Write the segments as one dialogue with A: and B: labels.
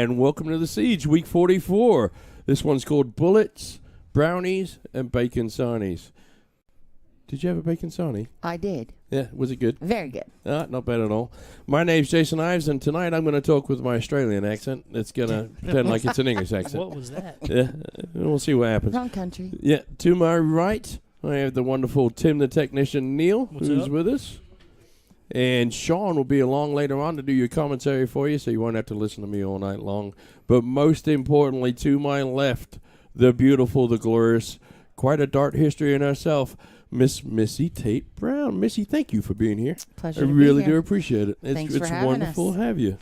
A: and welcome to the Siege, week 44. This one's called Bullits, Brownies, and Bacon Sarnies. Did you have a bacon sarnie?
B: I did.
A: Yeah, was it good?
B: Very good.
A: Not bad at all. My name's Jason Ives, and tonight I'm going to talk with my Australian accent. It's going to pretend like it's an English accent.
C: What was that?
A: Yeah, we'll see what happens.
B: Wrong country.
A: Yeah, to my right, I have the wonderful Tim the technician, Neil,
C: What's
A: who's
C: up?
A: with us. And Sean will be along later on to do your commentary for you, so you won't have to listen to me all night long. But most importantly, to my left, the beautiful, the glorious, quite a dart history in herself, Miss Missy Tate Brown. Missy, thank you for being here.
B: Pleasure
A: I
B: to
A: really
B: be here.
A: do appreciate it.
B: Thanks for having
A: wonderful
B: us.
A: to have you.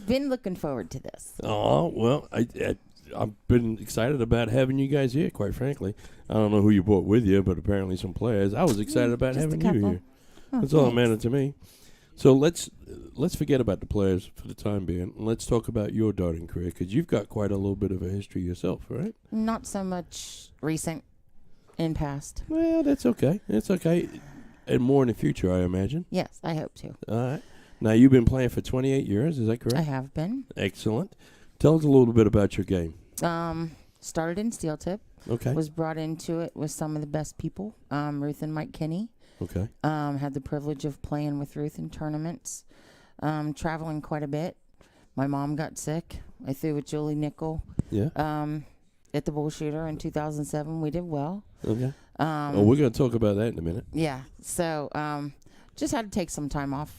B: Been looking forward to this.
A: Oh, well, I've been excited about having you guys here, quite frankly. I don't know who you brought with you, but apparently some players. I was excited about
B: just a
A: having you
B: couple.
A: here.
B: Oh,
A: That's all that
B: thanks.
A: mattered to me. So let's forget about the players for the time being, and let's talk about your darting career, because you've got quite a little bit of a history yourself, right?
B: Not so much recent in past.
A: Well, that's okay. It's okay. And more in the future, I imagine.
B: Yes, I hope to.
A: All right. Now, you've been playing for 28 years, is that correct?
B: I have been.
A: Excellent. Tell us a little bit about your game.
B: Started in steel tip.
A: Okay.
B: Was brought into it with some of the best people. Ruth and Mike Kinney.
A: Okay.
B: Had the privilege of playing with Ruth in tournaments. Traveling quite a bit. My mom got sick. I threw with Julie Nickel.
A: Yeah.
B: At the bull shooter in 2007. We did well.
A: Okay. We're going to talk about that in a minute.
B: Yeah. So just had to take some time off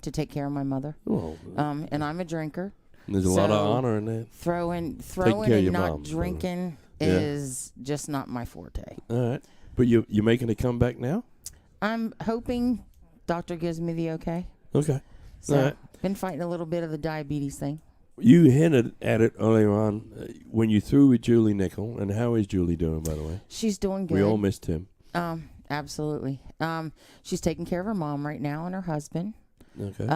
B: to take care of my mother.
A: Well,
B: And I'm a drinker.
A: there's a lot of
B: so
A: honor in that.
B: Throwing
A: care of
B: and
A: your
B: not
A: mom, by the way.
B: drinking
A: Yeah.
B: is just not my forte.
A: All right. But you're making a comeback now?
B: I'm hoping doctor gives me the okay.
A: Okay.
B: So
A: All right.
B: been fighting a little bit of the diabetes thing.
A: You hinted at it earlier on when you threw with Julie Nickel. And how is Julie doing, by the way?
B: She's doing good.
A: We all missed him.
B: Absolutely. She's taking care of her mom right now and her husband.
A: Okay.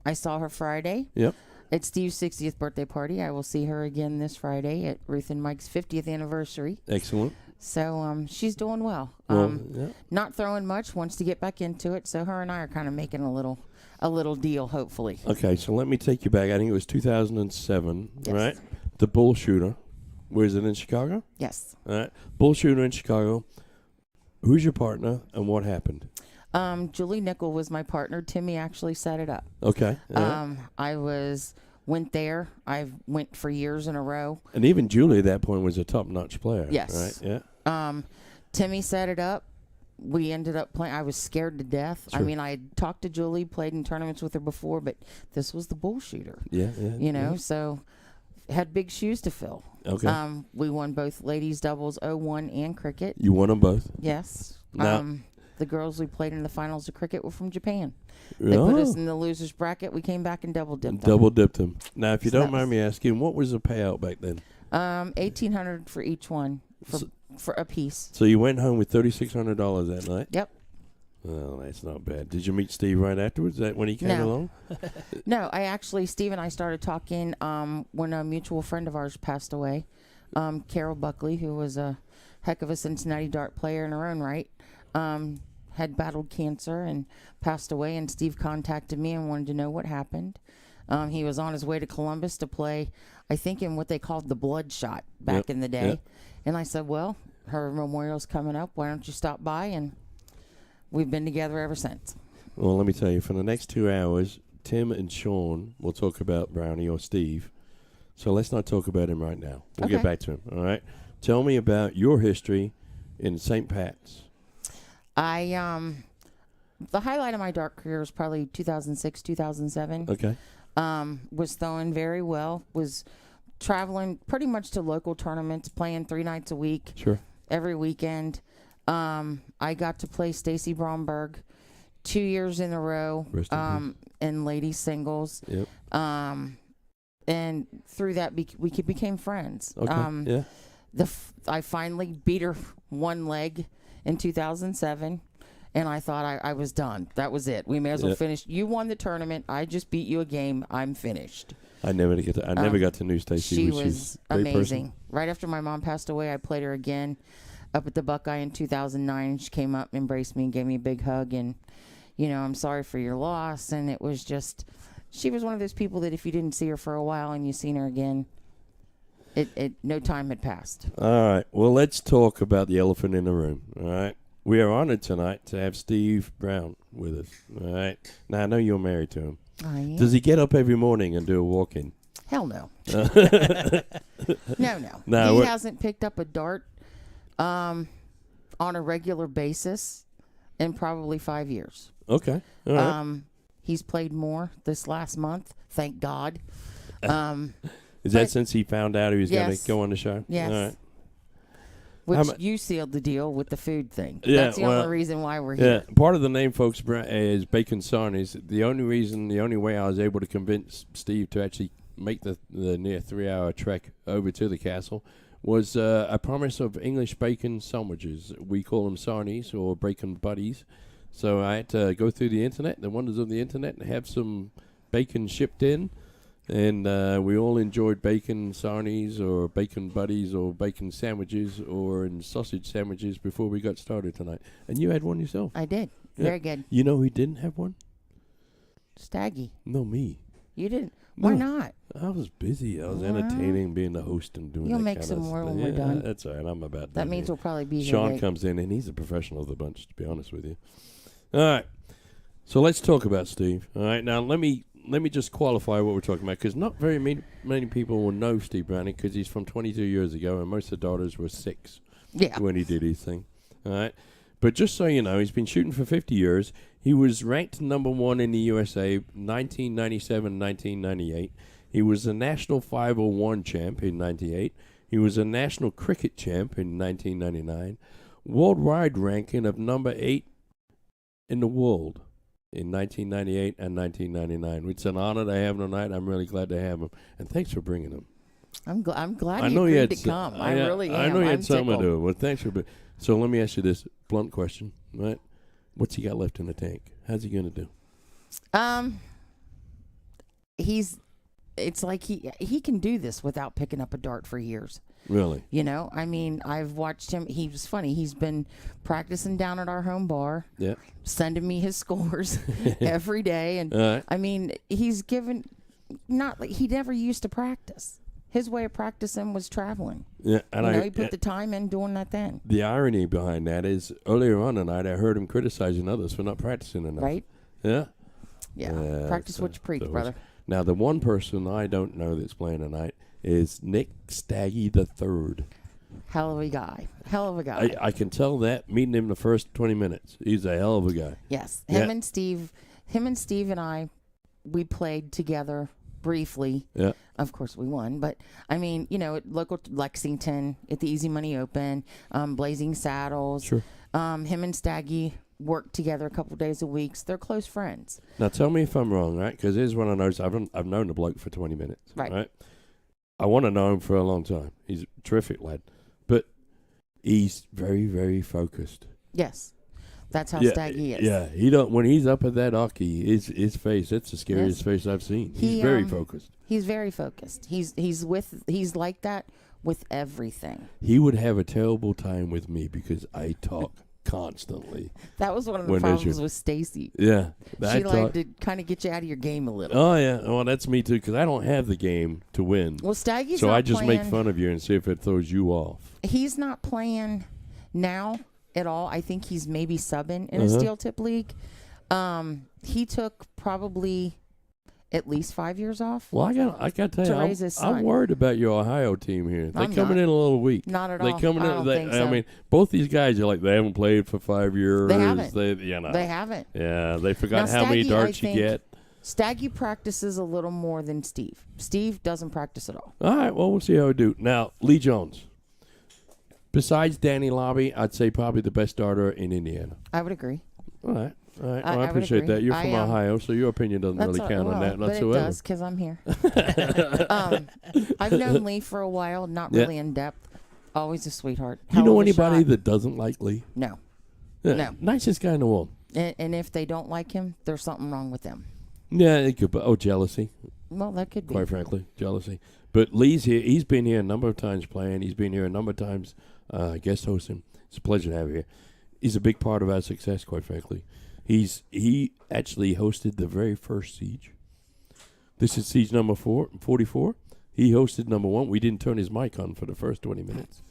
B: I saw her Friday.
A: Yep.
B: At Steve's 60th birthday party. I will see her again this Friday at Ruth and Mike's 50th anniversary.
A: Excellent.
B: So she's doing well.
A: Well, yeah.
B: Not throwing much, wants to get back into it. So her and I are kind of making a little deal, hopefully.
A: Okay, so let me take you back. I think it was 2007,
B: Yes.
A: right? The bull shooter. Was it in Chicago?
B: Yes.
A: All right. Bull shooter in Chicago. Who's your partner and what happened?
B: Julie Nickel was my partner. Timmy actually set it up.
A: Okay.
B: I went there. I went for years in a row.
A: And even Julie at that point was a top-notch player.
B: Yes.
A: Right? Yeah.
B: Timmy set it up. We ended up playing. I was scared to death.
A: Sure.
B: I mean, I had talked to Julie, played in tournaments with her before, but this was the bull shooter.
A: Yeah. Yeah.
B: So had big shoes to fill.
A: Okay.
B: We won both ladies doubles 0-1 and cricket.
A: You won them both.
B: Yes.
A: Now-
B: The girls we played in the finals of cricket were from Japan. They put us in the losers bracket. We came back and double dipped them.
A: Double dipped them. Now, if you
B: So
A: don't
B: that
A: mind me asking, what was the payout back then?
B: $1,800 for each one for a piece.
A: So you went home with $3,600 that night?
B: Yep.
A: Oh, that's not bad. Did you meet Steve right afterwards? Is that when he came
B: No.
A: along?
B: No, Steve and I started talking when a mutual friend of ours passed away. Carol Buckley, who was a heck of a Cincinnati dart player in her own right, had battled cancer and passed away. And Steve contacted me and wanted to know what happened. He was on his way to Columbus to play, I think, in what they called the Bloodshot back in the day.
A: Yep.
B: And I said, well, her memorial's coming up. Why don't you stop by? And we've been together ever since.
A: Well, let me tell you, for the next 2 hours, Tim and Sean will talk about Brownie or Steve. So let's not talk about him right now. We'll get
B: Okay.
A: back to him, all right? Tell me about your history in St. Pat's.
B: The highlight of my dart career was probably 2006, 2007.
A: Okay.
B: Was throwing very well. Was traveling pretty much to local tournaments, playing 3 nights a week,
A: Sure.
B: every weekend. I got to play Stacy Bromberg 2 years in a row
A: Rest in
B: in ladies singles.
A: Yep.
B: And through that, we became friends.
A: Okay. Yeah.
B: I finally beat her one leg in 2007, and I thought I was done. That was it. We may as well
A: Yep.
B: finish. You won the tournament. I just beat you a game. I'm finished.
A: I never got to know Stacy.
B: She
A: She's
B: was
A: a great
B: amazing.
A: person.
B: Right after my mom passed away, I played her again up at the Buckeye in 2009. She came up, embraced me, and gave me a big hug. And, I'm sorry for your loss. And it was just she was one of those people that if you didn't see her for a while and you seen her again, no time had passed.
A: All right. Well, let's talk about the elephant in the room. All right. We are honored tonight to have Steve Brown with us. All right. Now, I know you're married to him.
B: I am.
A: Does he get up every morning and do a walk-in?
B: Hell no. No.
A: No,
B: He hasn't picked up a dart on a regular basis in probably 5 years.
A: Okay. All right.
B: He's played more this last month, thank God.
A: Is that since he found out he was going
B: Yes.
A: to go on the show?
B: Yes.
A: All right.
B: Which you sealed the deal with the food thing.
A: Yeah,
B: That's the only reason why we're
A: Yeah,
B: here.
A: part of the name, folks, is Bacon Sarnies. The only way I was able to convince Steve to actually make the near 3-hour trek over to the castle was a promise of English bacon sandwiches. We call them Sarnies or bacon buddies. So I had to go through the internet, the wonders of the internet, and have some bacon shipped in. And we all enjoyed bacon sarnies or bacon buddies or bacon sandwiches or sausage sandwiches before we got started tonight. And you had one yourself.
B: I did.
A: Yeah.
B: Very good.
A: You know who didn't have one?
B: Stagge.
A: No, me.
B: You didn't? Why
A: No.
B: not?
A: I was busy. I was
B: Well,
A: entertaining, being the host and doing
B: you'll
A: that
B: make
A: kind
B: some
A: of
B: more
A: stuff.
B: when we're done.
A: That's all right. I'm about
B: That
A: done
B: means
A: here.
B: we'll probably be here
A: Sean
B: late.
A: comes in, and he's the professional of the bunch, to be honest with you. All right. So let's talk about Steve. All right. Now, let me just qualify what we're talking about, because not very many people will know Steve Brownie, because he's from 22 years ago, and most of the daughters were 6
B: Yeah.
A: when he did his thing. All right. But just so you know, he's been shooting for 50 years. He was ranked number 1 in the USA 1997, 1998. He was a national 501 champ in 98. He was a national cricket champ in 1999. Worldwide ranking of number 8 in the world in 1998 and 1999. It's an honor to have him tonight. I'm really glad to have him. And thanks for bringing him.
B: I'm glad
A: I
B: he
A: know you
B: agreed
A: had
B: to come. I
A: yeah,
B: really am.
A: I know you
B: I'm
A: had something to
B: tickled.
A: do. Well, thanks for So let me ask you this blunt question, right? What's he got left in the tank? How's he going to do?
B: It's like he can do this without picking up a dart for years.
A: Really?
B: You know, I mean, I've watched him. He was funny. He's been practicing down at our home bar,
A: Yeah.
B: sending me his scores every day. And
A: All right.
B: I mean, he's given, not like he never used to practice. His way of practicing was traveling.
A: Yeah, and
B: He put the time in doing that then.
A: the irony behind that is earlier on tonight I heard him criticizing others for not practicing enough.
B: Right?
A: Yeah.
B: Yeah. Practice what you preach, brother.
A: Now the one person I don't know that's playing tonight is Nick Stagge the Third.
B: Hell of a guy. Hell of a guy.
A: I can tell that meeting him the first 20 minutes. He's a hell of a guy.
B: Yes.
A: Yeah.
B: Him and Steve and I, we played together briefly.
A: Yeah.
B: Of course we won, but I mean, you know, at local Lexington, at the Easy Money Open, Blazing Saddles.
A: Sure.
B: Him and Stagge work together a couple days a week. So they're close friends.
A: Now tell me if I'm wrong, right? Because here's what I noticed. I've known the bloke for 20 minutes.
B: Right.
A: I want to know him for a long time. He's a terrific lad. But he's very, very focused.
B: Yes. That's how Stagge is.
A: Yeah, he don't. When he's up at that hockey, his face, that's the scariest face I've seen. He's very focused.
B: He's very focused. He's like that with everything.
A: He would have a terrible time with me because I talk constantly.
B: That was one of the
A: When
B: problems with Stacy.
A: Yeah,
B: She liked to kind of get you out of your game a little.
A: Oh yeah, well that's me too because I don't have the game to win.
B: Well, Stagge's
A: so
B: not
A: I just
B: playing,
A: make fun of you and see if it throws you off.
B: He's not playing now at all. I think he's maybe subbing in a steel tip league. He took probably at least 5 years off.
A: Well, I got to tell
B: raise
A: you,
B: his son.
A: I'm worried about your Ohio team here. They're
B: I'm
A: coming
B: not.
A: in a little weak.
B: Not at
A: They
B: all.
A: coming
B: I
A: in.
B: don't
A: They,
B: think so.
A: I mean, both these guys are like they haven't played for 5 years.
B: They haven't.
A: They
B: haven't.
A: Yeah, they forgot
B: Now,
A: how many
B: Stagge,
A: darts
B: I
A: you
B: think-
A: get.
B: Stagge practices a little more than Steve. Steve doesn't practice at all.
A: All right, well, we'll see how we do. Now, Lee Jones. Besides Danny Lobby, I'd say probably the best darter in Indiana.
B: I would agree.
A: All right. Well, I
B: I would
A: appreciate
B: agree.
A: that. You're from
B: I,
A: Ohio, so your opinion doesn't really count on that
B: but
A: whatsoever.
B: it does because I'm here. I've known Lee for a while, not really in depth. Always a sweetheart.
A: Do you know
B: Hell of a
A: anybody
B: shot.
A: that doesn't like Lee?
B: No.
A: Yeah,
B: No.
A: Nicest guy in the world.
B: And if they don't like him, there's something wrong with them.
A: Yeah, it could be. Oh, jealousy.
B: Well, that could be.
A: Quite frankly, jealousy. But Lee's here. He's been here a number of times playing. He's been here a number of times guest hosting. It's a pleasure to have you here. He's a big part of our success, quite frankly. He actually hosted the very first siege. This is siege number 44. He hosted number 1. We didn't turn his mic on for the first 20 minutes.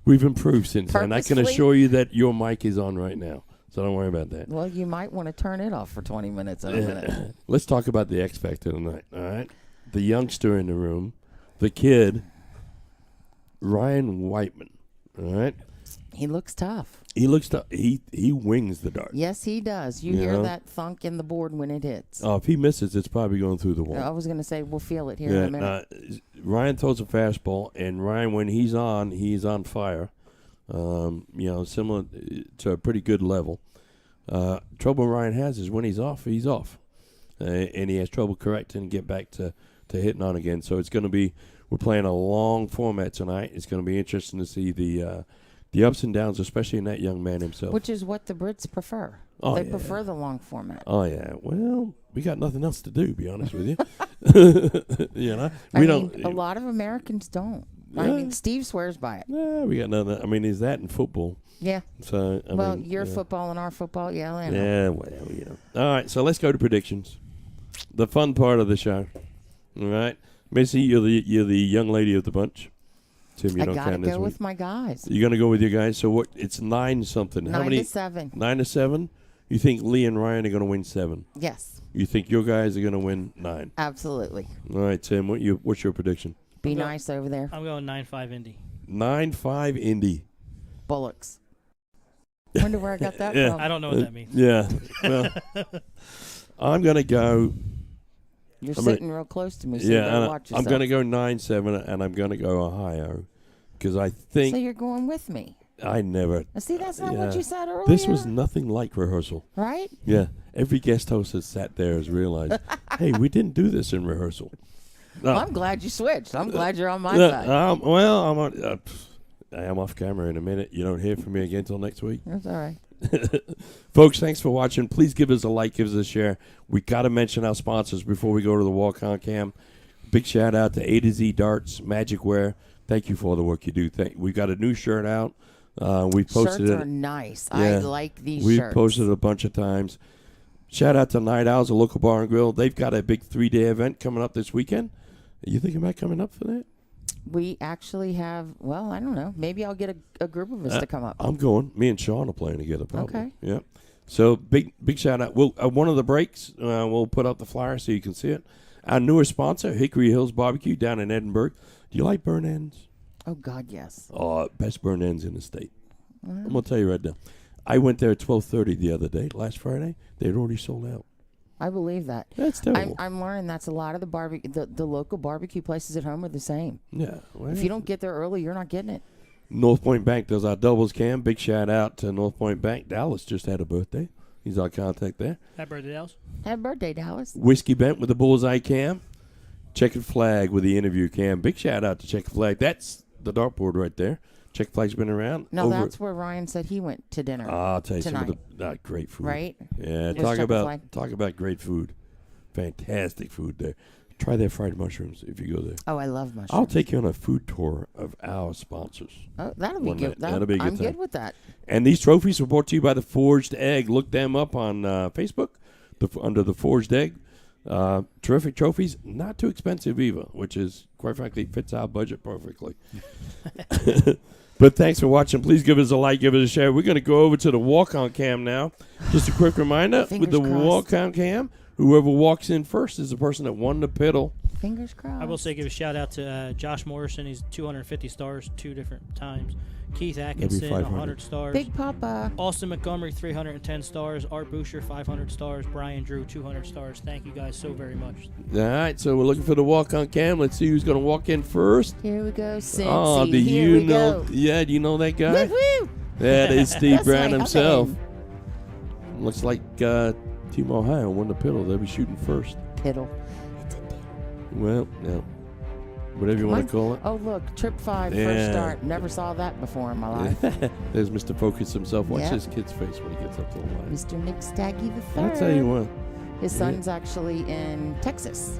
A: We've improved since then. I can assure you that your mic is on right now, so don't worry about that.
B: Well, you might want to turn it off for 20 minutes in a minute.
A: Let's talk about the X Factor tonight, all right? The youngster in the room, the kid, Ryan Whiteman, all right?
B: He looks tough.
A: He looks tough. He wings the dart.
B: Yes, he does. You hear that thunk in the board when it hits.
A: Oh, if he misses, it's probably going through the wall.
B: I was going to say, we'll feel it here in a minute.
A: Ryan throws a fastball, and Ryan, when he's on fire. Similar to a pretty good level. Trouble Ryan has is when he's off, and he has trouble correcting and get back to hitting on again. So it's going to be, we're playing a long format tonight. It's going to be interesting to see the ups and downs, especially in that young man himself.
B: Which is what the Brits prefer. They prefer the long format.
A: Oh, yeah. Well, we got nothing else to do, to be honest with you.
B: A lot of Americans don't. I mean, Steve swears by it.
A: Yeah, we got nothing. I mean, is that in football?
B: Yeah.
A: So,
B: your football and our football, yeah. I know.
A: Yeah, well, All right, so let's go to predictions. The fun part of the show. All right, Missy, you're the young lady of the bunch. Tim, you don't count this week. I gotta go
B: with my guys.
A: You're gonna go with your guys. So what? It's 9-something. How many?
B: 9-7.
A: 9-7. You think Lee and Ryan are gonna win 7?
B: Yes.
A: You think your guys are gonna win 9?
B: Absolutely.
A: All right, Tim. What's your prediction?
B: Be nice over there.
C: I'm going 9-5 Indy.
A: 9-5 Indy.
B: Bullits. Wonder where I got that from.
C: I don't know what that means.
A: Yeah. Well, I'm gonna go.
B: You're sitting real close to me, so you better watch yourself.
A: I'm going to go 9-7, and I'm going to go Ohio, because I think...
B: So you're going with me.
A: I never...
B: See, that's not what you said earlier.
A: This was nothing like rehearsal.
B: Right?
A: Yeah. Every guest host that sat there has realized, hey, we didn't do this in rehearsal.
B: Well, I'm glad you switched. I'm glad you're on my side.
A: I am off camera in a minute. You don't hear from me again until next week.
B: That's all right.
A: Folks, thanks for watching. Please give us a like, give us a share. We got to mention our sponsors before we go to the walk-on cam. Big shout out to A to Z Darts, Magic Wear. Thank you for all the work you do. We've got a new shirt out. We posted
B: shirts are nice. Yeah, I like these
A: shirts.
B: We've
A: posted it a bunch of times. Shout out to Night Owls, a local bar and grill. They've got a big 3-day event coming up this weekend. Are you thinking about coming up for that?
B: We actually have, I don't know. Maybe I'll get a group of us to come up.
A: I'm going. Me and Sean are playing together probably.
B: Okay.
A: Yeah. So big shout out. We'll one of the breaks, we'll put up the flyer so you can see it. Our newest sponsor, Hickory Hills Barbecue down in Edinburgh. Do you like burn ends?
B: Oh, God, yes.
A: Oh, best burn ends in the state. I'm going to tell you right now. I went there at 12:30 the other day, last Friday. They'd already sold out.
B: I believe that.
A: That's terrible.
B: I'm learning that's a lot of the local barbecue places at home are the same.
A: Yeah. Well,
B: if you don't get there early, you're not getting it.
A: North Point Bank does our doubles cam. Big shout out to North Point Bank. Dallas just had a birthday. He's our contact there.
C: Happy birthday, Dallas.
B: Happy birthday, Dallas.
A: Whiskey Bent with the bullseye cam. Checkered Flag with the interview cam. Big shout out to Checkered Flag. That's the dartboard right there. Checkered Flag's been around.
B: No, that's where Ryan said he went to dinner.
A: I'll tell you
B: tonight.
A: some of the great food.
B: Right?
A: Yeah, talk about great food. Fantastic food there. Try their fried mushrooms if you go there.
B: Oh, I love mushrooms.
A: I'll take you on a food tour of our sponsors.
B: Oh, that'll be good.
A: That'll be a good
B: I'm
A: time.
B: good with that.
A: And these trophies were brought to you by the Forged Egg. Look them up on Facebook under the Forged Egg. Terrific trophies, not too expensive either, which is, quite frankly, fits our budget perfectly. But thanks for watching. Please give us a like, give us a share. We're going to go over to the walk-on cam now. Just a quick reminder, with the walk-on cam, whoever walks in first is the person that won the piddle.
B: Fingers crossed.
C: I will say give a shout-out to Josh Morrison. He's 250 stars 2 different times. Keith Atkinson, 100 stars.
B: Big Papa.
C: Austin Montgomery, 310 stars. Art Boucher, 500 stars. Brian Drew, 200 stars. Thank you guys so very much.
A: All right, so we're looking for the walk-on cam. Let's see who's going to walk in first.
B: Here we go, Cincy.
A: Oh, do you know? Yeah, do you know that guy?
B: Woo-hoo.
A: That is Steve Brown himself.
B: Husband.
A: Looks like Team Ohio won the piddle. They'll be shooting first.
B: Piddle. It's a deal.
A: Well, yeah. Whatever you want to call it.
B: Oh, look, trip 5, first start. Never saw that before in my life.
A: There's Mr. Focus himself. Watch
B: Yep.
A: this kid's face when he gets up to the line.
B: Mr. Nick Stagge the third.
A: I'll tell you what.
B: His son's actually in Texas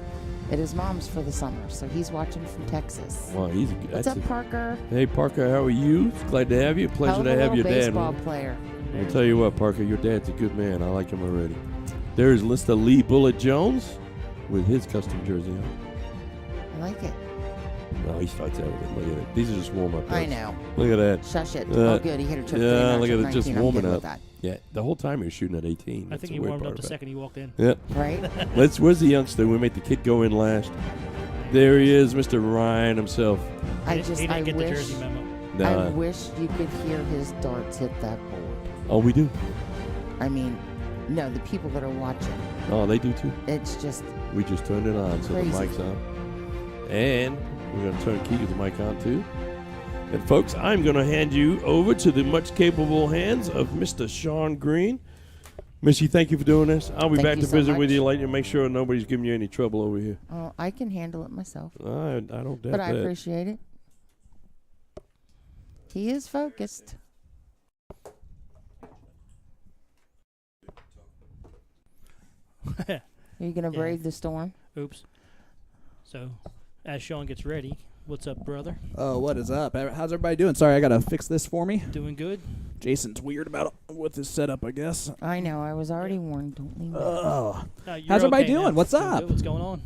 B: at his mom's for the summer, so he's watching from Texas.
A: Wow,
B: What's up, Parker?
A: Hey, Parker, how are you? Glad to have you. Pleasure to have your dad.
B: Baseball player.
A: I'll tell you what, Parker, your dad's a good man. I like him already. There's Mr. Lee Bullet Jones. with his custom jersey on.
B: I like it.
A: No, he starts out with it. Look at it. These are just warm-up.
B: I know.
A: Look at that.
B: Shush it. Oh, good. He hit a triple.
A: Yeah, look at it. Just warming up.
B: That.
A: Yeah, the whole time he was shooting at 18.
C: I think he warmed up the second he walked in.
A: Yeah.
B: Right?
A: Where's the youngster? We make the kid go in last. There he is, Mr. Ryan himself.
C: He didn't get the jersey memo.
B: I wish you could hear his darts hit that board.
A: Oh, we do?
B: I mean, no, the people that are watching.
A: Oh, they do too?
B: It's just
A: We just turned it on, so
B: crazy.
A: the mic's on. And we're going to turn Keegan's mic on too. And folks, I'm going to hand you over to the much capable hands of Mr. Sean Green. Missy, thank you for doing this. I'll be back to visit with you later and make sure nobody's giving you any trouble over here.
B: Oh, I can handle it myself.
A: I don't doubt that.
B: But I appreciate it. He is focused. Are you going to brave the storm?
C: Oops. So, as Sean gets ready, what's up, brother?
D: Oh, what is up? How's everybody doing? Sorry, I got to fix this for me.
C: Doing good?
D: Jason's weird about with his setup, I guess.
B: I know. I was already warned. Don't leave me.
D: Oh.
C: How's
D: How's everybody doing? What's up?
C: What's going on?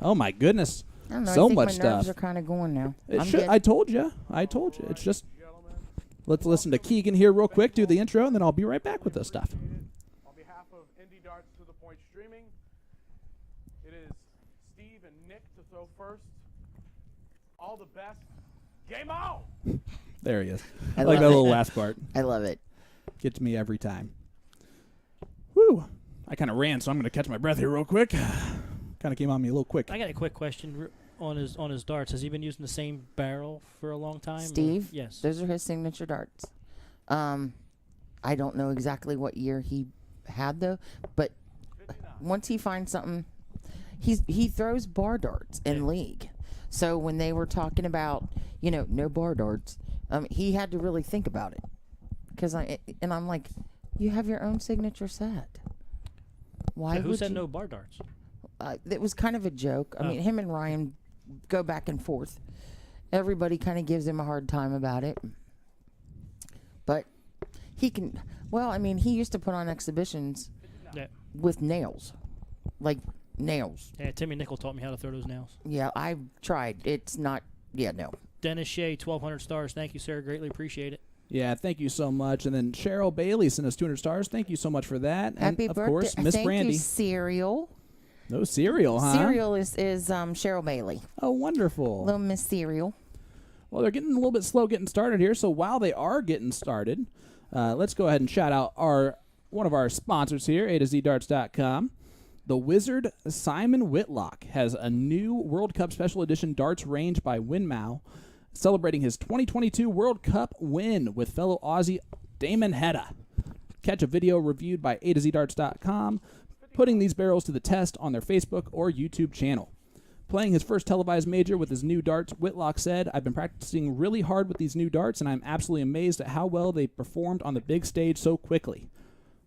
D: Oh, my goodness.
B: I don't know.
D: So
B: I think
D: much
B: my
D: stuff.
B: nerves are kind of going now.
D: I told you. It's just, let's listen to Keegan here real quick, do the intro, and then I'll be right back with this stuff.
E: On behalf of Indie Darts to the Point Streaming, it is Steve and Nick to throw first. All the best. Game on!
D: There he is.
B: I
D: I like
B: love
D: that
B: it.
D: little last part.
B: I love it.
D: Gets me every time. Woo. I kind of ran, so I'm going to catch my breath here real quick. Kind of came on me a little quick.
C: I got a quick question on his darts. Has he been using the same barrel for a long time?
B: Steve?
C: Yes.
B: Those are his signature darts. I don't know exactly what year he had though, but once he finds something, he throws bar darts in league. So when they were talking about, no bar darts, he had to really think about it. I'm like, you have your own signature set. Why
C: So who
B: would
C: said
B: you?
C: no bar darts?
B: It was kind of a joke. I mean, him and Ryan go back and forth. Everybody kind of gives him a hard time about it. But he can, he used to put on exhibitions with nails. Like nails.
C: Yeah, Timmy Nickel taught me how to throw those nails.
B: Yeah, I've tried. It's not, no.
C: Dennis Shea, 1,200 stars. Thank you, sir. Greatly appreciate it.
D: Yeah, thank you so much. And then Cheryl Bailey sent us 200 stars. Thank you so much for that.
B: Happy
D: and of
B: birthday.
D: course, Miss
B: Thank
D: Brandy.
B: you, Cereal.
D: No cereal, huh?
B: Cereal is Cheryl Bailey.
D: Oh, wonderful.
B: Little Miss Cereal.
D: Well, they're getting a little bit slow getting started here. So while they are getting started, let's go ahead and shout out one of our sponsors here, A to ZDarts.com. The Wizard Simon Whitlock has a new World Cup Special Edition darts range by Winmau, celebrating his 2022 World Cup win with fellow Aussie Damon Hedda. Catch a video reviewed by A to ZDarts.com, putting these barrels to the test on their Facebook or YouTube channel. Playing his first televised major with his new darts, Whitlock said, "I've been practicing really hard with these new darts, and I'm absolutely amazed at how well they performed on the big stage so quickly.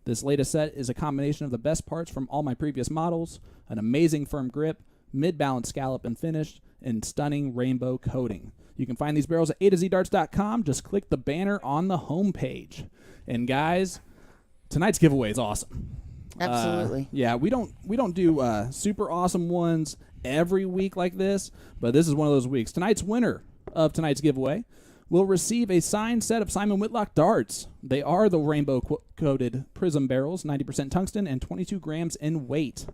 D: This latest set is a combination of the best parts from all my previous models, an amazing firm grip, mid-balanced scallop and finish, and stunning rainbow coating. You can find these barrels at A2ZDarts.com. Just click the banner on the homepage." And guys, tonight's giveaway is awesome.
B: Absolutely.
D: Yeah, we don't do super awesome ones every week like this, but this is one of those weeks. Tonight's winner of tonight's giveaway will receive a signed set of Simon Whitlock darts. They are the rainbow-coated prism barrels, 90% tungsten and 22 grams in weight.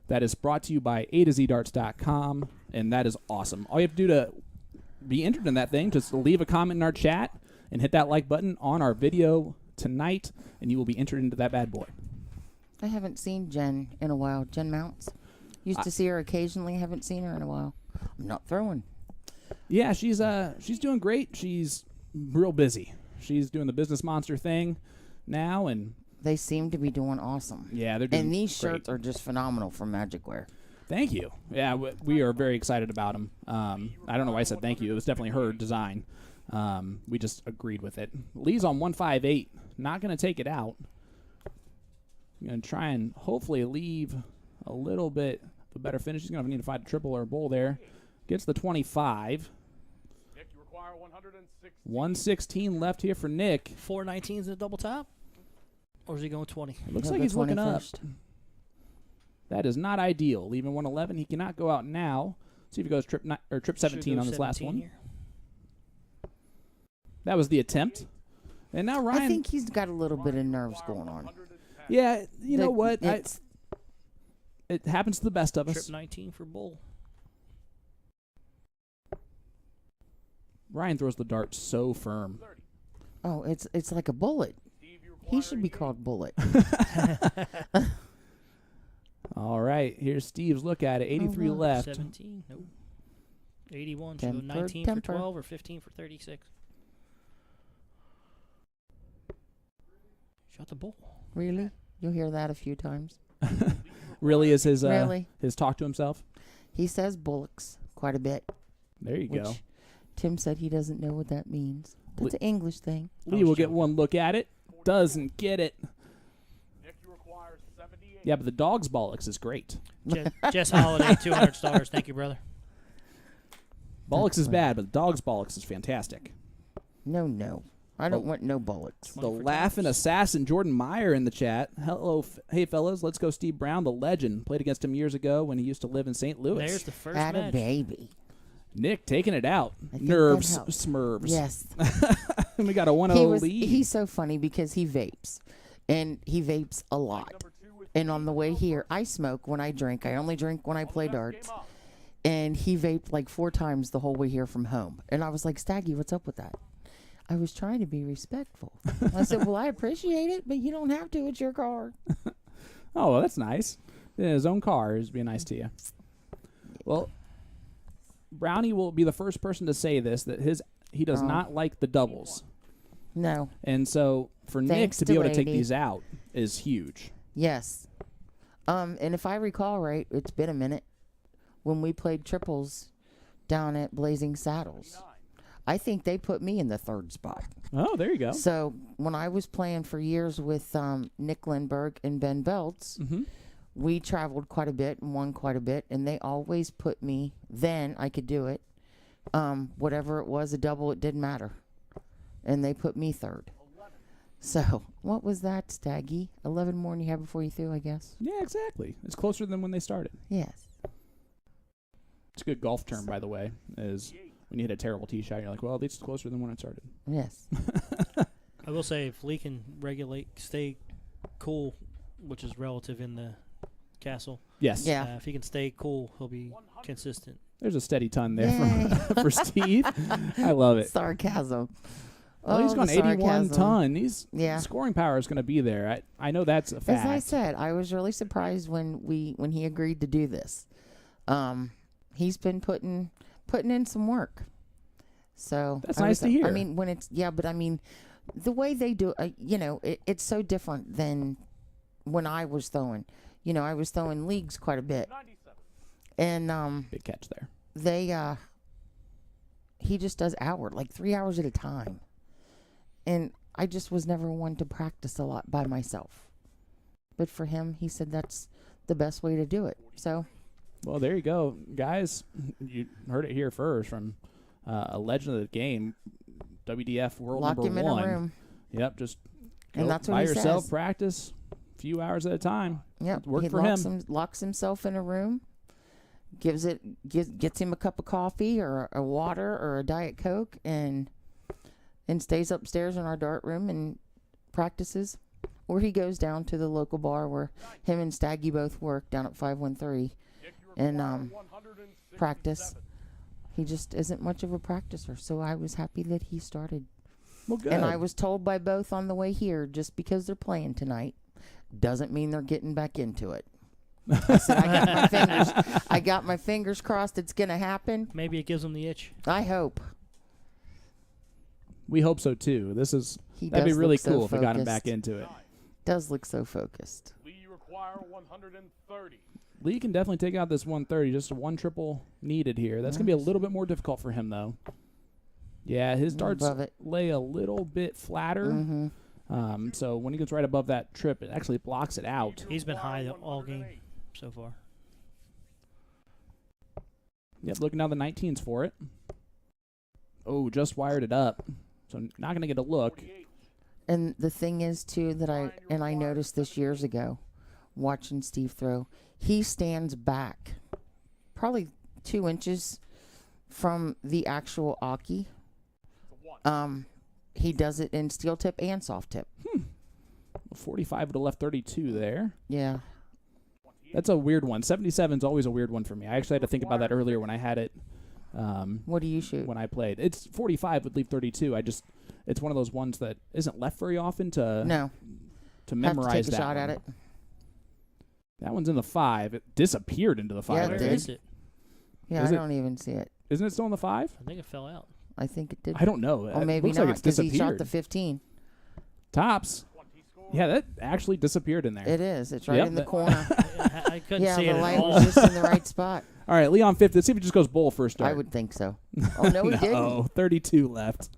D: That is brought to you by A2ZDarts.com, and that is awesome. All you have to do to be entered in that thing, just leave a comment in our chat and hit that like button on our video tonight, and you will be entered into that bad boy.
B: I haven't seen Jen in a while. Jen Mounts. Used to see her occasionally. Haven't seen her in a while. I'm not throwing.
D: Yeah, she's doing great. She's real busy. She's doing the Business Monster thing now, and
B: They seem to be doing awesome.
D: yeah, they're doing
B: And these
D: great.
B: shirts are just phenomenal from Magic Wear.
D: Thank you. Yeah, we are very excited about them. I don't know why I said thank you. It was definitely her design. We just agreed with it. Lee's on 158. Not going to take it out. I'm going to try and hopefully leave a little bit of a better finish. He's going to need to find a triple or a bull there. Gets the 25.
E: Nick, you require 106.
D: 116 left here for Nick.
C: 419s in a double top? Or is he going 20?
D: It looks
B: He'll
D: like
B: go
D: he's looking
B: 20
D: up.
B: first.
D: That is not ideal. Leaving 111. He cannot go out now. See if he goes trip 17
C: Should
D: on
C: go
D: this last
C: 17
D: one.
C: here.
D: That was the attempt. And now Ryan.
B: I think he's got a little bit of nerves going on.
D: Yeah, you know what? It happens to the best of us.
C: Trip 19 for Bull.
D: Ryan throws the dart so firm.
B: Oh, it's like a bullet. He should be called Bullet.
D: All right, here's Steve's look at it. 83 left.
C: 17, nope. 81, so
B: Temper,
C: 19
B: temper.
C: for 12 or 15 for 36. Shot the bull.
B: Really? You'll hear that a few times.
D: Really is his
B: Really?
D: his talk to himself.
B: He says bullocks quite a bit.
D: There you
B: Which
D: go.
B: Tim said he doesn't know what that means. That's an English thing.
D: Lee will get one look at it. Doesn't get it.
E: Nick, you require 78.
D: Yeah, but the dog's bollocks is great.
C: Jess Holiday, 200 stars. Thank you, brother.
D: Bollocks is bad, but the dog's bollocks is fantastic.
B: No. I don't want no bullets.
D: The laughing assassin Jordan Meyer in the chat. Hello, hey fellas, let's go. Steve Brown, the legend, played against him years ago when he used to live in St. Louis.
C: There's the first
B: Atta
C: match.
B: baby.
D: Nick taking it out.
B: I think
D: Nerves,
B: that helps.
D: smurfs.
B: Yes.
D: And we got a 1-0 lead.
B: He's so funny because he vapes. And he vapes a lot. And on the way here, I smoke when I drink. I only drink when I play darts. And he vaped like 4 times the whole way here from home. And I was like, Stagge, what's up with that? I was trying to be respectful. I said, well, I appreciate it, but you don't have to. It's your car.
D: Oh, well, that's nice. Yeah, his own car is being nice to you. Well, Brownie will be the first person to say this, that he does not like the doubles.
B: No.
D: And so for Nick
B: Thanks
D: to be
B: to
D: able to take
B: Lady.
D: these out is huge.
B: Yes. And if I recall right, it's been a minute when we played triples down at Blazing Saddles. I think they put me in the 3rd spot.
D: Oh, there you go.
B: So when I was playing for years with Nick Lindbergh and Ben Belts, we traveled quite a bit and won quite a bit, and they always put me, then I could do it. Whatever it was, a double, it didn't matter. And they put me 3rd. So what was that, Stagge? 11 more than you had before you threw, I guess?
D: Yeah, exactly. It's closer than when they started.
B: Yes.
D: It's a good golf term, by the way, is when you hit a terrible tee shot, you're like, well, at least it's closer than when it started.
B: Yes.
C: I will say, if Lee can stay cool, which is relative in the castle.
D: Yes.
B: Yeah.
C: If he can stay cool, he'll be consistent.
D: There's a steady ton there
B: Yay.
D: for Steve. I love it.
B: Sarcasm.
D: Well, he's
B: Oh,
D: gone
B: the
D: 81
B: sarcasm.
D: ton. He's
B: Yeah.
D: scoring power is going to be there. I know that's a fact.
B: As I said, I was really surprised when he agreed to do this. He's been putting in some work. So
D: That's nice to hear.
B: I mean, when it's but I mean, the way they do, it's so different than when I was throwing. I was throwing leagues quite a bit, and
D: Big catch there.
B: he just does like 3 hours at a time, and I just was never one to practice a lot by myself. But for him, he said that's the best way to do it. So.
D: Well, there you go, guys. You heard it here first from a legend of the game, WDF World
B: Lock
D: Number
B: him
D: 1.
B: in a room.
D: Yep, just
B: And
D: go
B: that's what
D: by
B: he
D: yourself,
B: says.
D: practice a few hours at a time.
B: Yep.
D: Worked
B: He
D: for him.
B: locks himself in a room, gets him a cup of coffee or a water or a Diet Coke, and stays upstairs in our dart room and practices. Or he goes down to the local bar where him and Stagge both work down at 513 and practice. He just isn't much of a practicer, so I was happy that he started.
D: Well, good.
B: And I was told by both on the way here, just because they're playing tonight doesn't mean they're getting back into it. I said, I got my fingers crossed it's going to happen.
C: Maybe it gives him the itch.
B: I hope.
D: We hope so, too. That'd be really cool if we got him back into it.
B: Does look so focused.
E: Lee, you require 130.
D: Lee can definitely take out this 130. Just a 1 triple needed here. That's going to be a little bit more difficult for him, though. Yeah, his darts
B: Above it.
D: lay a little bit flatter. So when he gets right above that trip, it actually blocks it out.
C: He's been high all game so far.
B: Mm-hmm.
D: Yep, looking down the 19s for it. Oh, just wired it up. So not going to get a look.
B: And the thing is, too, that I noticed this years ago, watching Steve throw, he stands back probably 2 inches from the actual Aki. He does it in steel tip and soft tip.
D: 45 to the left 32 there.
B: Yeah.
D: That's a weird one. 77 is always a weird one for me. I actually had to think about that earlier when I had it.
B: What do you shoot?
D: When I played, it's 45 would leave 32. It's one of those ones that isn't left very often to
B: No.
D: memorize.
B: Have to take a
D: that
B: shot
D: one.
B: at it.
D: That one's in the 5. It disappeared into the 5.
B: Yeah,
D: I
B: it
C: Where
B: did.
D: think.
C: is it?
B: Yeah,
D: Is
B: I
D: it-
B: don't even see it.
D: Isn't it still in the 5?
C: I think it fell out.
B: I think it did.
D: I don't know.
B: Or
D: It
B: maybe
D: looks
B: not
D: like it's
B: because he
D: disappeared.
B: shot the 15.
D: Tops. Yeah, that actually disappeared in there.
B: It is. It's right
D: Yep,
B: in the
D: that-
B: corner.
C: I couldn't
B: Yeah,
C: see
B: the
C: it at
B: light
C: all.
B: was just in the right spot.
D: All right, Leon 5th. Let's see if it just goes bull first start.
B: I would think so. Oh, no, he
D: No,
B: didn't.
D: 32 left.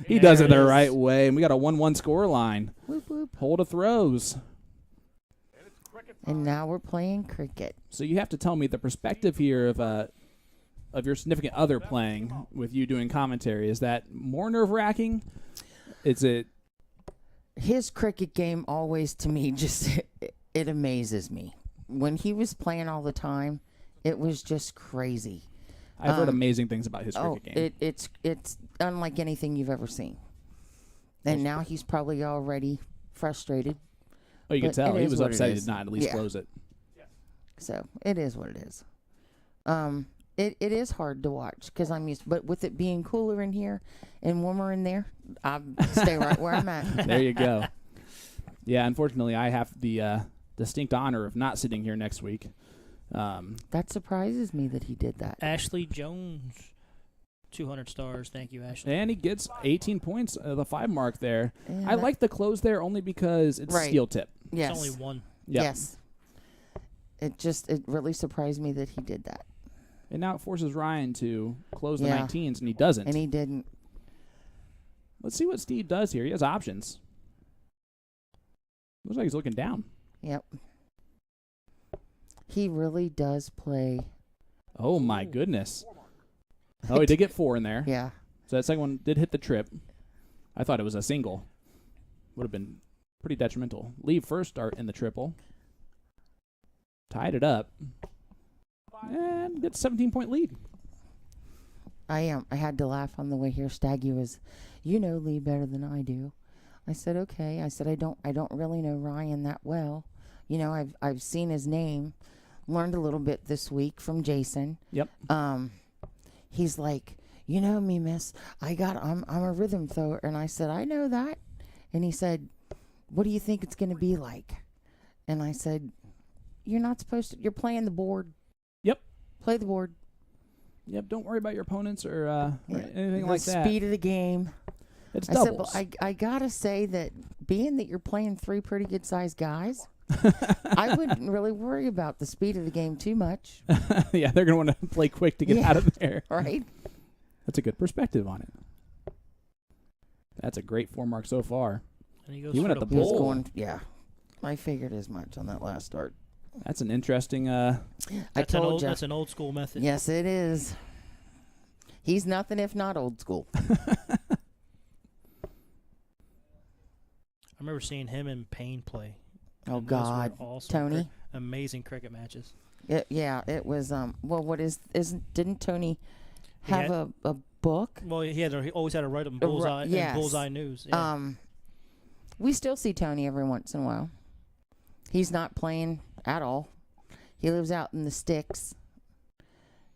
D: He
C: There
D: does it
C: it
D: the
C: is.
D: right way, and we got a 1-1 score line.
B: Whoop, whoop.
D: Hold of throws.
B: And now we're playing cricket.
D: So you have to tell me the perspective here of your significant other playing with you doing commentary. Is that more nerve-wracking? Is it?
B: His cricket game always, to me, just it amazes me. When he was playing all the time, it was just crazy.
D: I've heard amazing things about his
B: Oh,
D: cricket game.
B: it's unlike anything you've ever seen. And now he's probably already frustrated.
D: Oh, you could
B: but
D: tell
B: it
D: he
B: is
D: was
B: what it
D: upset he
B: is.
D: did not at least
B: Yeah.
D: close it.
B: So it is what it is. It is hard to watch because I'm used, but with it being cooler in here and warmer in there, I stay right where I'm at.
D: There you go. Yeah, unfortunately, I have the distinct honor of not sitting here next week.
B: That surprises me that he did that.
C: Ashley Jones, 200 stars. Thank you, Ashley.
D: And he gets 18 points, the 5 mark there.
B: And
D: I
B: that-
D: like the close there only because it's
B: Right.
D: steel tip.
B: Yes.
C: It's only one.
D: Yep.
B: Yes. It really surprised me that he did that,
D: And now it forces Ryan to close the
B: Yeah.
D: 19s, and he doesn't.
B: and he didn't.
D: Let's see what Steve does here. He has options. Looks like he's looking down.
B: Yep. He really does play.
D: Oh, my
C: Ooh.
D: goodness. Oh, he did get 4 in there.
B: Yeah.
D: So that second one did hit the trip. I thought it was a single. Would have been pretty detrimental. Leave first start in the triple. Tied it up. And gets a 17-point lead.
B: I had to laugh on the way here. Stagge was, Lee better than I do. I said, okay. I said, I don't really know Ryan that well. I've seen his name, learned a little bit this week from Jason.
D: Yep.
B: He's like, you know me, miss. I'm a rhythm thrower. And I said, I know that. And he said, what do you think it's going to be like? And I said, you're not supposed to. You're playing the board.
D: Yep.
B: Play the board.
D: Yep, don't worry about your opponents or
B: Yeah.
D: anything
B: The
D: like that.
B: speed of the game.
D: It's
B: I said,
D: doubles.
B: well, I gotta say that being that you're playing 3 pretty good sized guys, I wouldn't really worry about the speed of the game too much,
D: Yeah, they're going to want to play quick to get
B: Yeah.
D: out of there.
B: right?
D: That's a good perspective on it. That's a great 4 mark so far.
C: And he goes
D: He went
C: for
D: at the
B: He was
D: bull.
B: going, yeah. I figured as much on that last start.
D: That's an interesting.
B: I
C: That's an
B: told
C: old,
B: you.
C: That's an old school method.
B: Yes, it is. He's nothing if not old school.
C: I remember seeing him and Payne play.
B: Oh
C: and those were
B: God,
C: awesome
B: Tony.
C: amazing cricket matches.
B: It was. Well, didn't Tony
C: He
B: have
C: had-
B: a book?
C: Well, he always had to write them
B: Ri-
C: bullseye,
B: yes.
C: in bullseye news. Yeah.
B: We still see Tony every once in a while. He's not playing at all. He lives out in the sticks,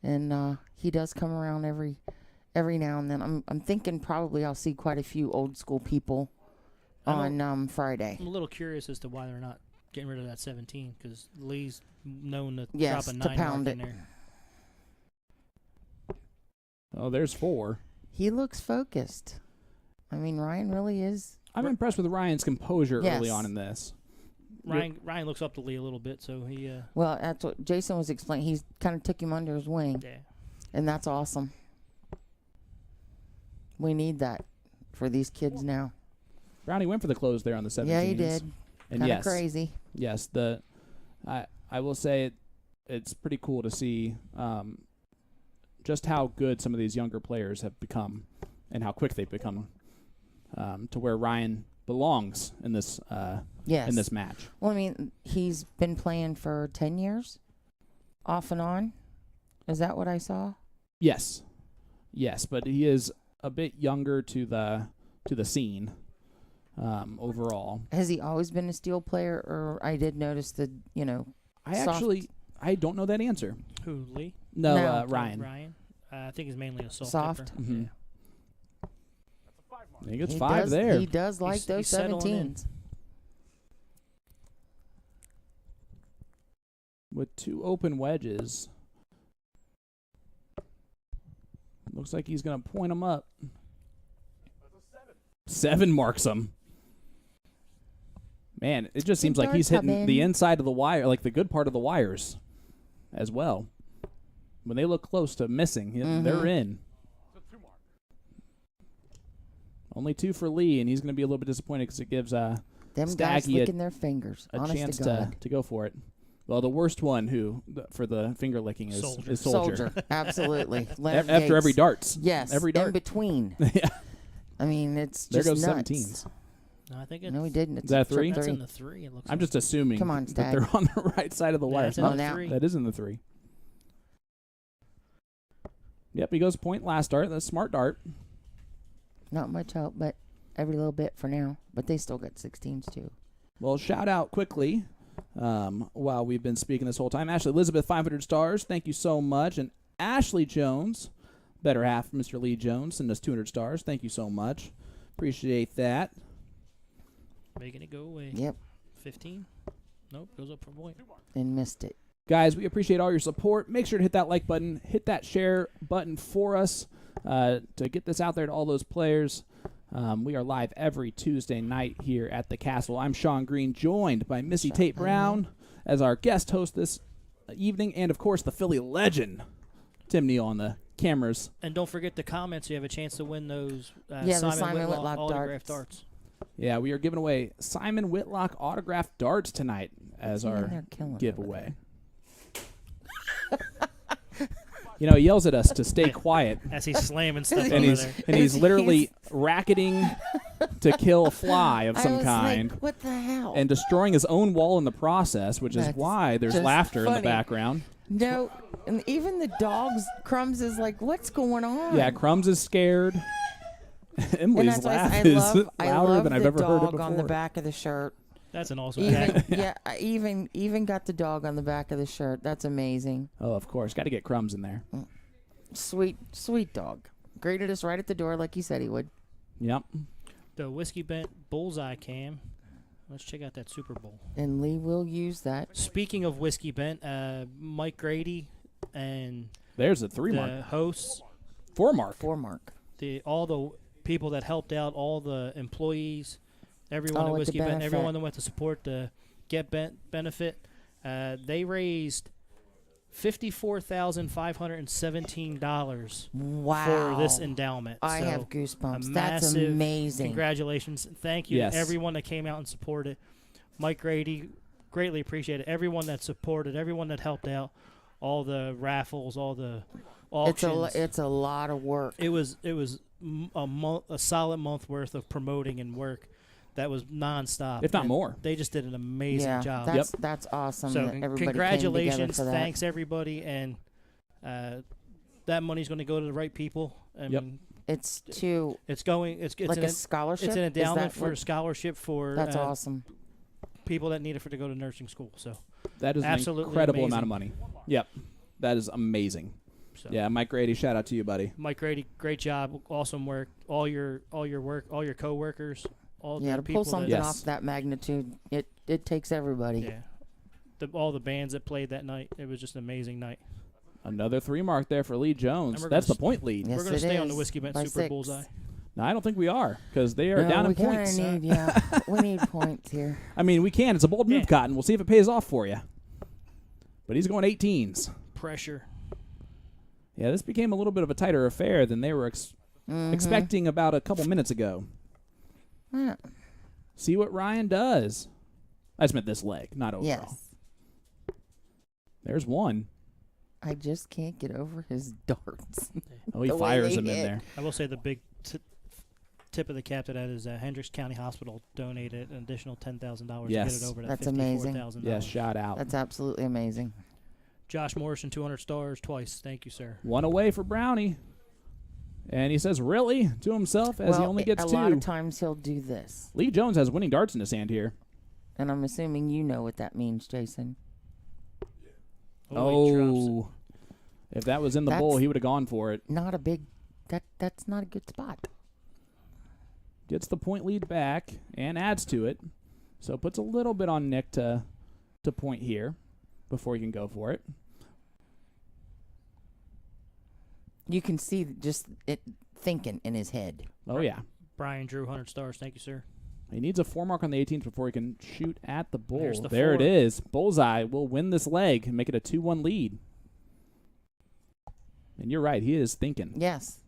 B: and he does come around every now and then. I'm thinking probably I'll see quite a few old school people on Friday.
C: I'm a little curious as to why they're not getting rid of that 17 because Lee's known to
B: Yes,
C: drop a
B: to
C: 9
B: pound
C: mark in
B: it.
C: there.
D: Oh, there's 4.
B: He looks focused. I mean, Ryan really is.
D: I'm impressed with Ryan's composure early
B: Yes.
D: on in this.
C: Ryan looks up to Lee a little bit, so he
B: Well, that's what Jason was explaining. He kind of took him under his wing,
C: yeah.
B: and that's awesome. We need that for these kids now.
D: Brownie went for the close there on the 17s.
B: Yeah, he did.
D: And
B: Kind of
D: yes,
B: crazy.
D: yes, I will say it's pretty cool to see just how good some of these younger players have become and how quick they've become to where Ryan belongs in this
B: Yes.
D: in this match.
B: Well, I mean, he's been playing for 10 years. off and on. Is that what I saw?
D: Yes, but he is a bit younger to the scene overall.
B: Has he always been a steel player, or I did notice the
D: I don't know that answer.
C: Who, Lee?
D: No,
B: No.
D: Ryan.
C: Ryan. I think he's mainly a
B: Soft.
C: tipper.
D: Mm-hmm.
C: Yeah.
E: That's a 5 mark.
D: He gets
B: he
D: 5
B: does,
D: there.
B: He does like those
C: he's settling in.
B: 17s.
D: With 2 open wedges. Looks like he's going to point them up.
E: That's a 7.
D: 7 marks him. Man, it just seems like he's
B: darts come
D: hitting the
B: in.
D: inside of the wire, like the good part of the wires as well. When they look close to missing, they're in.
E: It's a 2 mark.
D: Only 2 for Lee, and he's going to be a little bit disappointed because it gives
B: Them guys
D: Stagge
B: licking their fingers.
D: a
B: honest
D: chance
B: to God.
D: to go for it. Well, the worst one for the finger licking is
C: Soldier.
D: Soldier.
B: Absolutely. Leonard
D: After every
B: Gates.
D: darts.
B: Yes.
D: Every
B: In
D: dart.
B: between.
D: Yeah.
B: I mean, it's
D: There
B: just
D: goes
B: nuts.
D: 17s.
C: No, I think it's
B: No, he didn't. It's
D: Is that a
B: a
D: 3?
C: that's in the 3. It looks
D: I'm
C: like.
D: just assuming
B: Come on,
D: that
B: Stagge.
D: they're on the right side of the
C: Yeah,
D: wire.
C: it's in the
B: now.
C: 3.
D: That is in the 3. Yep, he goes point last dart. That's a smart dart.
B: Not much help, but every little bit for now. But they still got 16s, too.
D: Well, shout out quickly while we've been speaking this whole time. Ashley Elizabeth, 500 stars. Thank you so much. And Ashley Jones, better half of Mr. Lee Jones, send us 200 stars. Thank you so much. Appreciate that.
C: Making it go away.
B: Yep.
C: 15? Nope, goes up for a point.
B: And missed it.
D: Guys, we appreciate all your support. Make sure to hit that like button, hit that share button for us to get this out there to all those players. We are live every Tuesday night here at the Castle. I'm Sean Green, joined by Missy Tate Brown as our guest host this evening, and, of course, the Philly legend, Tim Neal, on the cameras.
C: And don't forget the comments. You have a chance to win those
B: The Simon Whitlock
C: autographed
B: darts.
D: Yeah, we are giving away Simon Whitlock autographed darts tonight as
B: Man,
D: our
B: they're killing over
D: giveaway. You know, he yells at us to stay quiet.
C: As he's slamming stuff
D: And
C: over
D: he's
C: there.
D: and he's literally racketing to kill a fly of
B: I
D: some
B: was
D: kind
B: like, what the hell?
D: and destroying his own wall in the process, which is
B: That's
D: why there's
B: just
D: laughter in the
B: funny.
D: background.
B: No, and even the dogs, Crumbs is like, what's going on?
D: Yeah, Crumbs is scared.
B: And
D: Emily's
B: that's why
D: laugh
B: I
D: is
B: love, I
D: louder
B: love
D: than I've
B: the
D: ever heard it
B: dog
D: before.
B: on the back of the shirt.
C: That's an awesome
B: Even
C: tag.
B: yeah, I even got the dog on the back of the shirt. That's amazing.
D: Oh, of course. Got to get Crumbs in there.
B: Sweet dog. Greeted us right at the door like he said he would.
D: Yep.
C: The Whiskey Bent Bullseye cam. Let's check out that Super Bowl.
B: And Lee will use that.
C: Speaking of Whiskey Bent, Mike Grady and
D: There's a 3
C: the
D: mark.
C: hosts,
D: 4 mark.
B: 4 mark.
C: all the people that helped out, all the employees, everyone
B: Oh,
C: at
B: with the
C: Whiskey Bent,
B: benefit.
C: everyone that went to support the Get Bent benefit, they raised $54,517
B: Wow.
C: for this endowment.
B: I
C: So
B: have
C: a
B: goosebumps. That's
C: massive
B: amazing.
C: Congratulations. Thank you
D: Yes.
C: to everyone that came out and supported. Mike Grady, greatly appreciate it. Everyone that supported, everyone that helped out, all the raffles, all the auctions.
B: It's a lot of work.
C: It was a solid month worth of promoting and work that was nonstop.
D: If not
C: and
D: more.
C: They just did an amazing
B: yeah,
C: job.
B: That's awesome.
C: So
B: that everybody
C: congratulations,
B: came together for that.
C: thanks everybody, and that money's going to go to the right people. I
D: Yep.
C: mean,
B: It's to
C: it's going. It's
B: like
C: an,
B: a scholarship.
C: It's an
B: Is
C: endowment
B: that
C: for a
B: what-
C: scholarship for
B: That's awesome.
C: people that need it to go to nursing school. So
D: That is an
C: Absolutely
D: incredible
C: amazing.
D: amount of money. Yep. That is amazing.
C: So.
D: Yeah, Mike Grady, shout out to you, buddy.
C: Mike Grady, great job, awesome work. All your work, all your coworkers, all
B: Yeah,
C: the
B: to
C: people
B: pull something
C: that,
D: Yes.
B: off that magnitude, it takes everybody.
C: yeah, all the bands that played that night. It was just an amazing night.
D: Another 3 mark there for Lee Jones.
C: And we're
D: That's the
C: gonna
D: point lead.
B: Yes,
C: We're going to
B: it
C: stay on the
B: is.
C: Whiskey Bent
B: By
C: Super
B: 6.
C: Bullseye.
D: No, I don't think we are because they are down
B: we
D: in points.
B: kinda need, we need points here.
D: I mean, we can. It's a bold move,
C: Yeah.
D: Cotton. We'll see if it pays off for you. But he's going 18s.
C: Pressure.
D: Yeah, this became a little bit of a tighter affair than they were expecting about a couple minutes ago.
B: Yeah.
D: See what Ryan does. I just meant this leg, not overall.
B: Yes.
D: There's one.
B: I just can't get over his darts.
D: Oh, he
B: The way
D: fires
B: they
D: him in
B: hit.
D: there.
C: I will say the big tip of the cap to that is Hendricks County Hospital donated an additional $10,000
D: Yes.
C: to get it over that
B: That's amazing.
C: $54,000.
D: Yeah, shout out.
B: That's absolutely amazing.
C: Josh Morrison, 200 stars twice. Thank you, sir.
D: One away for Brownie. And he says, really? To himself, as he only gets
B: a
D: two.
B: A lot of times he'll do this.
D: Lee Jones has winning darts in his hand here.
B: And I'm assuming you know what that means, Jason.
D: Oh. If that was in the bowl, he would have gone for it.
B: Not a big... That's not a good spot.
D: Gets the point lead back and adds to it. So puts a little bit on Nick to point here before he can go for it.
B: You can see just it thinking in his head.
D: Oh, yeah.
C: Brian Drew, 100 stars. Thank you, sir.
D: He needs a 4 mark on the 18th before he can shoot at the bull.
C: There's the
D: there
C: 4.
D: it is. Bullseye will win this leg and make it a 2-1 lead. And you're right. He is thinking.
B: Yes.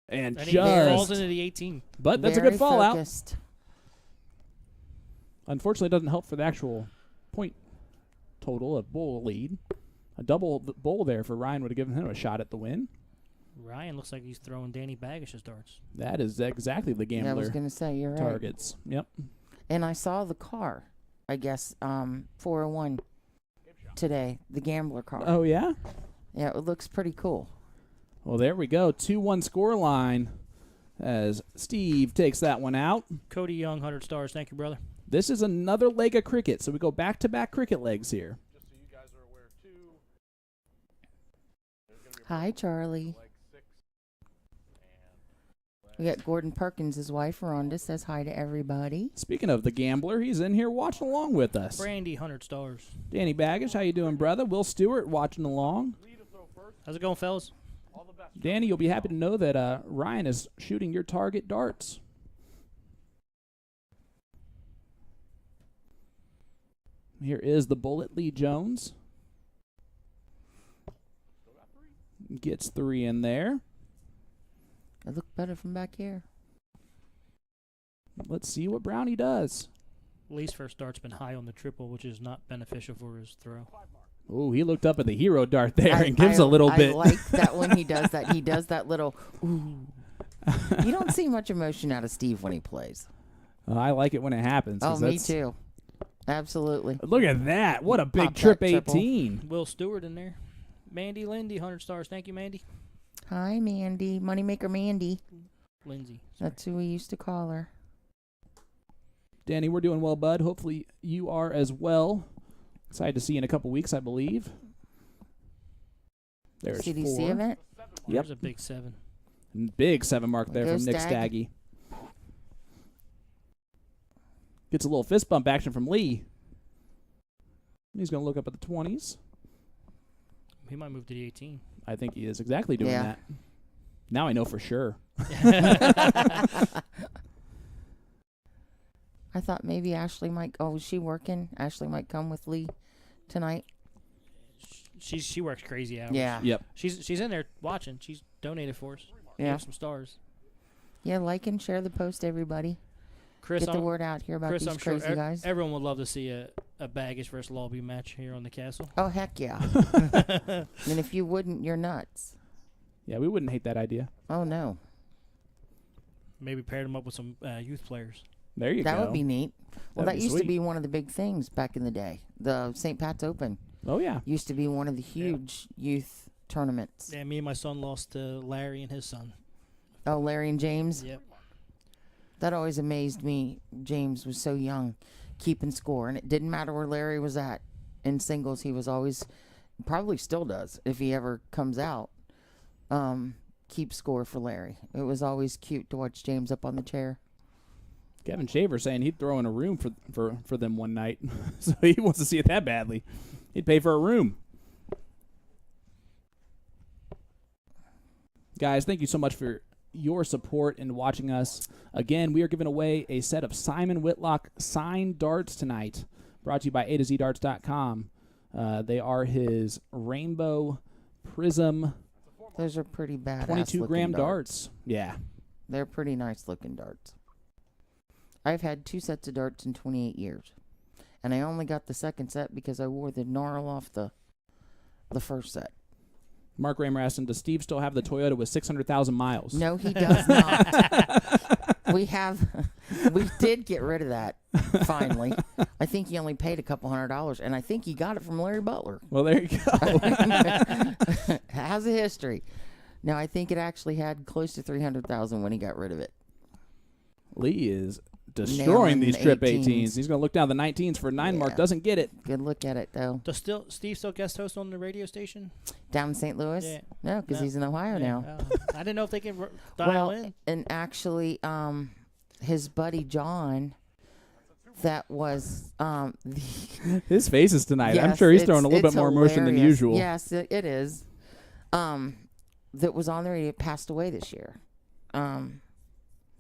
D: And
C: he falls into the 18.
D: But that's
B: Very
D: a good fallout.
B: Focused.
D: Unfortunately, it doesn't help for the actual point total of bull lead. A double bull there for Ryan would have given him a shot at the win.
C: Ryan looks like he's throwing Danny Baggish's darts.
D: That is exactly the gambler
B: I was going to say, you're right.
D: targets. Yep.
B: And I saw the car, I guess, 401 today, the gambler car.
D: Oh, yeah?
B: Yeah, it looks pretty cool.
D: Well, there we go. 2-1 score line as Steve takes that one out.
C: Cody Young, 100 stars. Thank you, brother.
D: This is another leg of cricket, so we go back-to-back cricket legs here.
E: Just so you guys are aware, too. There's gonna be a
B: Hi, Charlie.
E: leg 6.
B: We got Gordon Perkins, his wife, Rhonda, says hi to everybody.
D: Speaking of the gambler, he's in here watching along with us.
C: Brandy, 100 stars.
D: Danny Baggish, how you doing, brother? Will Stewart watching along.
C: How's it going, fellas?
E: All the best.
D: Danny, you'll be happy to know that Ryan is shooting your target darts. Here is the bullet, Lee Jones. Gets 3 in there.
B: It looked better from back here.
D: Let's see what Brownie does.
C: Lee's first dart's been high on the triple, which is not beneficial for his throw.
D: Oh, he looked up at the hero dart there and gives a little bit.
B: I like that when he does that. He does that little, ooh. You don't see much emotion out of Steve when he plays.
D: I like it when it happens.
B: Oh, me too. Absolutely.
D: Look at that. What a big
B: Pop
D: trip
B: that triple.
D: 18.
C: Will Stewart in there. Mandy Lindy, 100 stars. Thank you, Mandy.
B: Hi, Mandy. Moneymaker Mandy.
C: Lindsay.
B: That's who we used to call her.
D: Danny, we're doing well, bud. Hopefully you are as well. Excited to see you in a couple weeks, I believe. There's
B: CDC
D: 4.
B: event.
D: Yep.
C: There's a big 7.
D: Big 7 mark there
B: Go
D: from Nick
B: Stagge.
D: Stagge. Gets a little fist bump action from Lee. He's going to look up at the 20s.
C: He might move to the 18.
D: I think he is exactly doing that. Now I know for sure.
B: I thought maybe Ashley might. Oh, is she working? Ashley might come with Lee tonight.
C: She works crazy hours.
B: Yeah.
D: Yep.
C: She's in there watching. She's donated for us.
B: Yeah.
C: Give some stars.
B: Yeah, like and share the post, everybody.
C: Chris,
B: Get the word out here about
C: Chris,
B: these
C: I'm sure
B: crazy guys.
C: everyone would love to see a Baggage versus Lobby match here on the castle.
B: Oh, heck yeah. And if you wouldn't, you're nuts.
D: Yeah, we wouldn't hate that idea.
B: Oh, no.
C: Maybe pair them up with some youth players.
D: There you go.
B: That would be neat. Well,
D: That'd
B: that
D: be
B: used to
D: sweet.
B: be one of the big things back in the day. The St. Pat's Open
D: Oh, yeah.
B: used to be one of the huge youth tournaments.
C: Yeah, me and my son lost to Larry and his son.
B: Oh, Larry and James?
C: Yep.
B: That always amazed me. James was so young, keeping score. And it didn't matter where Larry was at. In singles, he was always, probably still does, if he ever comes out, keep score for Larry. It was always cute to watch James up on the chair.
D: Kevin Shaver saying he'd throw in a room for them one night. So he wants to see it that badly. He'd pay for a room. Guys, thank you so much for your support and watching us. Again, we are giving away a set of Simon Whitlock signed darts tonight, brought to you by AtoZDarts.com. They are his Rainbow Prism
B: Those are pretty badass
D: 22-gram
B: looking
D: darts. Yeah.
B: They're pretty nice looking darts. I've had 2 sets of darts in 28 years. And I only got the second set because I wore the gnarl off the first set.
D: Mark Raymer asked, does Steve still have the Toyota with 600,000 miles?
B: No, he does not. We have We did get rid of that finally. I think he only paid a couple $100, and I think he got it from Larry Butler.
D: Well, there you go.
B: Has a history. Now I think it actually had close to 300,000 when he got rid of it.
D: Lee is destroying
B: Nailing
D: these
B: the
D: trip
B: 18s.
D: 18s. He's going to look down the 19s for 9 mark.
B: Yeah.
D: Doesn't get it.
B: Good look at it though.
C: Does Steve still guest host on the radio station?
B: Down in St. Louis?
C: Yeah.
B: No, because
C: No.
B: he's in Ohio now.
C: Oh. I didn't know if they can dial
B: Well,
C: in.
B: and actually, his buddy John, that was
D: His faces tonight. I'm
B: yes,
D: sure he's throwing a little
B: it's
D: bit more emotion than
B: hilarious.
D: usual.
B: Yes, it is. That was on the radio, passed away this year.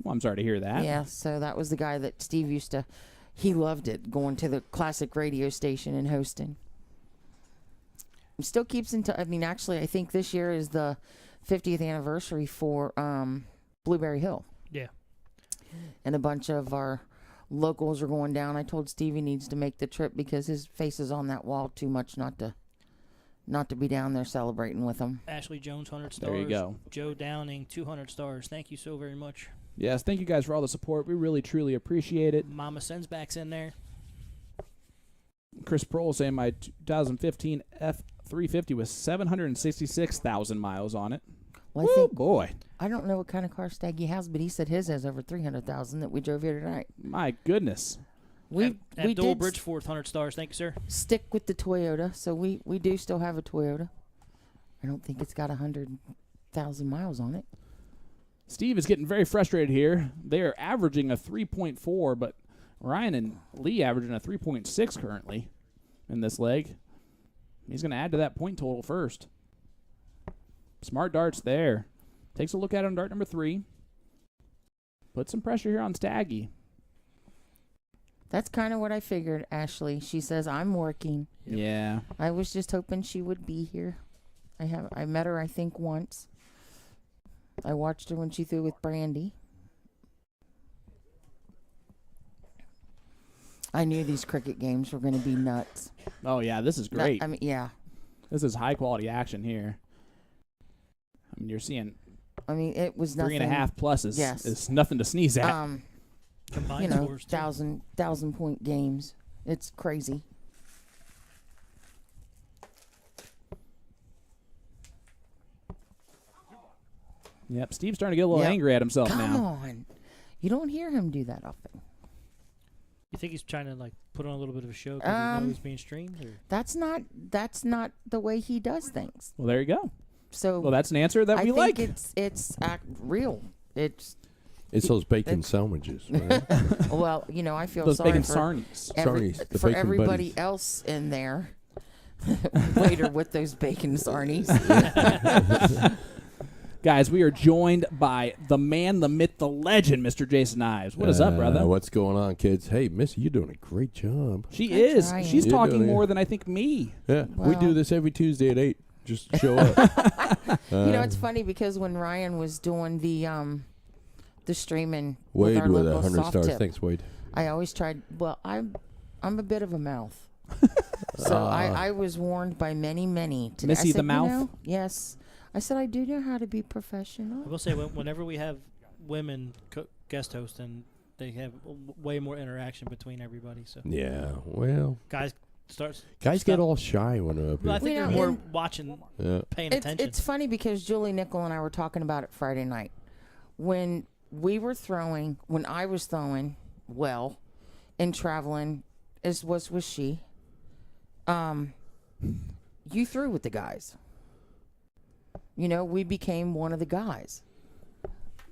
D: Well, I'm sorry to hear that.
B: Yeah, so that was the guy that Steve used to. He loved it, going to the classic radio station and hosting. He still keeps in touch. I mean, actually, I think this year is the 50th anniversary for Blueberry Hill.
C: Yeah.
B: And a bunch of our locals are going down. I told Steve he needs to make the trip because his face is on that wall too much not to be down there celebrating with them.
C: Ashley Jones, 100 stars.
D: There you go.
C: Joe Downing, 200 stars. Thank you so very much.
D: Yes, thank you guys for all the support. We really, truly appreciate it.
C: Mama Sensback's in there.
D: Chris Prohl saying my 2015 F350 was 766,000 miles on it.
B: Well, I
D: Woo,
B: think
D: boy.
B: I don't know what kind of car Stagge has, but he said his has over 300,000 that we drove here tonight.
D: My goodness.
B: We
C: Abdul
B: did
C: Bridgeforth, 100 stars. Thank you, sir.
B: stick with the Toyota, so we do still have a Toyota. I don't think it's got 100,000 miles on it.
D: Steve is getting very frustrated here. They are averaging a 3.4, but Ryan and Lee averaging a 3.6 currently in this leg. He's going to add to that point total first. Smart darts there. Takes a look at it on dart number 3. Put some pressure here on Stagge.
B: That's kind of what I figured, Ashley. She says, I'm working.
C: Yep.
D: Yeah.
B: I was just hoping she would be here. I met her, I think, once. I watched her when she threw with Brandy. I knew these cricket games were going to be nuts.
D: Oh, yeah, this is great.
B: I mean, yeah.
D: This is high-quality action here. I mean, you're seeing
B: I mean, it was nothing.
D: 3.5 plus is,
B: Yes.
D: is nothing to sneeze at.
C: Combined
B: You know,
C: scores, too.
B: 1,000 point games. It's crazy.
D: Yep, Steve's starting to get a little
B: Yep.
D: angry at himself
B: Come
D: now.
B: on. You don't hear him do that often.
C: You think he's trying to put on a little bit of a show because he knows he's being streamed? Or?
B: That's not the way he does things.
D: Well, there you go.
B: So
D: Well, that's an answer that
B: I
D: we
B: think
D: like.
B: it's real. It's
A: It's those bacon sandwiches, right?
B: well, you know, I feel
D: Those
B: sorry
D: bacon
B: for
A: Sarnies,
D: Sarnies.
A: the
B: for
A: bacon
B: everybody
A: buddies.
B: else in there. Later with those bacon sarnies.
D: Guys, we are joined by the man, the myth, the legend, Mr. Jason Ives. What is up, brother?
A: What's going on, kids? Hey, Missy, you're doing a great job.
D: She
B: I'm
D: is.
B: trying.
D: She's
A: You're
D: talking
A: doing it.
D: more than I think me.
A: Yeah, we do
B: Well.
A: this every Tuesday at 8. Just show up.
B: You know, it's funny because when Ryan was doing the streaming
A: Wade
B: with our
A: with
B: local
A: 100
B: soft
A: stars.
B: tip,
A: Thanks, Wade.
B: I always tried. Well, I'm a bit of a mouth, so I was warned by many to
D: Missy
B: I said,
D: the mouth?
B: You know, yes, I said I do know how to be
C: I
B: professional.
C: will say, whenever we have women guest hosting, they have way more interaction between everybody. So
A: Yeah, well,
C: guys starts.
A: guys get all shy when they're up
C: Well, I
A: here.
C: think
B: Well,
C: they're more
B: and-
C: watching,
A: Yeah.
C: paying
B: It's
C: attention.
B: funny because Julie Nickel and I were talking about it Friday night when we were throwing. When I was throwing well and traveling, as was she. You threw with the guys. You know, we became one of the guys.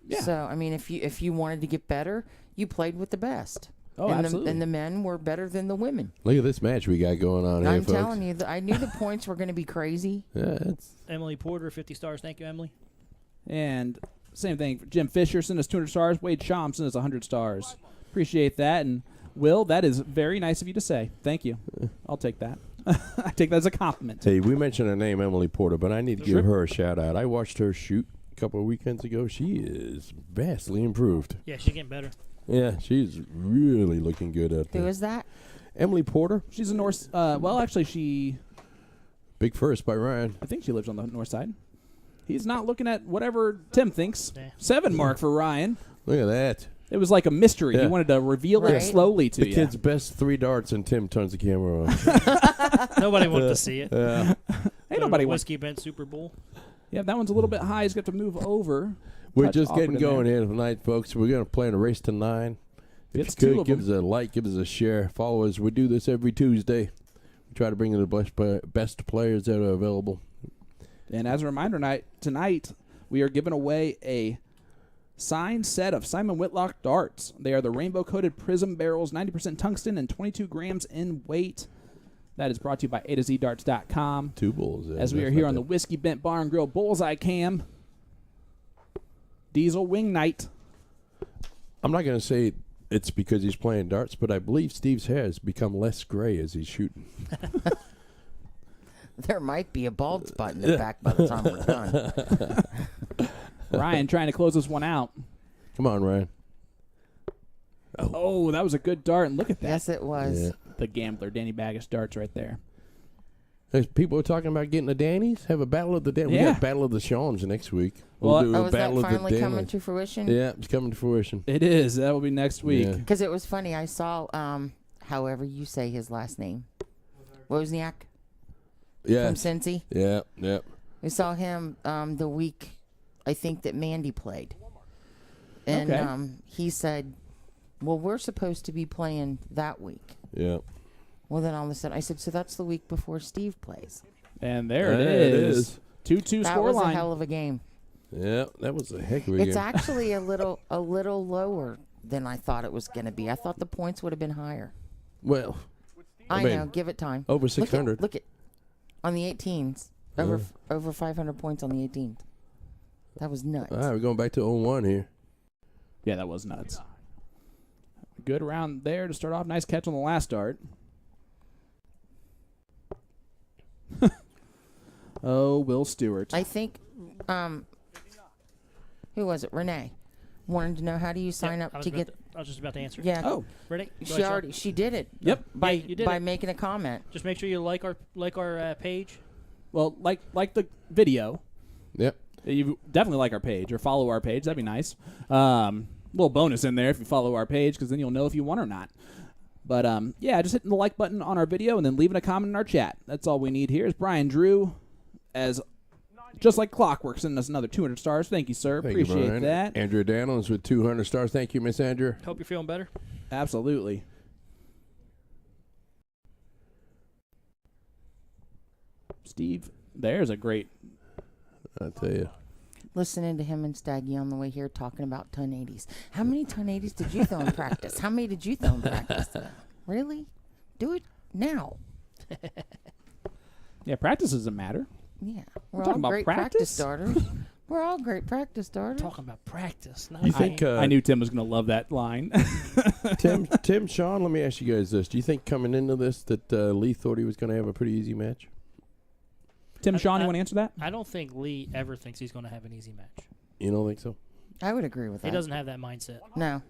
D: Yeah.
B: So I mean, if you wanted to get better, you played with the best.
D: Oh,
B: and
D: absolutely.
B: and the men were better than the women.
A: Look at this match we got going on here,
B: I'm
A: folks.
B: telling you, I knew the points were going to be crazy.
A: Yeah, it's
C: Emily Porter, 50 stars. Thank you, Emily.
D: And same thing. Jim Fisher sent us 200 stars. Wade Shom sent us 100 stars. Appreciate that. And Will, that is very nice of you to say. Thank you. I'll take that. I take that as a compliment.
A: Hey, we mentioned her name, Emily Porter, but I need to
D: Sure.
A: give her a shout out. I watched her shoot a couple of weekends ago. She is vastly improved.
C: Yeah, she's getting better.
A: Yeah, she's really looking good out
B: Who
A: there.
B: is that?
A: Emily Porter,
D: She's a North. Well, actually,
A: big first by Ryan.
D: I think she lives on the north side. He's not looking at whatever Tim thinks.
C: Yeah.
D: 7 mark for Ryan.
A: Look at that.
D: It was like a mystery.
A: Yeah.
D: He wanted to reveal it
B: Right.
D: slowly to
A: The
D: you.
A: kid's best 3 darts, and Tim turns the camera on.
C: Nobody wanted to see it.
A: Yeah.
D: Ain't nobody wants.
C: Whiskey Bent Super Bowl.
D: Yeah, that one's a little bit high. He's got to move over.
A: We're
D: Touch
A: just
D: awkward
A: getting
D: in there.
A: going here tonight, folks. We're going to play in a race to 9. If
D: Gets
A: you
D: 2
A: could,
D: of
A: give
D: them.
A: us a like, give us a share. Follow us. We do this every Tuesday. We try to bring in the best players that are available.
D: And as a reminder, tonight we are giving away a signed set of Simon Whitlock darts. They are the rainbow-coated prism barrels, 90% tungsten and 22 grams in weight. That is brought to you by A to Z Darts.com.
A: 2 bulls.
D: As we are here on the Whiskey Bent Bar and Grill Bullseye Cam. Diesel Wing Night.
A: I'm not going to say it's because he's playing darts, but I believe Steve's hair has become less gray as he's shooting.
B: There might be a bald spot in the back by the time we're done.
D: Ryan trying to close this one out.
A: Come on, Ryan.
D: Oh, that was a good dart. And look at that.
B: Yes, it was.
A: Yeah.
D: The gambler, Danny Baggish darts right there.
A: There's people are talking about getting the Dannies. Have a battle of the Dannies.
D: Yeah.
A: We got Battle of the Shawms next week.
D: Well,
A: We'll do
B: Oh,
A: a
B: is that
A: battle of the
B: finally coming
A: Dannies.
B: to fruition?
A: Yeah, it's coming to fruition.
D: It is. That will be next week.
A: Yeah.
B: Because it was funny. I saw, however you say his last name, Wozniak
A: Yeah.
B: from Cincy.
A: Yeah. Yeah.
B: We saw him the week, I think, that Mandy played. And
D: Okay.
B: he said, well, we're supposed to be playing that week.
A: Yeah.
B: Well, then all of a sudden, I said, so that's the week before Steve plays.
D: And there it
A: There it
D: is.
A: is.
D: 2-2
B: That was a
D: scoreline.
B: hell of a game.
A: Yeah. That was a heck of a
B: It's
A: game.
B: actually a little lower than I thought it was going to be. I thought the points would have been higher.
A: Well,
B: I
A: mean,
B: know. Give it time.
A: over
B: Look
A: 600.
B: at on the 18s. Over 500 points on the 18s. That was nuts.
A: All right, we're going back to 0-1 here.
D: Yeah, that was nuts. Good round there to start off. Nice catch on the last dart. Oh, Will Stewart.
B: I think, who was it? Renee wanted to know how do you sign
C: Yeah,
B: up
C: I was
B: to
C: about
B: get.
C: to- I was just about to answer.
B: Yeah.
D: Oh,
C: Ready? Go
B: She
C: ahead, Sean.
B: already she did it.
D: Yep.
B: By
C: Yeah, you did
B: by
C: it.
B: making a comment.
C: Just make sure you like our page.
D: well, like the video.
A: Yep.
D: You definitely like our page or follow our page. That'd be nice. Little bonus in there if you follow our page because then you'll know if you won or not. But, yeah, just hitting the like button on our video and then leaving a comment in our chat. That's all we need here. Is Brian Drew, as just like clockwork, sending us another 200 stars. Thank you, sir.
A: Thank you,
D: Appreciate
A: Brian.
D: that.
A: Andrew Daniels with 200 stars. Thank you, Miss Andrew.
C: Hope you're feeling better.
D: Absolutely. Steve, there's a great.
A: I tell you.
B: Listening to him and Stagge on the way here talking about ton 80s. How many ton 80s did you throw in practice? How many did you throw in practice? Really? Do it now.
D: Yeah, practice doesn't matter.
B: Yeah.
D: We're
B: We're
D: talking
B: all
D: about
B: great
D: practice?
B: starters. We're all great practice starters.
C: Talking about practice. Not
A: You
C: game.
A: think
D: I knew Tim was going to love that line.
A: Tim, Sean, let me ask you guys this. Do you think coming into this that Lee thought he was going to have a pretty easy match?
D: Tim,
C: I-
D: Sean, you
C: I-
D: want to answer that?
C: I don't think Lee ever thinks he's going to have an easy match.
A: You don't think so?
B: I would agree with that.
C: He doesn't have that mindset.
B: No.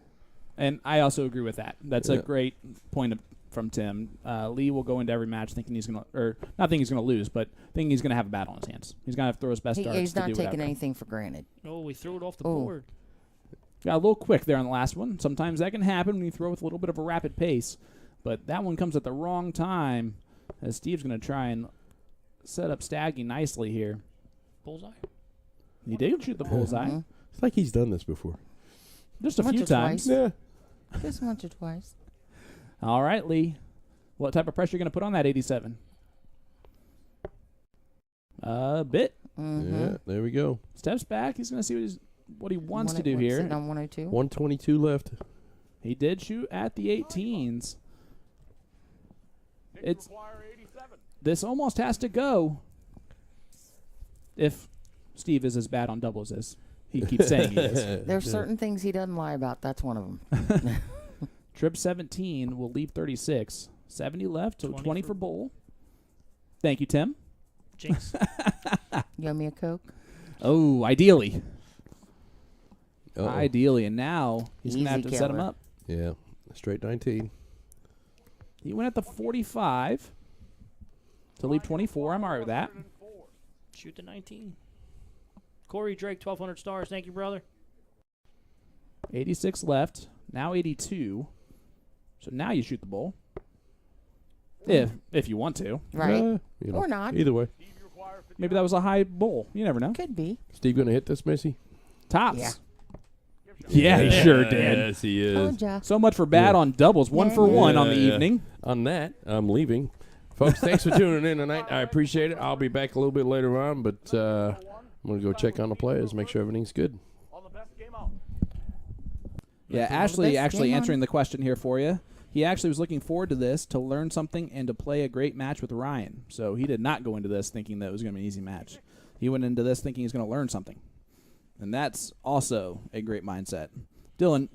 D: And I also agree with that. That's a
A: Yeah.
D: great point from Tim. Lee will go into every match thinking he's going to, or not thinking he's going to lose, but thinking he's going to have a battle on his hands. He's going to have to throw his best darts
B: He's
D: to
B: not
D: do
B: taking
D: whatever.
B: anything for granted.
C: Oh, we threw it off the
B: Oh.
C: board.
D: Got a little quick there on the last one. Sometimes that can happen when you throw with a little bit of a rapid pace, but that one comes at the wrong time as Steve's going to try and set up Stagge nicely here.
C: Bullseye.
D: He did shoot the bullseye.
B: Mhm.
A: It's like he's done this before.
D: Just a
B: Once
D: few
B: or
D: times.
B: twice.
A: Yeah.
B: Just once or twice.
D: All right, Lee. What type of pressure are you going to put on that 87? A bit.
B: Mm-hmm.
A: Yeah, there we go.
D: Steps back. He's going to see what he wants to do here.
B: Sitting on 102.
A: 122 left.
D: He did shoot at the 18s. It's this almost has to go if Steve is as bad on doubles as he keeps saying he is.
B: There's certain things he doesn't lie about. That's one of them.
D: Trip 17 will leave 36. 70 left, so
C: 20
D: 20
C: for-
D: for Bull. Thank you, Tim.
C: Jinx.
B: You owe me a Coke?
D: Oh, ideally.
A: Uh-oh.
D: Ideally. And now he's going to have
B: Easy
D: to set him
B: killer.
D: up.
A: Yeah, straight 19.
D: He went at the 45 to leave 24. I'm all right with that.
C: Shoot the 19. Corey Drake, 1,200 stars. Thank you, brother.
D: 86 left. Now 82. So now you shoot the bull. If you want to.
B: Right.
A: You know,
B: Or not.
A: Either way.
D: Maybe that was a high bull. You never know.
B: Could be.
A: Steve going to hit this, Missy?
D: Tops.
B: Yeah.
D: Yeah, he sure did.
A: Yes, he is.
B: Told ya.
D: So much for bad on doubles. 1 for 1 on the
A: Yeah.
D: evening.
A: On that, I'm leaving. Folks, thanks for tuning in tonight. I appreciate it. I'll be back a little bit later on, but I'm going to go check on the players, make sure everything's good.
E: On the best game out.
D: Yeah,
B: the
D: Ashley
B: best
D: actually
B: game on.
D: answering the question here for you. He actually was looking forward to this to learn something and to play a great match with Ryan. So he did not go into this thinking that it was going to be an easy match. He went into this thinking he's going to learn something. And that's also a great mindset. Dylan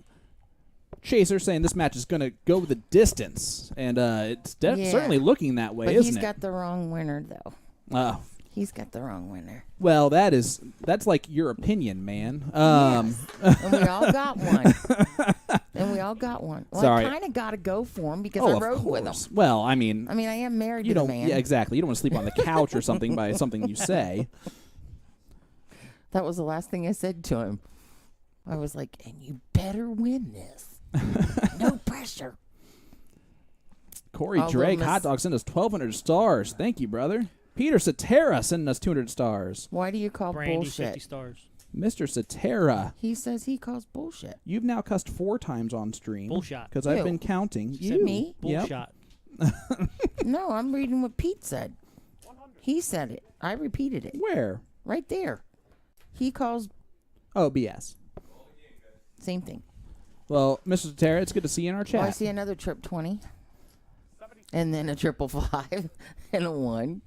D: Chaser saying this match is going to go the distance. And it's
B: Yeah.
D: certainly looking that way,
B: But
D: isn't
B: he's
D: it?
B: got the wrong winner, though. He's got the wrong winner.
D: Well, that's like your opinion, man.
B: Yes. And we all got one. Well,
D: Sorry.
B: I kind of got to go for him because
D: Oh,
B: I
D: of
B: rode with him.
D: course. Well, I mean,
B: I mean, I am married
D: you
B: to the
D: don't.
B: man.
D: Yeah, exactly. You don't want to sleep on the couch or something by something you say.
B: That was the last thing I said to him. I was like, and you better win this. No pressure.
D: Corey
B: I'll go
D: Drake,
B: miss-
D: Hot Dog, sent us 1,200 stars. Thank you, brother. Peter Cetera sending us 200 stars.
B: Why do you call
C: Brandy, 50
B: bullshit?
C: stars.
D: Mr. Cetera,
B: He says he calls bullshit.
D: you've now cussed 4 times on stream.
C: Bullshot.
D: Because I've
B: You.
D: been counting.
C: She said
D: You.
B: Me?
D: Yep.
C: Bullshot.
B: No, I'm reading what Pete said. He said it. I repeated it.
D: Where?
B: Right there. He calls
D: Oh, BS.
B: same thing.
D: Well, Mr. Cetera, it's good to see you in our chat.
B: Oh, I see another trip 20. And then a 555 and a 1.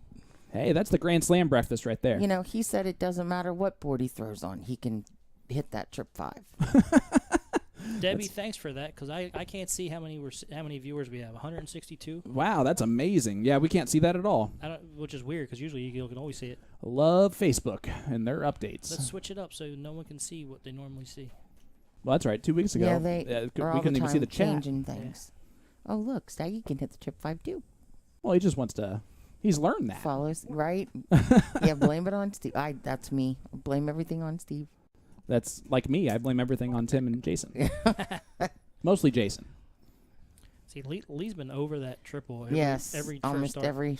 D: Hey, that's the Grand Slam breakfast right there.
B: You know, he said it doesn't matter what board he throws on. He can hit that trip 5.
C: Debbie, thanks for that because I can't see how many viewers we have. 162,
D: Wow, that's amazing. Yeah, we can't see that at all.
C: which is weird because usually you can always see it.
D: Love Facebook and their updates.
C: Let's switch it up so no one can see what they normally see.
D: Well, that's right. 2 weeks ago,
B: Yeah, they
D: we
B: are all
D: couldn't
B: the
D: even
B: time
D: see the chat.
B: changing things. Oh, look, Stagge can hit the trip 5 too.
D: Well, he just wants to. He's learned that.
B: Follows, right? Yeah, blame it on Steve. That's me. Blame everything on Steve.
D: That's like me. I blame everything on Tim and Jason. Mostly Jason.
C: See, Lee's been over that triple
B: Yes,
C: every first
B: almost
C: start.
B: every.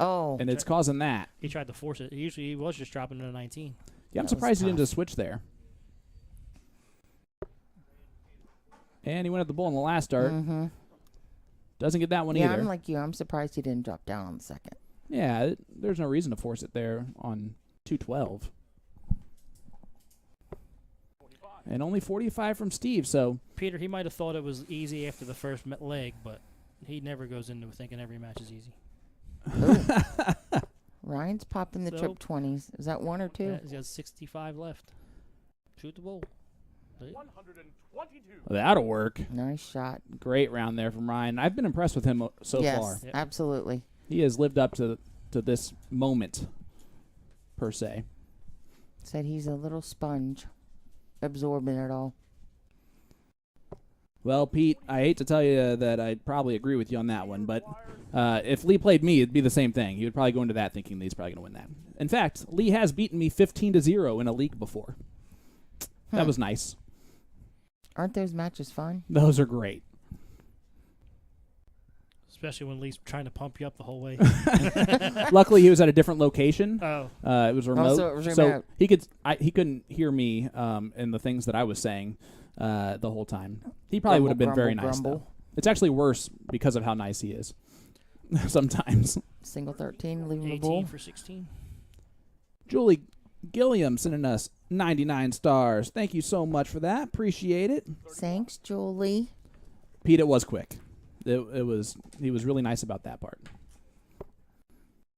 B: Oh,
D: And it's causing that.
C: He tried to force it. Usually he was just dropping to 19.
D: Yeah, I'm
B: That was
D: surprised he didn't
B: tough.
D: just switch there. And he went at the bull in the last start.
B: mm-hmm.
D: Doesn't get that one
B: Yeah,
D: either.
B: I'm like you. I'm surprised he didn't drop down on the second.
D: Yeah, there's no reason to force it there on 212. And only 45 from Steve, so
C: Peter, he might have thought it was easy after the first leg, but he never goes into thinking every match is easy.
B: Ryan's popping the
C: So-
B: trip 20s. Is that 1 or 2?
C: Yeah, he's got 65 left. Shoot the bull.
E: 122.
D: that'll work.
B: Nice shot.
D: Great round there from Ryan. I've been impressed with him so
B: yes,
D: far.
C: Yep.
B: absolutely.
D: He has lived up to this moment, per se.
B: Said he's a little sponge, absorbing it all.
D: Well, Pete, I hate to tell you that I'd probably agree with you on that one, but if Lee played me, it'd be the same thing. He would probably go into that thinking Lee's probably going to win that. In fact, Lee has beaten me 15-0 in a league before. That was nice.
B: Aren't those matches fun?
D: Those are great.
C: Especially when Lee's trying to pump you up the whole way.
D: Luckily, he was at a different location.
C: Oh.
D: It was remote,
B: so it was
D: so
B: remote.
D: he couldn't hear me and the things that I was saying the whole time. He probably would have been very nice
B: grumble.
D: though. It's actually worse because of how nice he is. Sometimes.
B: Single 13, leaving the
C: 18
B: bull.
C: for 16.
D: Julie Gilliam sending us 99 stars. Thank you so much for that. Appreciate it.
B: Thanks, Julie.
D: Pete, it was quick. It was. He was really nice about that part.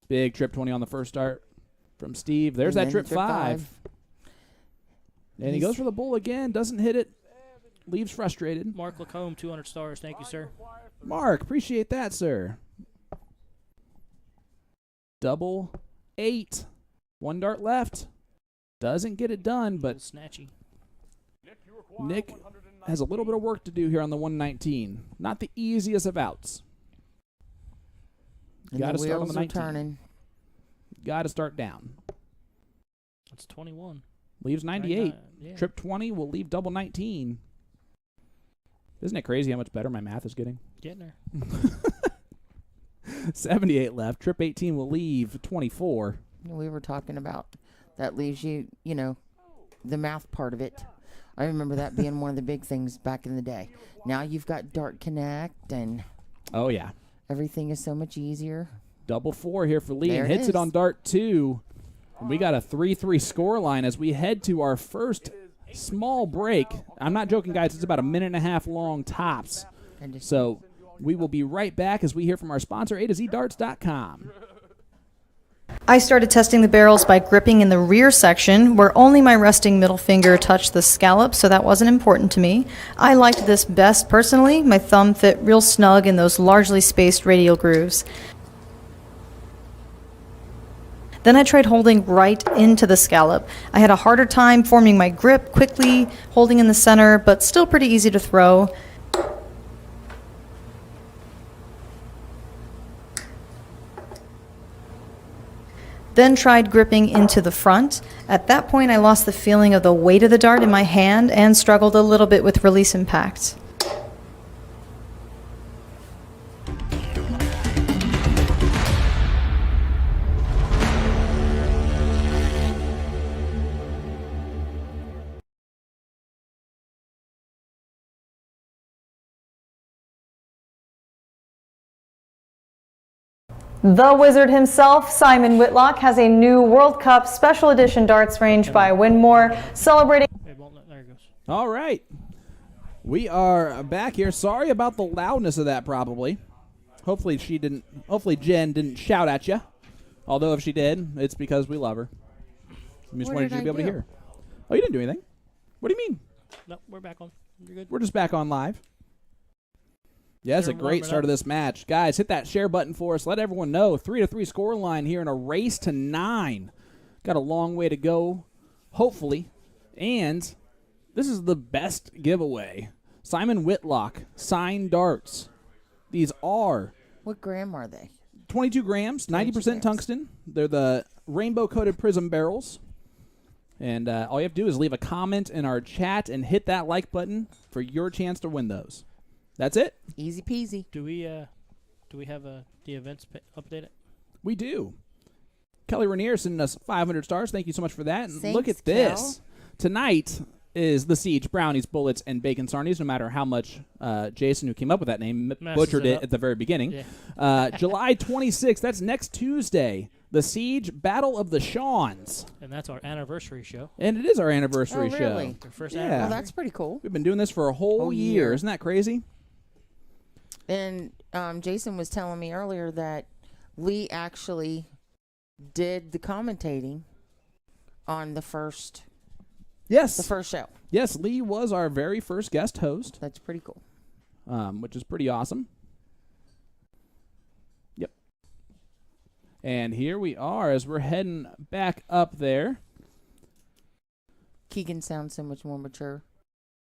D: Big trip 20 on the first start from Steve. There's
B: And
D: that
B: then
D: trip 5. And he
B: He's-
D: goes for the bull again. Doesn't hit it. Leaves frustrated.
C: Mark Lacombe, 200 stars. Thank you, sir.
D: Mark, appreciate that, sir. Double 8. 1 dart left. Doesn't get it done, but
C: Snatchy.
D: Nick has a little bit of work to do here on the 119. Not the easiest of outs.
B: And
D: Got to
B: the
D: start on
B: wheels
D: the
B: are
D: 19.
B: turning.
D: Got to start down.
C: That's 21.
D: leaves 98.
C: Yeah.
D: Trip 20 will leave double 19. Isn't it crazy how much better my math is getting?
C: Getting there.
D: 78 left. Trip 18 will leave 24.
B: We were talking about that leaves you, the math part of it. I remember that being one of the big things back in the day. Now you've got Dart Connect, and
D: Oh, yeah.
B: everything is so much easier.
D: Double 4 here for Lee,
B: There
D: and
B: it
D: hits it
B: is.
D: on Dart 2. And we got a 3-3 score line as we head to our first small break. I'm not joking, guys. It's about a minute and a half long tops.
B: And just
D: So we will be right back as we hear from our sponsor, A2ZDarts.com.
F: I started testing the barrels by gripping in the rear section where only my resting middle finger touched the scallop, so that wasn't important to me. I liked this best personally. My thumb fit real snug in those largely spaced radial grooves. Then I tried holding right into the scallop. I had a harder time forming my grip quickly, holding in the center, but still pretty easy to throw. Then tried gripping into the front. At that point, I lost the feeling of the weight of the dart in my hand and struggled a little bit with release impact. The wizard himself, Simon Whitlock, has a new World Cup Special Edition darts range by Winmore, celebrating...
C: It won't let, there it goes.
D: All right. We are back here. Sorry about the loudness of that, probably. Hopefully Jen didn't shout at you. Although if she did, it's because we love her. We just
B: What
D: wanted
B: did
D: you to be
B: I
D: able to
B: do?
D: hear. Oh, you didn't do anything. What do you mean?
C: No, we're back on. You're good.
D: We're just back on live. Yeah, it's a
C: They're
D: great
C: warming
D: start of
C: up.
D: this match. Guys, hit that share button for us. Let everyone know. 3-3 score line here in a race to 9. Got a long way to go, hopefully. And this is the best giveaway. Simon Whitlock, signed darts. These are
B: what gram are they?
D: 22 grams, 90%
B: 22 grams.
D: tungsten. They're the rainbow-coated prism barrels. And all you have to do is leave a comment in our chat and hit that like button for your chance to win those. That's it.
B: Easy peasy.
C: Do we have the events updated?
D: We do. Kelly Rainier sending us 500 stars. Thank you so much for that. And look
B: Thanks,
D: at this.
B: Kel.
D: Tonight is the Siege, Brownies, Bullits, and Bacon Sarnies, no matter how much Jason, who came up with that name,
C: Messes
D: butchered
C: it
D: it
C: up.
D: at the very beginning.
C: Yeah.
D: July 26th, that's next Tuesday, the Siege Battle of the Shawns.
C: And that's our anniversary show.
D: And it is our anniversary
B: Oh, really?
D: show.
C: Our first
D: Yeah.
B: Well,
C: anniversary.
B: that's pretty cool.
D: We've been doing this for a whole year. Isn't that crazy?
B: And Jason was telling me earlier that Lee actually did the commentating on the first
D: Yes.
B: show.
D: Yes, Lee was our very first guest host,
B: That's pretty cool.
D: which is pretty awesome. Yep. And here we are as we're heading back up there.
B: Keegan sounds so much more mature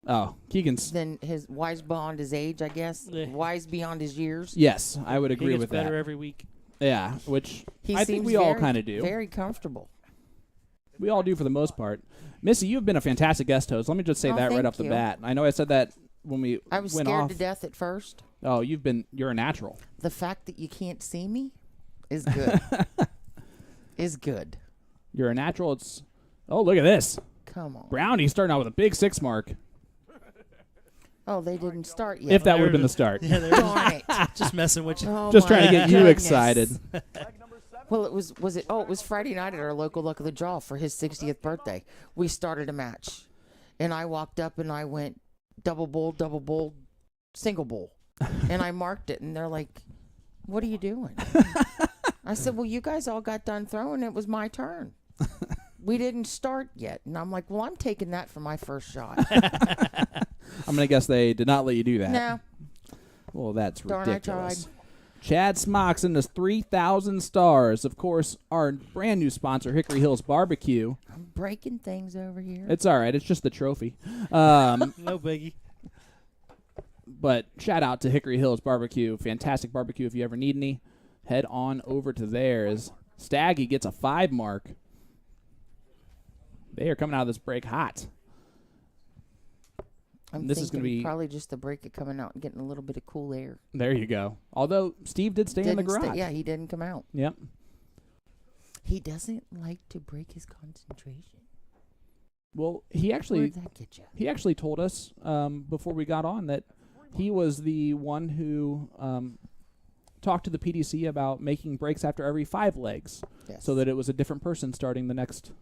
D: Oh, Keegan's.
B: than his wise beyond his age, I guess.
C: Yeah.
B: Wise beyond his years.
D: Yes, I would
C: He
D: agree
C: gets
D: with
C: better
D: that.
C: every week.
D: Yeah, which
B: He
D: I think
B: seems
D: we all
B: very-
D: kind of do.
B: Very comfortable.
D: We all do for the most part. Missy, you've been a fantastic guest host. Let me just say
B: Oh,
D: that right
B: thank
D: off the
B: you.
D: bat. I know I said that when we
B: I was
D: went
B: scared
D: off.
B: to death at first.
D: Oh, you're a natural.
B: The fact that you can't see me is good. is good.
D: You're a natural. It's. Oh, look at this.
B: Come on.
D: Brownie starting out with a big 6 mark.
B: Oh, they didn't start yet.
D: If that
C: There
D: would have been
C: it
D: the
C: is.
D: start.
C: Yeah, they're
B: Darn it.
C: just messing with you.
B: Oh,
D: Just trying to
B: my
D: get you
B: goodness.
D: excited.
B: Well, it was Friday night at our local Luck of the Draw for his 60th birthday. We started a match, and I walked up and I went double bull, single bull, and I marked it, and they're like, "What are you doing?" I said, "Well, you guys all got done throwing. It was my turn. We didn't start yet." And I'm like, "Well, I'm taking that for my first shot."
D: I'm going to guess they did not let you do that.
B: No,
D: Well, that's
B: darn, I
D: ridiculous.
B: tried.
D: Chad Smocks in us 3,000 stars. Of course, our brand new sponsor, Hickory Hills Barbecue.
B: I'm breaking things over here.
D: It's all right. It's just the trophy.
C: No biggie.
D: But shout out to Hickory Hills Barbecue. Fantastic barbecue. If you ever need any, head on over to theirs. Stagge gets a 5 mark. They are coming out of this break hot.
B: This
D: is going to be
B: probably just the break it coming out and getting a little bit of cool air.
D: There you go. Although Steve did stay in the garage.
B: Yeah, he didn't come out.
D: Yep.
B: He doesn't like to break his concentration.
D: Well, he actually
B: Where'd that get you?
D: He actually told us before we got on that he was the one who talked to the PDC about making breaks after every 5 legs, so that it was a different person starting the next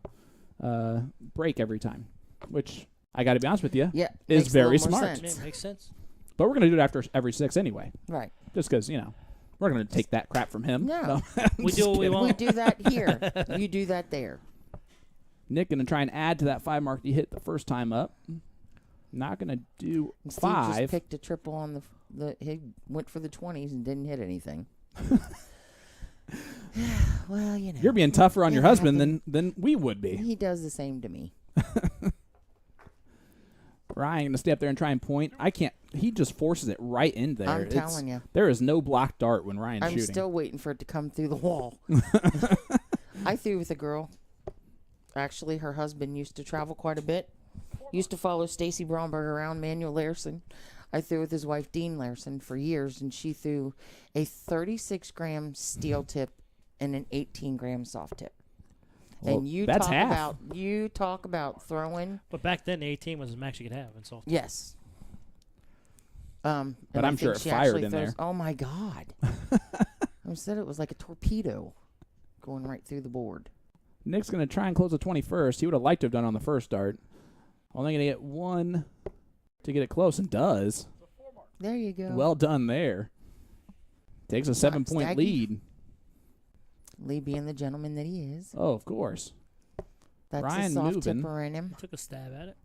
D: break every time, which I got to be honest with you, is very smart.
C: Makes sense.
D: But we're going to do it after every 6 anyway.
B: Right.
D: Just because, we're going to take that crap from him.
B: No.
C: We do what we want.
B: We do that here. You do that there.
D: Nick going to try and add to that 5 mark he hit the first time up. Not going to do
B: Steve
D: 5.
B: just picked a triple on he went for the 20s and didn't hit anything. Well,
D: You're being tougher on your husband than we would be.
B: He does the same to me.
D: Ryan going to stay up there and try and point. I can't. He just forces it right in there.
B: I'm telling you.
D: There is no block dart when Ryan's shooting.
B: I'm still waiting for it to come through the wall. I threw with a girl. Actually, her husband used to travel quite a bit. Used to follow Stacy Bromberg around, Manuel Larson. I threw with his wife, Dean Larson, for years, and she threw a 36-gram steel tip and an 18-gram soft tip.
D: Well,
B: and you
D: that's
B: talk
D: half.
B: about throwing.
C: But back then, the 18 was the max you could have in soft.
B: Yes.
D: But
B: and
D: I'm sure it fired in there.
B: Oh my God! I said it was like a torpedo going right through the board.
D: Nick's going to try and close the 21st. He would have liked to have done on the first dart. Only going to get 1 to get it close, and does.
B: There you go.
D: Well done there. Takes a 7-point
B: Stagge.
D: lead.
B: Lee being the gentleman that he is.
D: Oh, of course.
B: That's
D: Ryan
B: a soft
D: moving.
B: tipper in him.
C: Took a stab at it.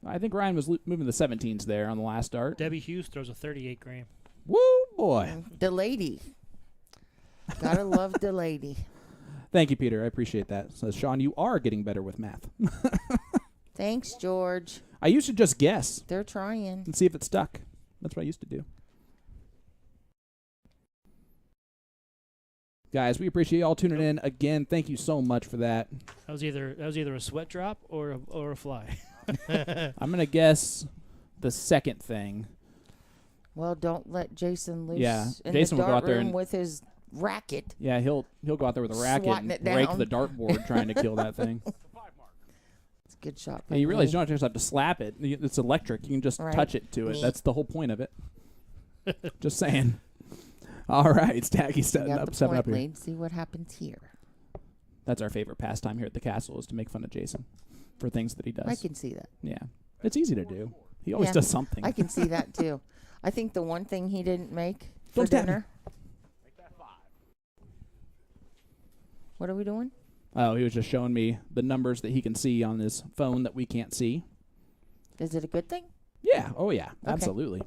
D: I think Ryan was moving the 17s there on the last dart.
C: Debbie Hughes throws a 38-gram.
D: Woo, boy.
B: The lady. Gotta love the lady.
D: Thank you, Peter. I appreciate that. So, Sean, you are getting better with math.
B: Thanks, George.
D: I used to just guess
B: They're trying.
D: and see if it stuck. That's what I used to do. Guys, we appreciate y'all tuning in again. Thank you so much for that.
C: That was either a sweat drop or a fly.
D: I'm gonna guess the second thing.
B: Well, don't let Jason loose
D: Yeah,
B: in
D: Jason
B: the
D: will go
B: dart
D: out there
B: room
D: and-
B: with his racket.
D: Yeah, he'll go out there with a racket
B: Swatting
D: and
B: it
D: break
B: down.
D: the dartboard trying to kill that thing.
B: It's a good shot.
D: Yeah, you realize you don't just have to slap it. It's electric. You can just
B: Right.
D: touch it to it.
B: Neat.
D: That's the whole point of it. Just saying. All right, Stagge's setting
B: got
D: up,
B: the
D: 7
B: point
D: up here.
B: lead. See what happens here.
D: That's our favorite pastime here at the castle, is to make fun of Jason for things that he does.
B: I can see that.
D: Yeah, it's easy to do. He always
B: Yeah,
D: does something.
B: I can see that too. I think the one thing he didn't make for
D: Don't stab me.
B: dinner. What are we doing?
D: Oh, he was just showing me the numbers that he can see on his phone that we can't see.
B: Is it a good thing?
D: Yeah. Oh, yeah. Absolutely.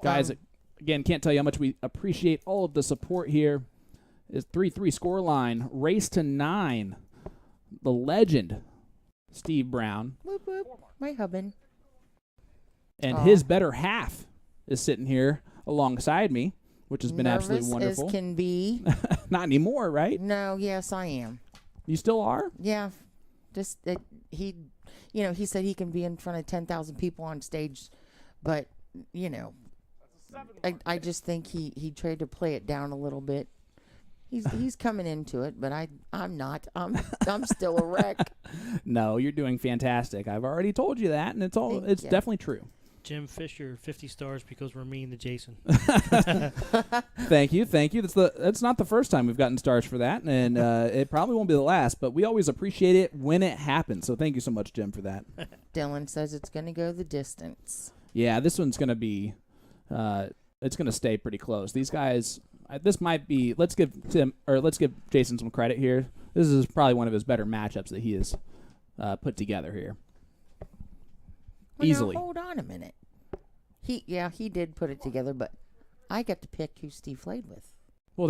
D: Guys, again, can't tell you how much we appreciate all of the support here. It's 3-3 score line. Race to 9. The legend, Steve Brown.
B: Whoop, whoop. My husband.
D: And
B: Aw.
D: his better half is sitting here alongside me, which has been absolutely
B: Nervous
D: wonderful.
B: as can be.
D: Not anymore, right?
B: No, yes, I am.
D: You still are?
B: Yeah, just that he said he can be in front of 10,000 people on stage, but I just think he tried to play it down a little bit. He's coming into it, but I'm not. I'm still a wreck.
D: No, you're doing fantastic. I've already told you that, and it's
B: Thank you.
D: definitely true.
C: Jim Fisher, 50 stars because we're mean to Jason.
D: Thank you. That's not the first time we've gotten stars for that, and it probably won't be the last. But we always appreciate it when it happens. So thank you so much, Jim, for that.
B: Dylan says it's going to go the distance.
D: Yeah, this one's gonna be, it's gonna stay pretty close. These guys, this might be. Let's give Jason some credit here. This is probably one of his better matchups that he has put together here.
B: Well,
D: Easily.
B: Now, hold on a minute. He did put it together, but I got to pick who Steve played with.
D: Well,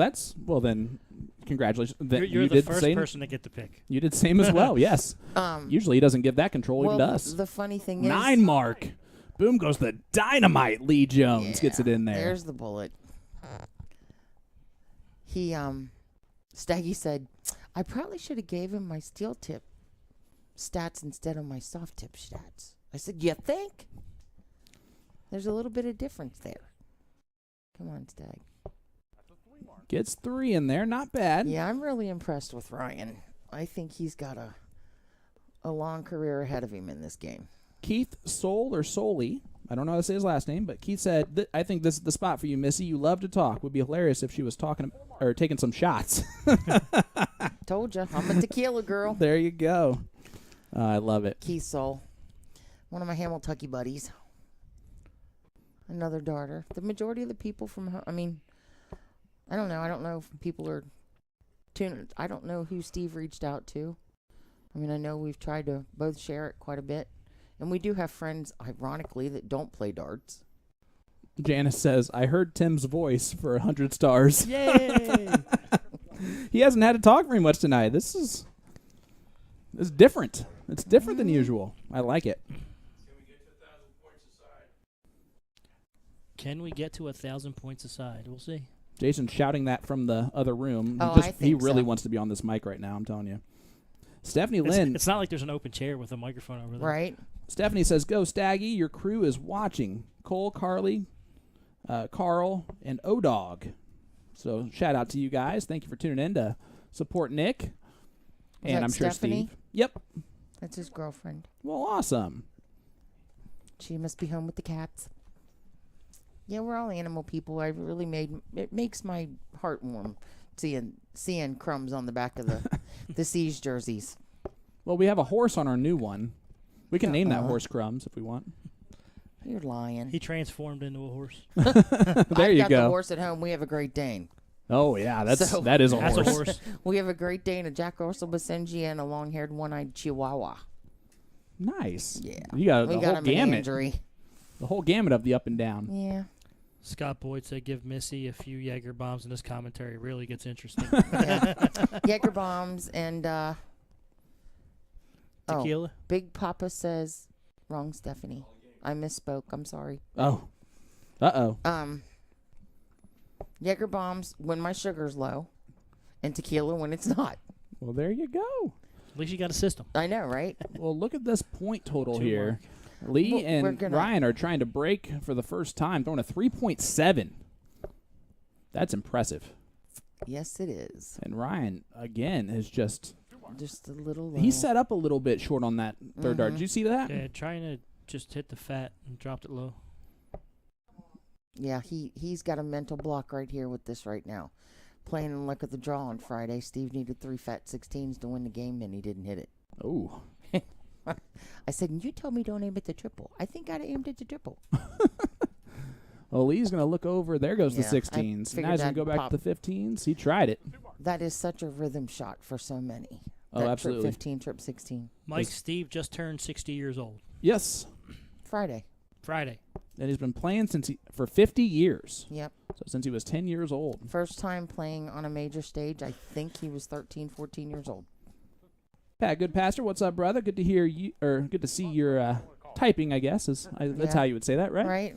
D: then, congratulations.
C: You're
D: you
C: the
D: did
C: first
D: same,
C: person to get to pick.
D: You did same as well. Yes. Usually he doesn't give that control even to us.
B: The funny thing is,
D: 9 mark. Boom goes the dynamite. Lee Jones gets it in there.
B: There's the bullet. Stagge said, I probably should have gave him my steel tip stats instead of my soft tip stats. I said, you think? There's a little bit of difference there. Come on, Stagge.
D: Gets 3 in there. Not bad.
B: Yeah, I'm really impressed with Ryan. I think he's got a long career ahead of him in this game.
D: Keith Soul or Soley, I don't know how to say his last name, but Keith said, I think this is the spot for you, Missy. You love to talk. Would be hilarious if she was talking or taking some shots.
B: Told you, I'm a tequila girl.
D: There you go. I love it.
B: Keith Soul, one of my Hamiltucky buddies. Another darter. The majority of the people from, I mean, I don't know. I don't know if people are tuning. I don't know who Steve reached out to. I mean, I know we've tried to both share it quite a bit. And we do have friends, ironically, that don't play darts.
D: Janice says, I heard Tim's voice for 100 stars.
C: Yay!
D: He hasn't had to talk very much tonight. This is different. It's different than usual. I like it.
C: Can we get to 1,000 points aside? We'll see.
D: Jason's shouting that from the other room.
B: Oh,
D: He
B: I think
D: really
B: so.
D: wants to be on this mic right now, I'm telling you. Stephanie Lynn.
C: It's not like there's an open chair with a microphone over there.
B: Right?
D: Stephanie says, go, Stagge. Your crew is watching. Cole, Carly, Carl, and O-Dog. So shout out to you guys. Thank you for tuning in to support Nick.
B: Was
D: And
B: that
D: I'm sure
B: Stephanie?
D: Steve. Yep.
B: That's his girlfriend.
D: Well, awesome.
B: She must be home with the cats. Yeah, we're all animal people. It makes my heart warm seeing crumbs on the back of the Siege jerseys.
D: Well, we have a horse on our new one. We can name that
B: Uh-uh.
D: horse Crumbs if we want.
B: You're lying.
C: He transformed into a horse.
D: There
B: I've
D: you
B: got
D: go.
B: the horse at home. We have a Great Dane.
D: Oh, yeah, that is a
C: That's
D: horse.
C: a horse.
B: We have a Great Dane, a Jack Russell Basenji, and a long-haired, one-eyed Chihuahua.
D: Nice.
B: Yeah.
D: You got
B: We
D: the
B: got
D: whole
B: him an
D: gamut.
B: injury.
D: The whole gamut of the up and down.
B: Yeah.
C: Scott Boyd said, "Give Missy a few Jaeger bombs, and this commentary really gets interesting."
B: Yeah. Jaeger bombs and
C: Tequila.
B: Big Papa says wrong, Stephanie. I misspoke. I'm sorry.
D: Oh. Uh-oh.
B: Jaeger bombs when my sugar's low, and tequila when it's not.
D: Well, there you go.
C: At least you got a system.
B: I know, right?
D: Well, look at this point total
C: 2
D: here. Lee
B: Well, we're
D: and
B: gonna-
D: Ryan are trying to break for the first time, throwing a 3.7. That's impressive.
B: Yes, it is.
D: And Ryan, again, is just...
B: Just a little low.
D: He set up a little bit short on that third dart. Did you see that?
C: Yeah, trying to just hit the fat and dropped it low.
B: Yeah, he's got a mental block right here with this right now. Playing in luck of the draw on Friday. Steve needed 3 fat 16s to win the game, and he didn't hit it.
D: Oh.
B: I said, you told me don't aim at the triple. I think I'd aimed at the triple.
D: Well, Lee's going to look over. There goes the
B: Yeah, I
D: 16s. Now
B: figured
D: he's going to
B: that'd
D: go back
B: pop.
D: to the 15s. He tried it.
B: That is such a rhythm shot for so many.
D: Oh,
B: That
D: absolutely.
B: Trip 15, trip 16.
C: Mike Steve just turned 60 years old.
D: Yes.
B: Friday.
C: Friday.
D: And he's been playing for 50 years.
B: Yep.
D: So since he was 10 years old.
B: First time playing on a major stage. I think he was 13, 14 years old.
D: Pat Goodpastor, what's up, brother? Good to hear you, or good to see your typing, I guess. That's
B: Yeah.
D: how you would say that, right?
B: Right?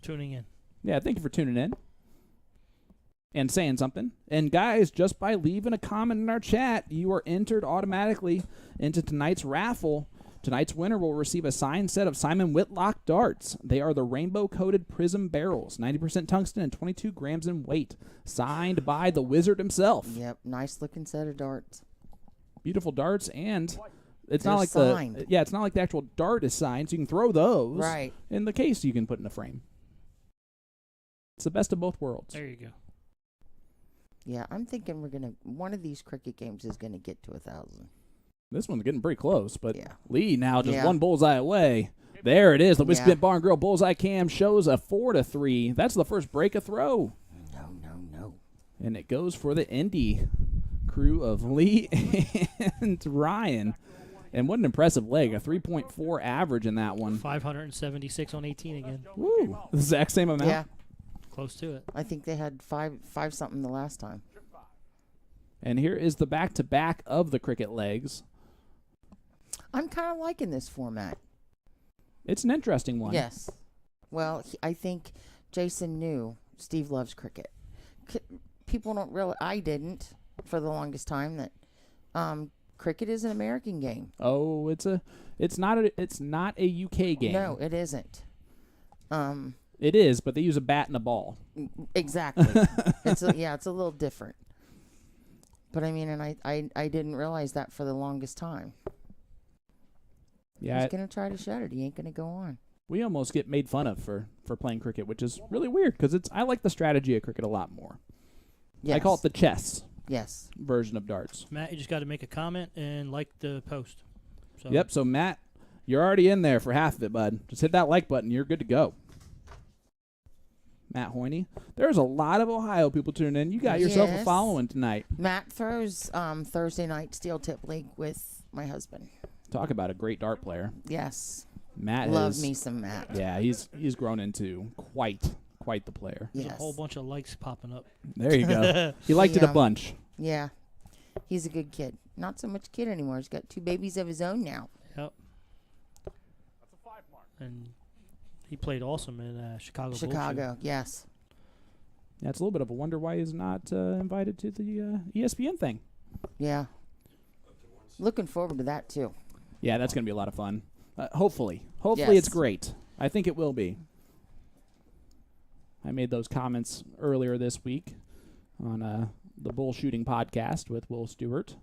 C: Tuning in.
D: Yeah, thank you for tuning in and saying something. And guys, just by leaving a comment in our chat, you are entered automatically into tonight's raffle. Tonight's winner will receive a signed set of Simon Whitlock darts. They are the rainbow-coated prism barrels, 90% tungsten and 22 grams in weight, signed by the wizard himself.
B: Yep. Nice looking set of darts.
D: Beautiful darts, and it's
B: They're
D: not like
B: signed.
D: it's not like the actual dart is signed, so you can throw those
B: Right.
D: in the case you can put in a frame. It's the best of both worlds.
C: There you go.
B: Yeah, I'm thinking one of these cricket games is gonna get to 1,000.
D: This one's getting pretty close, but
B: Yeah.
D: Lee now just
B: Yeah.
D: one bullseye away. There it is. The Whiskey
B: Yeah.
D: Bit Barn Grill bullseye cam shows a 4-3. That's the first break of throw.
B: No.
D: And it goes for the Indy crew of Lee and Ryan. And what an impressive leg. A 3.4 average in that one.
C: 576 on 18 again.
D: Woo. The exact same amount.
B: Yeah.
C: Close to it.
B: I think they had five something the last time.
D: And here is the back-to-back of the cricket legs.
B: I'm kind of liking this format.
D: It's an interesting one.
B: Yes. Well, I think Jason knew Steve loves cricket. People don't really. I didn't for the longest time. That Cricket is an American game.
D: Oh, it's not a UK game.
B: No, it isn't.
D: It is, but they use a bat and a ball.
B: Exactly. It's a little different. But I mean, and I didn't realize that for the longest time.
D: Yeah,
B: He's gonna try to shut it. He ain't gonna go on.
D: we almost get made fun of for playing cricket, which is really weird because I like the strategy of cricket a lot more.
B: Yes.
D: I call it the chess
B: Yes.
D: version of darts.
C: Matt, you just got to make a comment and like the post. So
D: Yep. So Matt, you're already in there for half of it, bud. Just hit that like button. You're good to go. Matt Hoyne. There's a lot of Ohio people tuning in. You got yourself a
B: Yes.
D: following tonight.
B: Matt throws Thursday night steel tip league with my husband.
D: Talk about a great dart player.
B: Yes.
D: Matt
B: Love
D: is,
B: me some Matt.
D: Yeah, he's grown into quite the player.
C: there's
B: Yes.
C: a whole bunch of likes popping up.
D: There you go. He liked it a
B: Yeah.
D: bunch.
B: Yeah. He's a good kid. Not so much kid anymore. He's got 2 babies of his own now.
C: Yep.
E: That's a 5 mark.
C: And he played awesome in Chicago. Bullshit.
B: Chicago. Yes.
D: Yeah, it's a little bit of a wonder why he's not invited to the ESPN thing.
B: Yeah. Looking forward to that too.
D: Yeah, that's going to be a lot of fun. Hopefully
B: Yes.
D: it's great. I think it will be. I made those comments earlier this week on the Bull Shooting podcast with Will Stewart.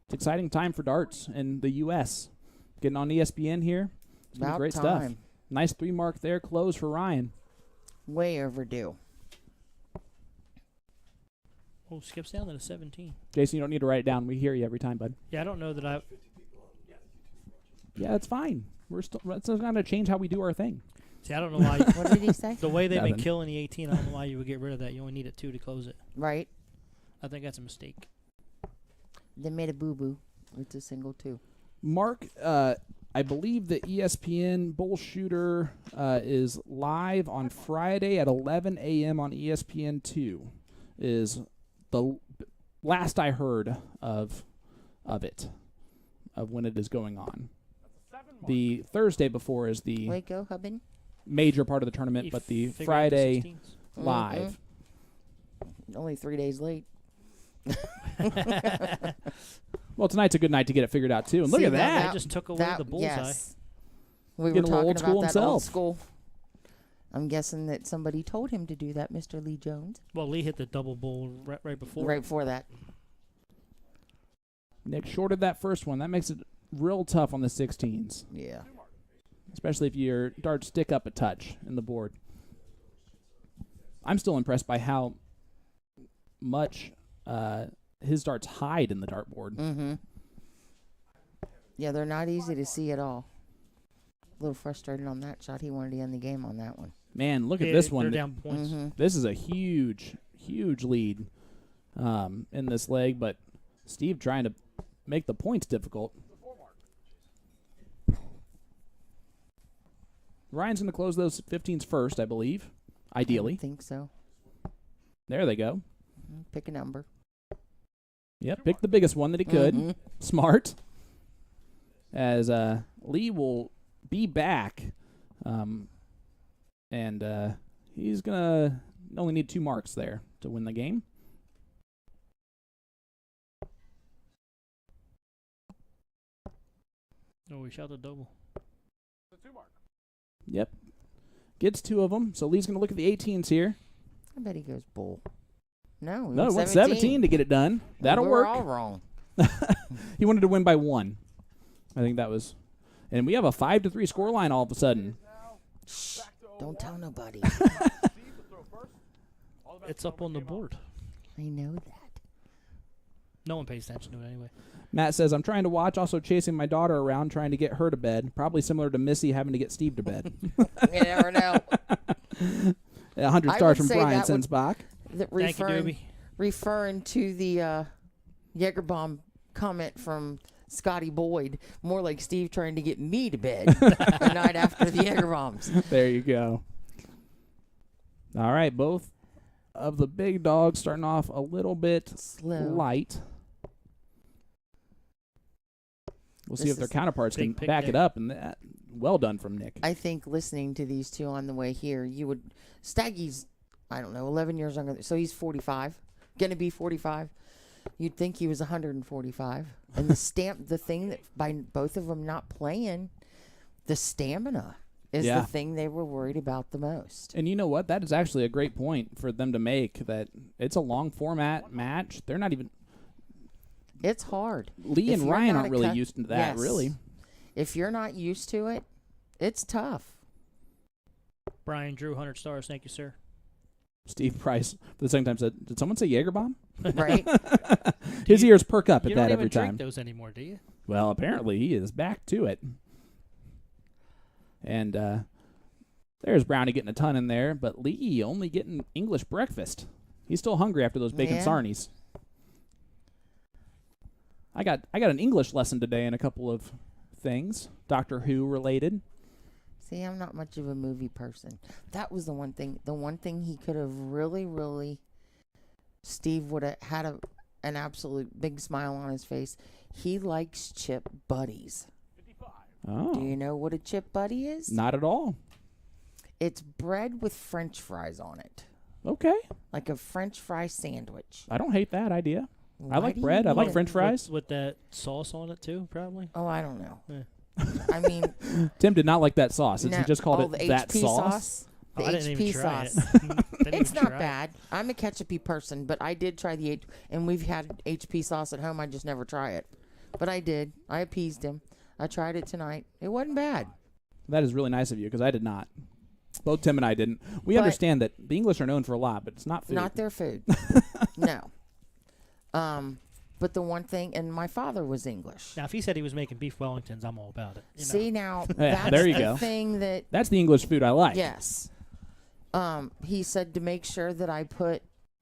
D: It's exciting time for darts in the U.S. Getting on ESPN here. It's gonna be
B: About
D: great
B: time.
D: stuff. Nice 3 mark there. Close for Ryan.
B: Way overdue.
C: Oh, skips down to the 17.
D: Jason, you don't need to write it down. We hear you every time, bud.
C: Yeah, I don't know that I.
D: Yeah, that's fine. It's not going to change how we do our thing.
C: See, I don't know why.
B: What did he say?
C: The way they've been
D: Nothing.
C: killing the 18, I don't know why you would get rid of that. You only need it 2 to close it.
B: Right.
C: I think that's a mistake.
B: They made a boo-boo. It's a single 2.
D: Mark, I believe the ESPN Bull Shooter is live on Friday at 11 a.m. on ESPN2. Is the last I heard of it, of when it is going on. The Thursday before is the
B: Waco, Hubbin.
D: major part of the tournament,
C: You
D: but the
C: figure out
D: Friday
C: 16s?
D: live.
B: Only 3 days late.
D: Well, tonight's a good night to get it figured out too. And look
B: See,
D: at
B: now
D: that.
C: They just took away
B: That,
C: the bullseye.
B: yes. We were
D: Getting a little
B: talking
D: old school
B: about that old
D: himself.
B: school. I'm guessing that somebody told him to do that, Mr. Lee Jones.
C: Well, Lee hit the double bull right before.
B: Right before that.
D: Nick shorted that first one. That makes it real tough on the 16s,
B: Yeah.
D: especially if your darts stick up a touch in the board. I'm still impressed by how much his darts hide in the dartboard.
B: Mm-hmm. Yeah, they're not easy to see at all. A little frustrated on that shot. He wanted to end the game on that one.
D: Man, look at
C: Yeah,
D: this
C: they're
D: one.
C: down points.
B: Mm-hmm.
D: This is a huge lead in this leg, but Steve trying to make the points difficult. Ryan's going to close those 15s first, I believe,
B: I
D: ideally.
B: think so.
D: There they go.
B: Pick a number.
D: Yep, pick the biggest one that he could.
B: Mhm.
D: Smart. As Lee will be back, and he's going to only need 2 marks there to win the game.
C: Oh, we shot the double.
E: The 2 mark.
D: Yep. Gets 2 of them, so Lee's going to look at the 18s here.
B: I bet he goes bull. No,
D: No, he went 17 to get it done. That'll
B: We're
D: work.
B: all wrong.
D: He wanted to win by 1. I think that was. And we have a 5-3 scoreline all of a sudden.
B: Shh. Don't tell nobody.
C: It's up on the board.
B: I know that.
C: No one pays attention to it anyway.
D: Matt says, I'm trying to watch, also chasing my daughter around, trying to get her to bed. Probably similar to Missy having to get Steve to bed.
B: You never know.
D: 100
B: I
D: stars
B: would
D: from
B: say
D: Brian
B: that would-
D: Sensbach.
C: Thank you, Doobie.
B: Referring to the Jägerbomb comment from Scotty Boyd, more like Steve trying to get me to bed the night after the Jägerbombs.
D: There you go. All right, both of the big dogs starting off a little bit
B: Slow.
D: light. We'll see
B: This
D: if their
B: is
D: counterparts can
C: big pick,
D: back it
C: Nick.
D: up. And that, well done from Nick.
B: I think listening to these two on the way here, you would. Stagge's, I don't know, 11 years younger. So he's 45. Going to be 45. You'd think he was 145. And the thing that by both of them not playing, the stamina is
D: Yeah.
B: the thing they were worried about the most.
D: And you know what? That is actually a great point for them to make, that it's a long format match. They're not even...
B: It's hard.
D: Lee
B: If
D: and
B: you're
D: Ryan
B: not
D: aren't
B: a
D: really
B: cut-
D: used to that,
B: Yes.
D: really.
B: If you're not used to it, it's tough.
C: Brian Drew, 100 stars. Thank you, sir.
D: Steve Price, for the second time, said, did someone say Jagerbomb?
B: Right?
D: His ears perk up at
C: You
D: that
C: don't even
D: every
C: drink
D: time.
C: those anymore, do you?
D: Well, apparently he is back to it. And there's Brownie getting a ton in there, but Lee only getting English breakfast. He's still hungry after those bacon
B: Yeah.
D: sarnies. I got an English lesson today in a couple of things, Doctor Who related.
B: See, I'm not much of a movie person. That was the one thing. The one thing he could have really, Steve would have had an absolute big smile on his face. He likes chip buddies.
D: Oh,
B: Do you know what a chip buddy is?
D: not at all.
B: It's bread with French fries on it,
D: Okay,
B: like a French fry sandwich.
D: I don't hate that idea. I
B: Why
D: like
B: do you
D: bread. I
B: need
D: like
B: it?
D: French fries.
C: With that sauce on it, too, probably.
B: Oh, I don't know.
C: Yeah.
B: I mean,
D: Tim did not like that sauce. Since
B: no,
D: he just called
B: oh,
D: it
B: the
D: that
B: HP
D: sauce.
B: The
C: Oh, I didn't
B: HP
C: even try
B: sauce.
C: it. Didn't
B: It's
C: even
B: not
C: try it.
B: bad. I'm a ketchupy person, but I did try the and we've had HP sauce at home. I just never try it, but I did. I appeased him. I tried it tonight. It wasn't bad.
D: That is really nice of you, because I did not. Both Tim and I didn't. We
B: But-
D: understand that the English are known for a lot, but it's not food.
B: Not their food. No. But the one thing, and my father was English.
C: Now, if he said he was making beef Wellingtons, I'm all about it. You know?
B: See now,
D: Yeah,
B: that's
D: there you
B: the
D: go.
B: thing that
D: That's the English food I like.
B: yes. He said to make sure that I put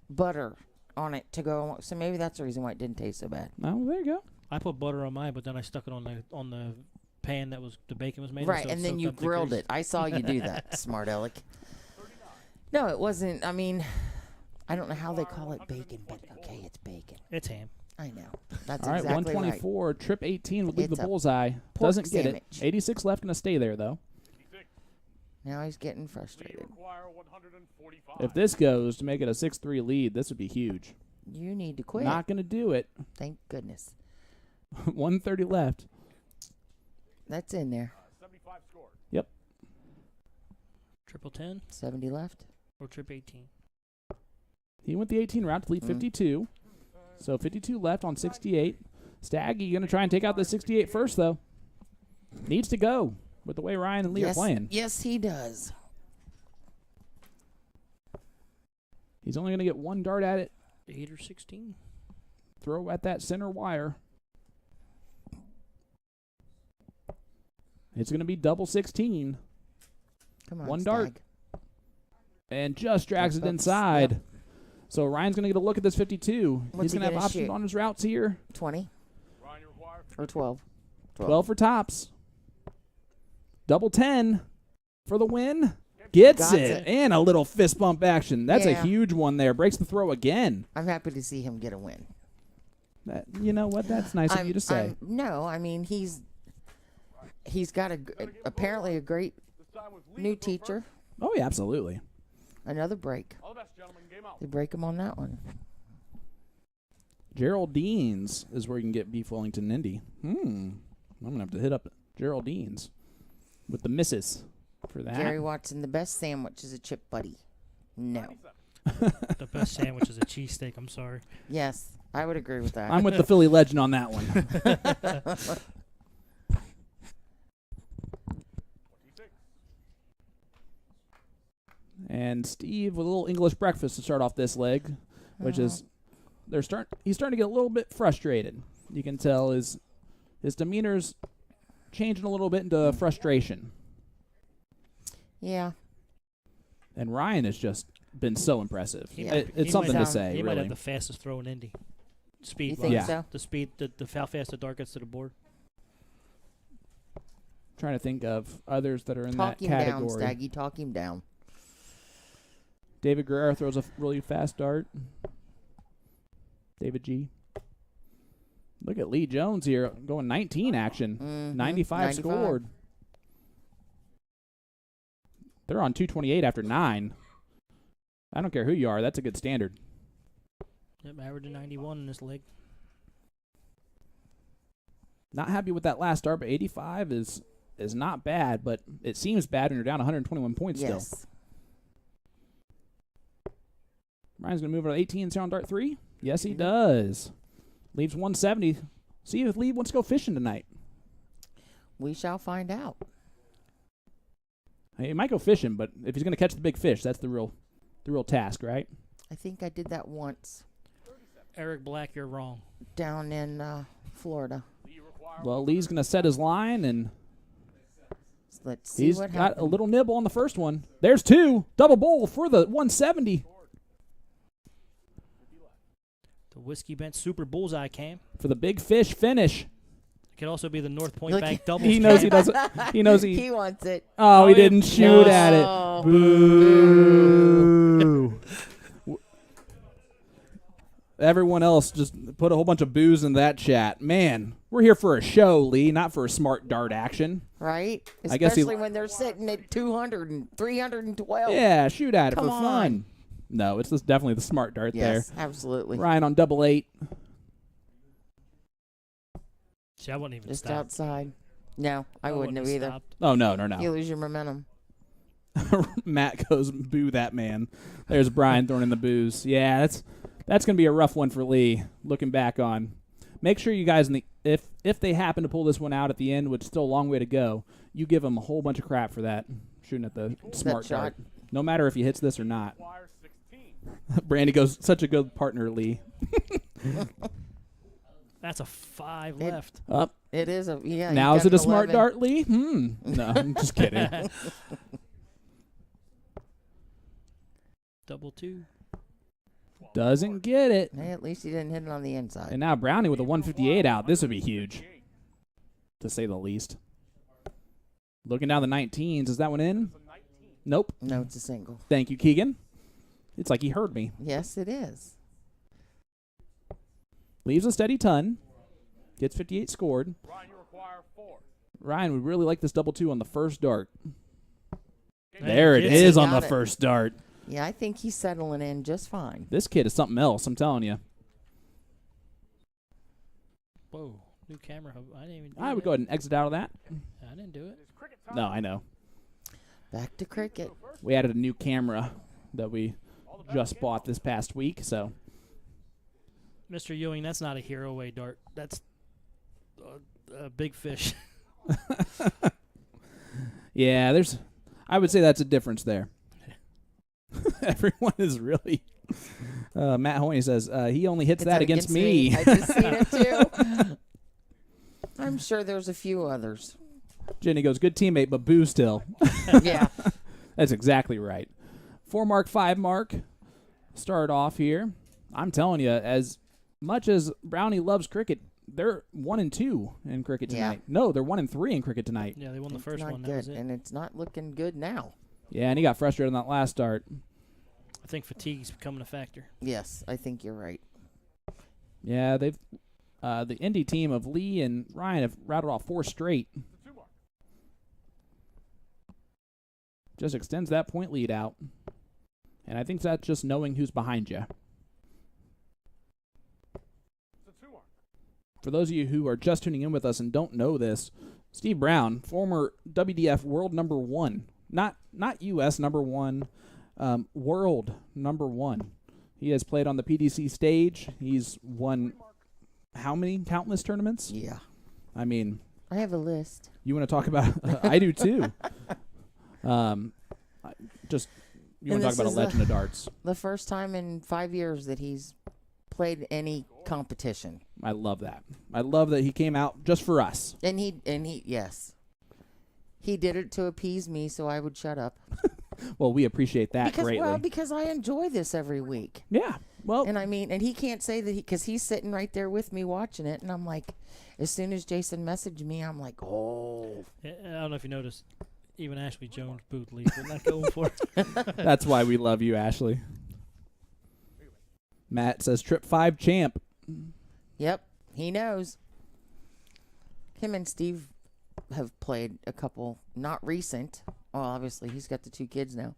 B: butter on it to go. So maybe that's the reason why it didn't taste so bad.
D: Oh, there you go.
C: I put butter on mine, but then I stuck it on the pan that was the bacon was made in,
B: Right,
C: so it
B: and then
C: soaked
B: you
C: up the
B: grilled
C: grease.
B: it. I saw you do that, smart aleck. No, it wasn't. I mean, I don't know how they call it bacon, but okay, it's bacon.
C: It's ham.
B: I know. That's
D: All right,
B: exactly
D: 124. Trip 18 would leave
B: It's
D: the
B: a
D: bullseye.
B: pork
D: Doesn't get
B: sandwich.
D: it. 86 left, going to stay there, though.
B: Now he's getting frustrated.
E: Require 145.
D: If this goes to make it a 6-3 lead, this would be huge.
B: You need to quit.
D: Not going to do it.
B: Thank goodness.
D: 130 left.
B: That's in there.
E: 75 scored.
D: Yep.
C: Triple 10
B: 70 left.
C: or trip 18.
D: He went the 18 route to lead 52. So 52 left on 68. Stagge going to try and take out the 68 first, though. Needs to go with the way Ryan and Lee are playing.
B: Yes, he does.
D: He's only going to get one dart at it.
C: 8 or 16.
D: Throw at that center wire. It's going to be double 16.
B: Come on,
D: One dart.
B: Stagge.
D: And just drags it
B: Oops.
D: inside.
B: Yep.
D: So Ryan's going to get a look at this 52.
B: What's
D: He's
B: he
D: going to have
B: gonna
D: options
B: shoot?
D: on his routes here.
B: 20
E: Ryan, you require
B: or 12.
D: 12 for tops. Double 10 for the win. Gets
B: Got
D: it.
B: it.
D: And a little fist bump action. That's a
B: Yeah.
D: huge one there. Breaks the throw again.
B: I'm happy to see him get a win.
D: You know what? That's nice of you to say.
B: No, I mean he's got apparently a great
E: this time with Lee
B: new
E: to throw
B: teacher.
E: first.
D: Oh, yeah, absolutely.
B: Another break.
E: All the best, gentlemen. Game out.
B: They break him on that one.
D: Geraldine's is where you can get beef Wellington Indy. I'm going to have to hit up Geraldine's with the missus for that.
B: Gary Watson, the best sandwich is a chip buddy. No.
C: The best sandwich is a cheesesteak. I'm sorry.
B: Yes, I would agree with that.
D: I'm with the Philly legend on that one.
E: 26.
D: And Steve with a little English breakfast to start off this leg, which is he's starting to get a little bit frustrated. You can tell his demeanor's changing a little bit into frustration.
B: Yeah.
D: And Ryan has just been so impressive.
B: Yeah.
D: It's something
B: might
D: to
B: have-
D: say,
C: He might
D: really.
C: have the fastest throw in Indy. Speed.
B: You think
D: Yeah.
B: so?
C: The speed, the how fast the dart gets to the board.
D: Trying to think of others that are in
B: Talk
D: that
B: him down,
D: category.
B: Stagge. Talk him down.
D: David Guerrero throws a really fast dart. David G. Look at Lee Jones here going 19 action.
B: Mhm.
D: 95 scored. They're on 228 after 9. I don't care who you are. That's a good standard.
C: Yep, averaging 91 in this leg.
D: Not happy with that last start, but 85 is not bad, but it seems bad when you're down 121 points still.
B: Yes.
D: Ryan's going to move over to 18 on dart 3. Yes, he does. Leaves 170. See if Lee wants to go fishing tonight.
B: We shall find out.
D: He might go fishing, but if he's going to catch the big fish, that's the real task, right?
B: I think I did that once
C: Eric Black, you're wrong.
B: down in Florida.
D: Well, Lee's going to set his line, and
B: Let's see
D: he's
B: what
D: got
B: happens.
D: a little nibble on the first one. There's 2. Double bowl for the 170.
C: The Whiskey Bench Super Bullseye cam.
D: For the big fish finish.
C: It could also be the North Point
B: Look,
C: Bank doubles.
D: He knows
C: cam.
D: he doesn't. He knows he.
B: He wants it.
D: Oh, he
C: Oh,
D: didn't shoot at it.
B: No.
D: Boo. Everyone else just put a whole bunch of boos in that chat. Man, we're here for a show, Lee, not for a smart dart action.
B: Right?
D: I guess he-
B: Especially when they're sitting at 200 and 312.
D: Yeah, shoot at it
B: Come
D: for
B: on.
D: fun. No, it's definitely the smart dart
B: Yes,
D: there.
B: absolutely.
D: Ryan on double 8.
C: See, I wouldn't even
B: Just
C: stop.
B: outside. No, I wouldn't have either.
C: stopped.
D: Oh, no.
B: You lose your momentum.
D: Matt goes, boo that man. There's Brian throwing in the boos. Yeah, that's going to be a rough one for Lee, looking back on. Make sure you guys, if they happen to pull this one out at the end, which is still a long way to go, you give them a whole bunch of crap for that, shooting at the smart
B: shot.
D: dart. No matter if he hits this or not.
E: Requires 16.
D: Brandy goes, such a good partner, Lee.
C: That's a 5 left.
D: Up.
B: It is a, yeah.
D: Now
B: you
D: is it
B: got
D: a smart
B: 11.
D: dart, Lee? No, I'm just kidding.
C: Double 2.
D: Doesn't get it.
B: Hey, at least he didn't hit it on the inside.
D: And now Brownie with a 158 out. This would be huge, to say the least. Looking down the 19s. Is that one in? Nope.
B: No, it's a single.
D: Thank you, Keegan. It's like he heard me.
B: Yes, it is.
D: Leaves a steady ton. Gets 58 scored.
E: Ryan, you require 4.
D: Ryan would really like this double 2 on the first dart.
C: Hey,
D: There it
C: yes,
D: is
B: he
D: on the
B: got it.
D: first dart.
B: Yeah, I think he's settling in just fine.
D: This kid is something else, I'm telling you.
C: Whoa. New camera hub. I didn't even do
D: I would
C: that.
D: go ahead and exit out of that.
C: I didn't do it.
E: It's cricket time.
D: No, I know.
B: Back to cricket.
D: We added a new camera that we just bought this past week, so
C: Mr. Ewing, that's not a hero way dart. That's a big fish.
D: yeah, I would say that's a difference there. Everyone is really. Matt Hoyne says he only hits
B: It's
D: that against me.
B: I just seen it too. I'm sure there's a few others.
D: Jenny goes, good teammate, but boo still.
B: Yeah.
D: That's exactly right. 4 mark, 5 mark. Start off here. I'm telling you, as much as Brownie loves cricket, they're 1 and 2 in cricket
B: Yeah.
D: tonight. No, they're 1 and 3 in cricket tonight.
C: Yeah, they won the
B: It's
C: first
B: not
C: one. That
B: good,
C: was it.
B: and it's not looking good now.
D: Yeah, and he got frustrated on that last start.
C: I think fatigue's becoming a factor.
B: Yes, I think you're right.
D: Yeah, they've the Indy team of Lee and Ryan have rattled off 4 straight. Just extends that point lead out. And I think that's just knowing who's behind you. For those of you who are just tuning in with us and don't know this, Steve Brown, former WDF world number 1, not U.S. number 1, world number 1. He has played on the PDC stage. He's won how many countless tournaments?
B: Yeah.
D: I mean,
B: I have a list.
D: you want to talk about? I do too. You want to
B: And
D: talk
B: this
D: about a
B: is
D: legend of darts?
B: The first time in 5 years that he's played any competition.
D: I love that. I love that he came out just for us.
B: And he yes. He did it to appease me so I would shut up.
D: Well, we appreciate that greatly.
B: Because I enjoy this every week.
D: Yeah. Well,
B: And I mean, and he can't say that because he's sitting right there with me watching it, and I'm like, as soon as Jason messaged me, I'm like, oh.
C: I don't know if you noticed, even Ashley Jones booed Lee for not going for it.
D: that's why we love you, Ashley. Matt says trip 5 champ.
B: Yep, he knows. Him and Steve have played a couple, not recent. Well, obviously, he's got the 2 kids now.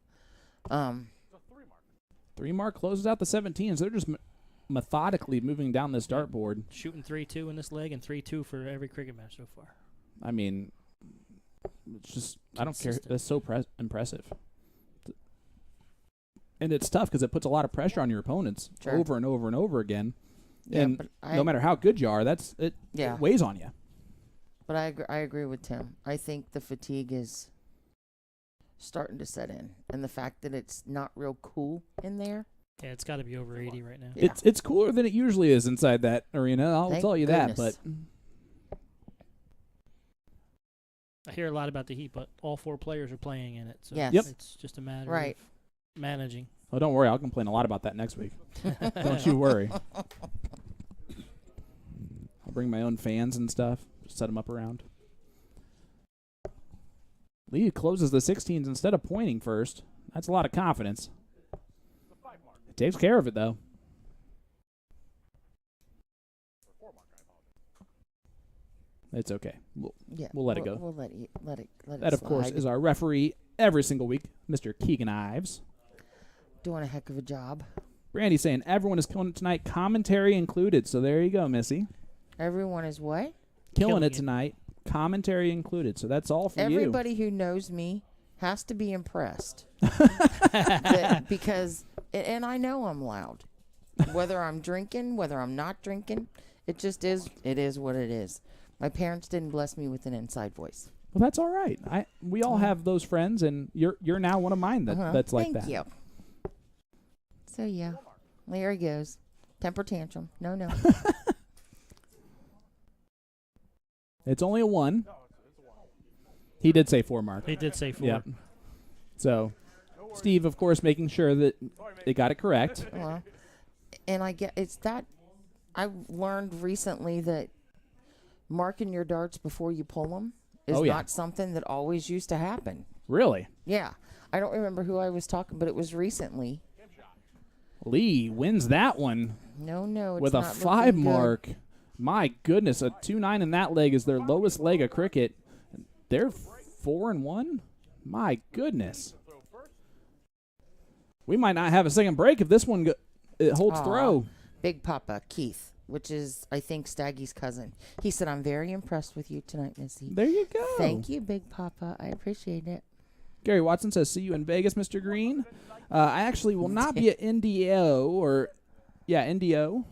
D: 3 mark closes out the 17s. They're just methodically moving down this dartboard.
C: Shooting 3-2 in this leg and 3-2 for every cricket match so far.
D: I mean, it's just, I don't care. That's so impressive. And it's tough because it puts a lot of pressure on your opponents over and over and over again.
B: Yeah,
D: and no matter how good you are, it weighs on you.
B: But I agree with Tim. I think the fatigue is starting to set in, and the fact that it's not real cool in there.
C: Yeah, it's got to be over 80 right now.
B: Yeah.
D: It's cooler than it usually is inside that arena. I'll
B: Thank
D: tell you
B: goodness.
D: that. But
C: I hear a lot about the Heat, but all 4 players are playing in it. So
B: Yes.
C: it's just a matter of managing.
D: Oh, don't worry. I'll complain a lot about that next week. Don't you worry. I'll bring my own fans and stuff. Set them up around. Lee closes the 16s instead of pointing first. That's a lot of confidence. It takes care of it, though. It's okay. We'll let it go.
B: We'll let it
D: That, of course,
B: slide.
D: is our referee every single week, Mr. Keegan Ives.
B: Doing a heck of a job.
D: Brandy's saying everyone is killing it tonight, commentary included. So there you go, Missy.
B: Everyone is what?
D: Killing it tonight, commentary included. So that's all for
B: Everybody who knows me has to be impressed. Because, and I know I'm loud. Whether I'm drinking, whether I'm not drinking, it just is. It is what it is. My parents didn't bless me with an inside voice.
D: Well, that's all right. We all have those friends, and you're now one of mine that's like that.
B: Thank you. So, yeah, there he goes. Temper tantrum. No.
D: It's only a 1. He did say 4, Mark.
C: He did say 4.
D: Yeah. So, Steve, of course, making sure that they got it correct.
B: Well, and I learned recently that marking your darts before you pull them is not something that always used to happen.
D: Really?
B: Yeah. I don't remember who I was talking, but it was recently.
D: Lee wins that one.
B: No, it's
D: with a
B: not
D: 5
B: looking good.
D: mark. My goodness, a 2-9 in that leg is their lowest leg of cricket. They're 4-1. My goodness. We might not have a second break if this one it holds throw.
B: Big Papa Keith, which is I think Stagge's cousin. He said, "I'm very impressed with you tonight, Missy."
D: There you go.
B: Thank you, Big Papa. I appreciate it.
D: Gary Watson says, "See you in Vegas, Mr. Green." I actually will not be at NDO NDO.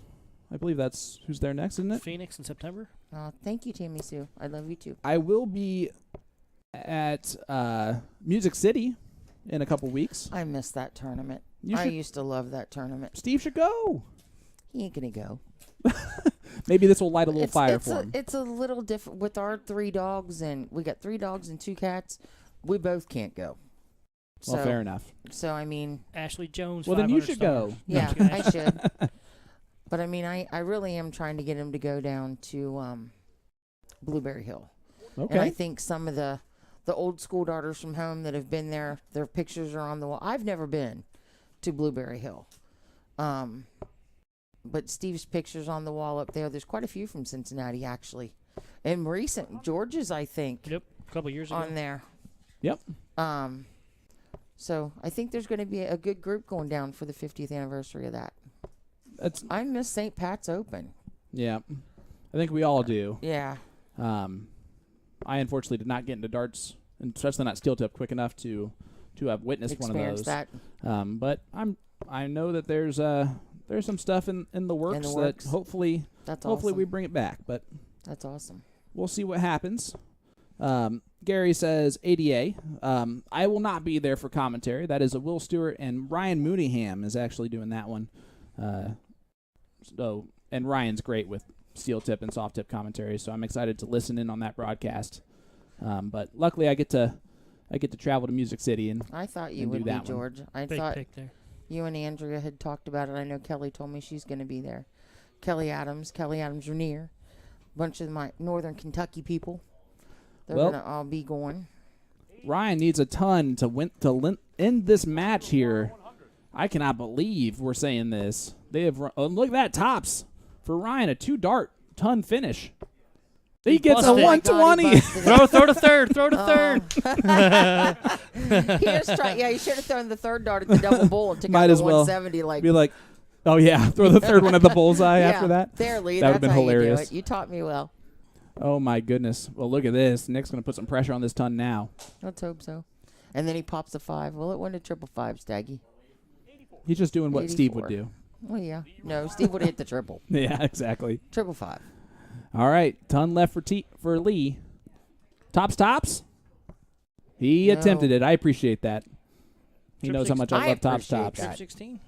D: I believe that's who's there next, isn't it?
C: Phoenix in September.
B: Thank you, Tammy Sue. I love you too.
D: I will be at Music City in a couple weeks.
B: I missed that tournament. I used to love that tournament.
D: Steve should go.
B: He ain't gonna go.
D: Maybe this will light a little fire for him.
B: It's a little different with our 3 dogs, and we got 3 dogs and 2 cats. We both can't go.
D: Well, fair enough.
B: So I mean,
C: Ashley Jones.
D: Well, then you
C: 500
D: should
C: stars.
D: go.
B: yeah, I should. But I mean, I really am trying to get him to go down to Blueberry Hill.
D: Okay.
B: And I think some of the old school daughters from home that have been there, their pictures are on the wall. I've never been to Blueberry Hill. But Steve's picture's on the wall up there. There's quite a few from Cincinnati, actually. And recent, George's, I think.
C: Yep, a couple years ago.
B: On there.
D: Yep.
B: So I think there's going to be a good group going down for the 50th anniversary of that. I miss St. Pat's Open.
D: Yeah. I think we all do.
B: Yeah.
D: I unfortunately did not get into darts, and especially not steel tip, quick enough to have witnessed one of those.
B: That.
D: But I know that there's some stuff in the works that hopefully we bring it back. But
B: that's awesome.
D: We'll see what happens. Gary says ADA. I will not be there for commentary. That is a Will Stewart, and Ryan Mooneyham is actually doing that one. And Ryan's great with steel tip and soft tip commentary, so I'm excited to listen in on that broadcast. But luckily, I get to travel to Music City and
B: I thought you would be, George. I thought you and Andrea had talked about it. I know Kelly told me she's going to be there. Kelly Adams Rainier, a bunch of my Northern Kentucky people. They're going to all be going.
D: Ryan needs a ton to end this match here. I cannot believe we're saying this. They have look at that tops for Ryan, a 2-dart ton finish. He gets a 120.
C: Throw to third. Throw to third.
B: He should have thrown the 3rd dart at the double bull and took
D: Might
B: out
D: as
B: the
D: well
B: 170.
D: Be like, Oh, yeah. Throw the third one at the bullseye
B: Yeah.
D: after that.
B: There, Lee.
D: That would've
B: That's
D: been
B: how you do
D: hilarious.
B: it. You taught me well.
D: Oh, my goodness. Well, look at this. Nick's going to put some pressure on this ton now.
B: Let's hope so. And then he pops a 5. Well, it went a 555, Stagge.
D: He's just doing what Steve would
B: 84.
D: do.
B: Well, yeah. No, Steve would have hit the triple.
D: Yeah, exactly.
B: 555.
D: All right. Ton left for Lee. Tops? He
B: No.
D: attempted it. I appreciate that. He
C: Trip
D: knows how
C: six-
D: much I
B: I
D: love tops.
B: appreciate that.
C: Trip 16.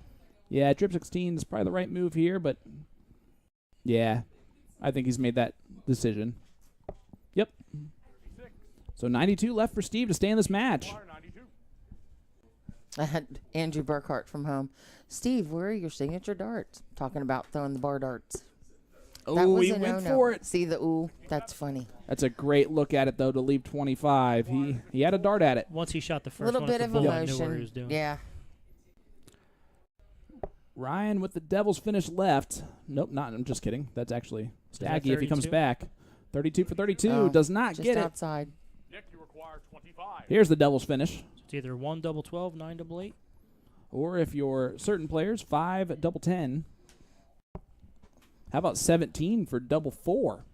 D: Yeah, trip 16 is probably the right move here, but yeah, I think he's made that decision. Yep. So 92 left for Steve to stay in this match.
B: I had Andrew Burkhart from home. Steve, where are your signature darts? Talking about throwing the bar darts. That
D: Oh,
B: was
D: he
B: a
D: went
B: no-no.
D: for it.
B: See the ooh? That's funny.
D: That's a great look at it, though, to leave 25. He had a dart at it.
C: Once he shot the
B: A
C: first
B: little
C: one,
B: bit
C: at
B: of
C: the bull, I knew what he
B: emotion.
C: was doing.
B: Yeah.
D: Ryan with the Devils finish left. Nope, not. I'm just kidding. That's actually
C: that
D: Stagge if he comes
C: 32?
D: back. 32 for 32.
B: Oh,
D: Does not
B: just
D: get it.
B: outside.
E: Nick, you require 25.
D: Here's the Devils finish.
C: It's either 1 double 12, 9 double 8.
D: Or if you're certain players, 5 double 10. How about 17 for double 4?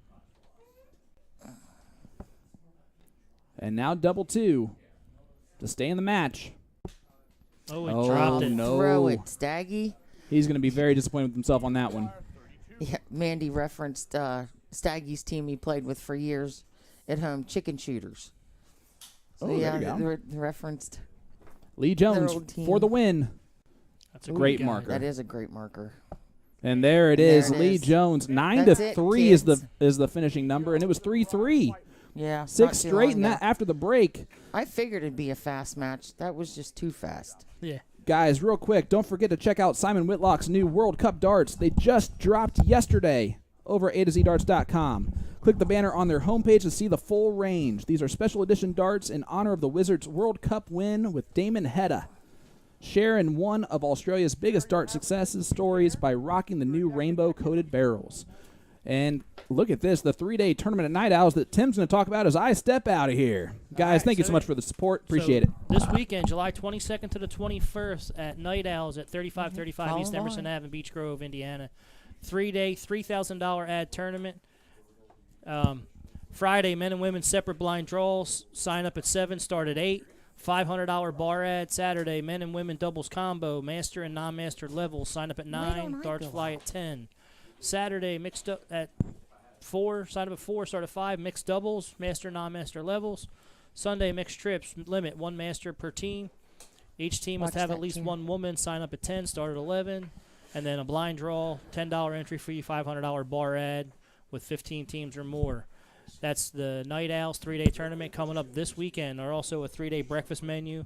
D: And now double 2 to stay in the match.
C: Oh, it
D: Oh,
C: dropped it.
D: no.
B: Throw it, Stagge.
D: He's going to be very disappointed with himself on that one.
B: Yeah, Mandy referenced Stagge's team he played with for years at home, Chicken Shooters. So,
D: Oh, there
B: yeah,
D: you go.
B: they referenced.
D: Lee Jones
B: old team.
D: for the win.
C: That's a
D: Great
C: good guy.
D: marker.
B: That is a great marker.
D: And there it
B: There
D: is.
B: it
D: Lee
B: is.
D: Jones, 9
B: That's
D: to
B: it,
D: 3
B: kids.
D: is the finishing number, and it was 3-3.
B: Yeah.
D: 6
B: not too
D: straight
B: long
D: in that
B: ago.
D: after the break.
B: I figured it'd be a fast match. That was just too fast.
C: Yeah.
D: Guys, real quick, don't forget to check out Simon Whitlock's new World Cup darts. They just dropped yesterday over at A2ZDarts.com. Click the banner on their homepage to see the full range. These are special edition darts in honor of the Wizards' World Cup win with Damon Hedda. Share in one of Australia's biggest dart successes stories by rocking the new rainbow-coated barrels. And look at this, the 3-day tournament at Night Owls that Tim's going to talk about as I step out of here. Guys, thank you so much for the support. Appreciate it.
C: This weekend, July 22nd to the 21st at Night Owls at 3535
B: Follow
C: East Emerson
B: along.
C: Ave in Beech Grove, Indiana. 3-day, $3,000 ad tournament. Friday, men and women separate blind draws. Sign up at 7, start at 8. $500 bar ad. Saturday, men and women doubles combo. Master and non-master levels. Sign up at 9. Darts fly at 10. Saturday, mixed up at 4. Sign up at 4, start at 5. Mixed doubles, master, non-master levels. Sunday, mixed trips. Limit 1 master per team. Each team must
B: Watch
C: have
B: that
C: at least
B: team.
C: 1 woman. Sign up at 10, start at 11. And then a blind draw, $10 entry fee, $500 bar ad with 15 teams or more. That's the Night Owls 3-day tournament coming up this weekend. Or also a 3-day breakfast menu.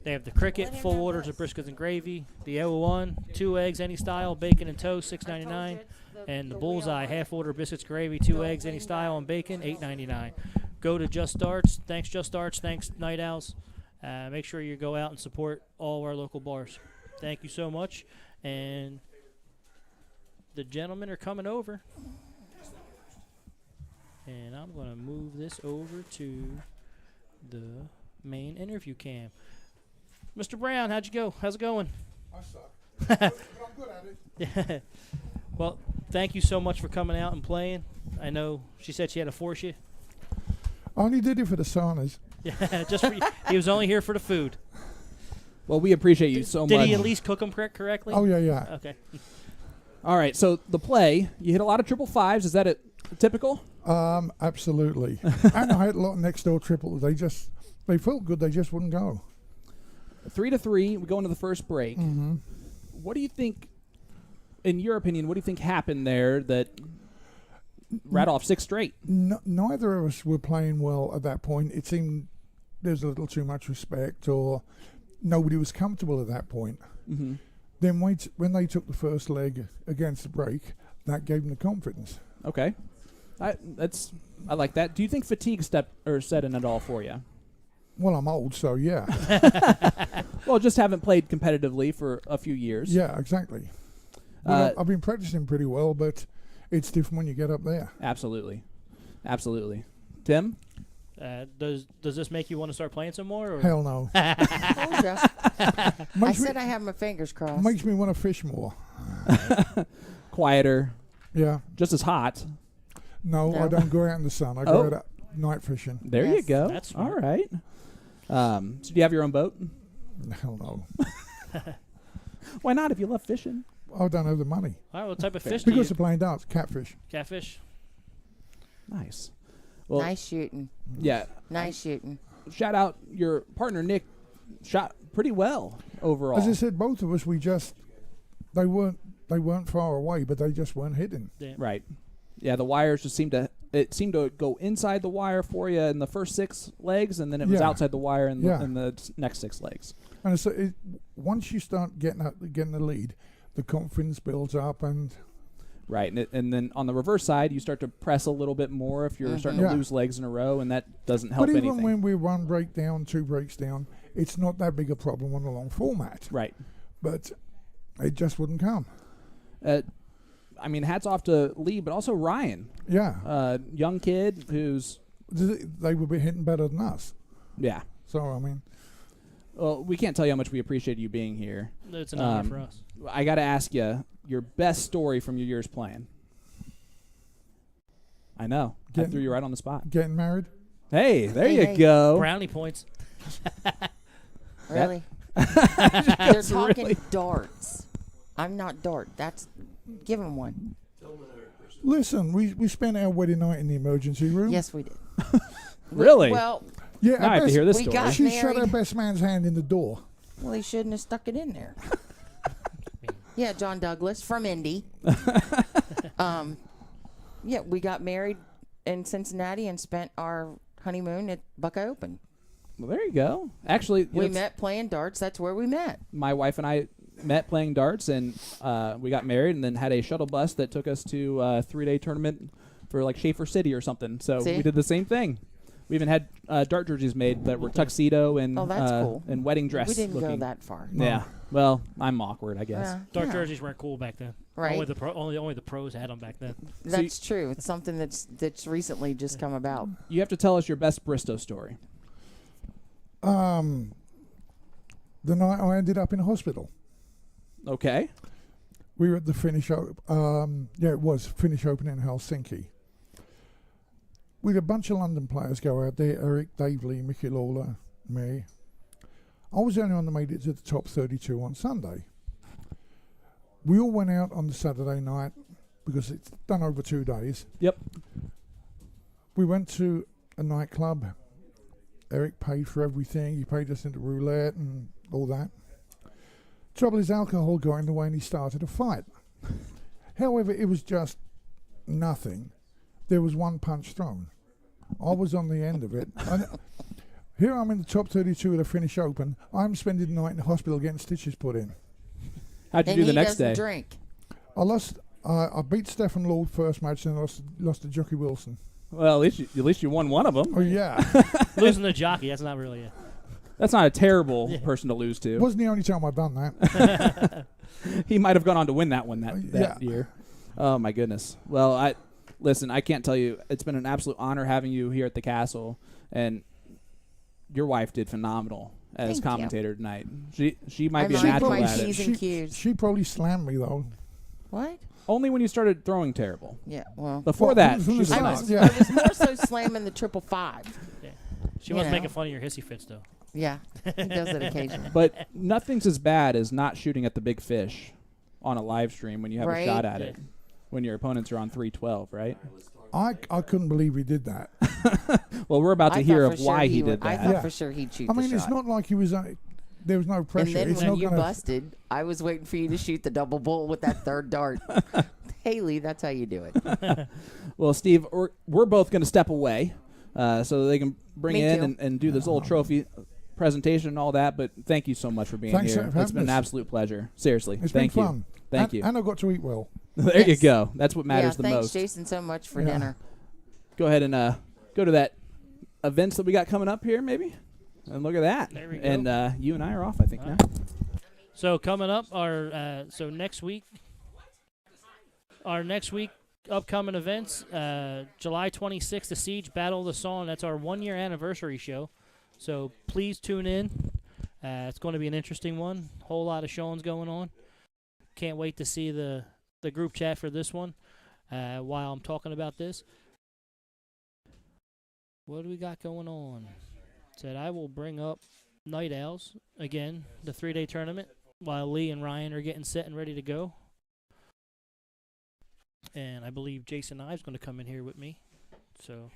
C: They have the cricket, full orders of briskets and gravy. The 01, 2 eggs any style, bacon and toast, $6.99. And the bullseye, half order biscuits, gravy, 2 eggs any style, and bacon, $8.99. Go to Just Darts. Thanks Just Darts. Thanks Night Owls. Make sure you go out and support all of our local bars. Thank you so much. And the gentlemen are coming over. And I'm going to move this over to the main interview cam. Mr. Brown, how'd you go? How's it going?
G: I suck. But I'm good at it.
C: Yeah. Well, thank you so much for coming out and playing. I know she said she had to force you.
G: I only did it for the Sarnies.
C: Yeah, just for, he was only here for the food.
D: Well, we appreciate you so
C: Did
D: much.
C: he at least cook them correctly?
G: Oh, yeah.
C: Okay.
D: All right, so the play, you hit a lot of 555s. Is that it typical?
G: Absolutely. And I had a lot of next door triples. They felt good. They just wouldn't go.
D: 3-3, we go into the first break.
G: Mm-hmm.
D: What do you think, in your opinion, what do you think happened there that rattled off 6 straight?
G: Neither of us were playing well at that point. It seemed there's a little too much respect, or nobody was comfortable at that point.
D: Mm-hmm.
G: Then when they took the first leg against the break, that gave them the confidence.
D: Okay. I like that. Do you think fatigue set in at all for you?
G: Well, I'm old, so yeah.
D: Well, just haven't played competitively for a few years.
G: Yeah, exactly. Well, I've been practicing pretty well, but it's different when you get up there.
D: Absolutely. Tim?
C: Does this make you want to start playing some more? Or?
G: Hell no.
B: Told ya. I
G: Makes me,
B: said I have my fingers crossed.
G: makes me want to fish more.
D: Quieter,
G: Yeah.
D: just as hot.
G: No, I
B: No.
G: don't go out in the sun. I
D: Oh.
G: go out night fishing.
D: There you
B: Yes.
D: go.
C: That's
D: All
C: smart.
D: right. So do you have your own boat?
G: Hell no.
D: Why not if you love fishing?
G: I don't have the money.
C: All right, what type of fish do you?
G: Because of playing darts, catfish.
C: Catfish.
D: Nice. Well,
B: Nice shooting.
D: yeah.
B: Nice shooting.
D: Shout out your partner Nick. Shot pretty well overall.
G: As I said, both of us, they weren't far away, but they just weren't hitting.
D: Right. Yeah, the wires just seemed to go inside the wire for you in the first 6 legs, and then it was
G: Yeah.
D: outside the wire in the,
G: Yeah.
D: in the next 6 legs.
G: And so once you start getting the lead, the confidence builds up, and
D: Right, and then on the reverse side, you start to press a little bit more if you're starting to
G: Yeah.
D: lose legs in a row, and that doesn't help
G: but even
D: anything.
G: when we're 1 break down, 2 breaks down, it's not that big a problem on a long format.
D: Right.
G: But it just wouldn't come.
D: I mean, hats off to Lee, but also Ryan,
G: Yeah,
D: young kid who's
G: they would be hitting better than us.
D: yeah.
G: So I mean,
D: Well, we can't tell you how much we appreciate you being here.
C: It's an honor for us.
D: I got to ask you your best story from your years playing. I know. I
G: Getting-
D: threw you right on the spot.
G: getting married.
D: Hey, there
B: Hey,
D: you
B: hey.
D: go.
C: Brownie points.
B: Really? They're talking
D: really-
B: darts. I'm not dart. Give him one.
G: Listen, we spent our wedding night in the emergency room.
B: Yes, we did.
D: Really?
B: Well,
G: Yeah,
D: Now I have to hear this
B: we
D: story.
B: got
G: She shot her
B: married.
G: best man's hand in the door.
B: Well, he shouldn't have stuck it in there. Yeah, John Douglas from Indy. Yeah, we got married in Cincinnati and spent our honeymoon at Buckeye Open.
D: Well, there you go. Actually,
B: We
D: it's-
B: met playing darts. That's where we met.
D: my wife and I met playing darts, and we got married, and then had a shuttle bus that took us to a 3-day tournament for like Schaefer City or something. So
B: See?
D: we did the same thing. We even had dart jerseys made that were tuxedo and
B: Oh, that's cool.
D: and wedding dress.
B: We didn't
D: looking.
B: go that far.
D: Yeah. Well, I'm awkward, I guess.
C: Dark
B: Yeah,
C: jerseys weren't cool back then.
B: Right.
C: Only the pros had them back then.
B: That's true. It's something that's recently just come about.
D: You have to tell us your best Bristow story.
G: The night I ended up in hospital.
D: Okay.
G: We were at the Finnish Open. Yeah, it was Finnish Open in Helsinki. We had a bunch of London players go out there: Eric, Dave Lee, Mickey Lawler, me. I was the only one that made it to the top 32 on Sunday. We all went out on the Saturday night because it's done over 2 days.
D: Yep.
G: We went to a nightclub. Eric paid for everything. He paid us into roulette and all that. Trouble is, alcohol got in the way and he started a fight. However, it was just nothing. There was 1 punch thrown. I was on the end of it. And here I'm in the top 32 of the Finnish Open. I'm spending the night in the hospital getting stitches put in.
D: How'd you
B: And
D: do the
B: he
D: next
B: doesn't
D: day?
B: drink.
G: I lost. I beat Stefan Lord first match, and I lost to Jockey Wilson.
D: Well, at least you won one of them.
G: Oh yeah,
C: Losing the jockey, that's not really it.
D: That's not a terrible person to lose to.
G: wasn't the only time I've done that.
D: He might have gone on to win that one that
G: Yeah.
D: year. Oh my goodness. Well, I can't tell you. It's been an absolute honor having you here at the castle, and your wife did phenomenal as
B: Thank you.
D: commentator tonight. She might
B: I
D: be a
B: mind
D: natural
B: my
D: at it.
B: P's and Q's.
G: She probably slammed me though.
B: What?
D: Only when you started throwing terrible.
B: Yeah, well.
D: Before
G: Well,
D: that,
G: from
D: she
G: the
D: was
G: start,
D: nice.
G: yeah.
B: I was more so slamming the 555.
C: She
B: You
C: was
B: know.
C: making fun of your hissy fits, though.
B: Yeah, he does it occasionally.
D: But nothing's as bad as not shooting at the big fish on a live stream when you have
B: Right.
D: a shot at it. When your opponents are on 312, right?
G: I couldn't believe he did that.
D: Well, we're about to
B: I
D: hear
B: thought
D: of
B: for
D: why
B: sure
D: he
B: would-
D: did
B: I
D: that.
B: thought
G: Yeah.
B: for sure he'd shoot
G: I
B: the
G: mean, it's
B: shot.
G: not like he was. There was no pressure.
B: And then
G: it's
B: when
G: not
B: you
G: gonna.
B: busted, I was waiting for you to shoot the double bull with that third dart. Haley, that's how you do it.
D: Well, Steve, we're both going to step away so they can bring
B: Me
D: in
B: too.
D: and do this little trophy presentation and all that. But thank you so much for being
G: Thanks
D: here.
G: for having
D: It's been an
G: us.
D: absolute pleasure. Seriously.
G: It's
D: Thank
G: been
D: you.
G: fun.
D: Thank you.
G: And I got to eat well.
D: There you
B: Yes.
D: go. That's what matters the
B: thanks,
D: most.
B: Jason, so much for
G: Yeah.
B: dinner.
D: Go ahead and go to that events that we got coming up here, maybe. And look at that.
C: There we go.
D: And you and I are off, I think,
C: All
D: now.
C: right. So coming up, our next week upcoming events, July 26th, the Siege Battle of the Song. That's our 1-year anniversary show. So please tune in. It's going to be an interesting one. Whole lot of showings going on. Can't wait to see the group chat for this one while I'm talking about this. What do we got going on? Said I will bring up Night Owls again, the 3-day tournament, while Lee and Ryan are getting set and ready to go. And I believe Jason Ives going to come in here with me. So,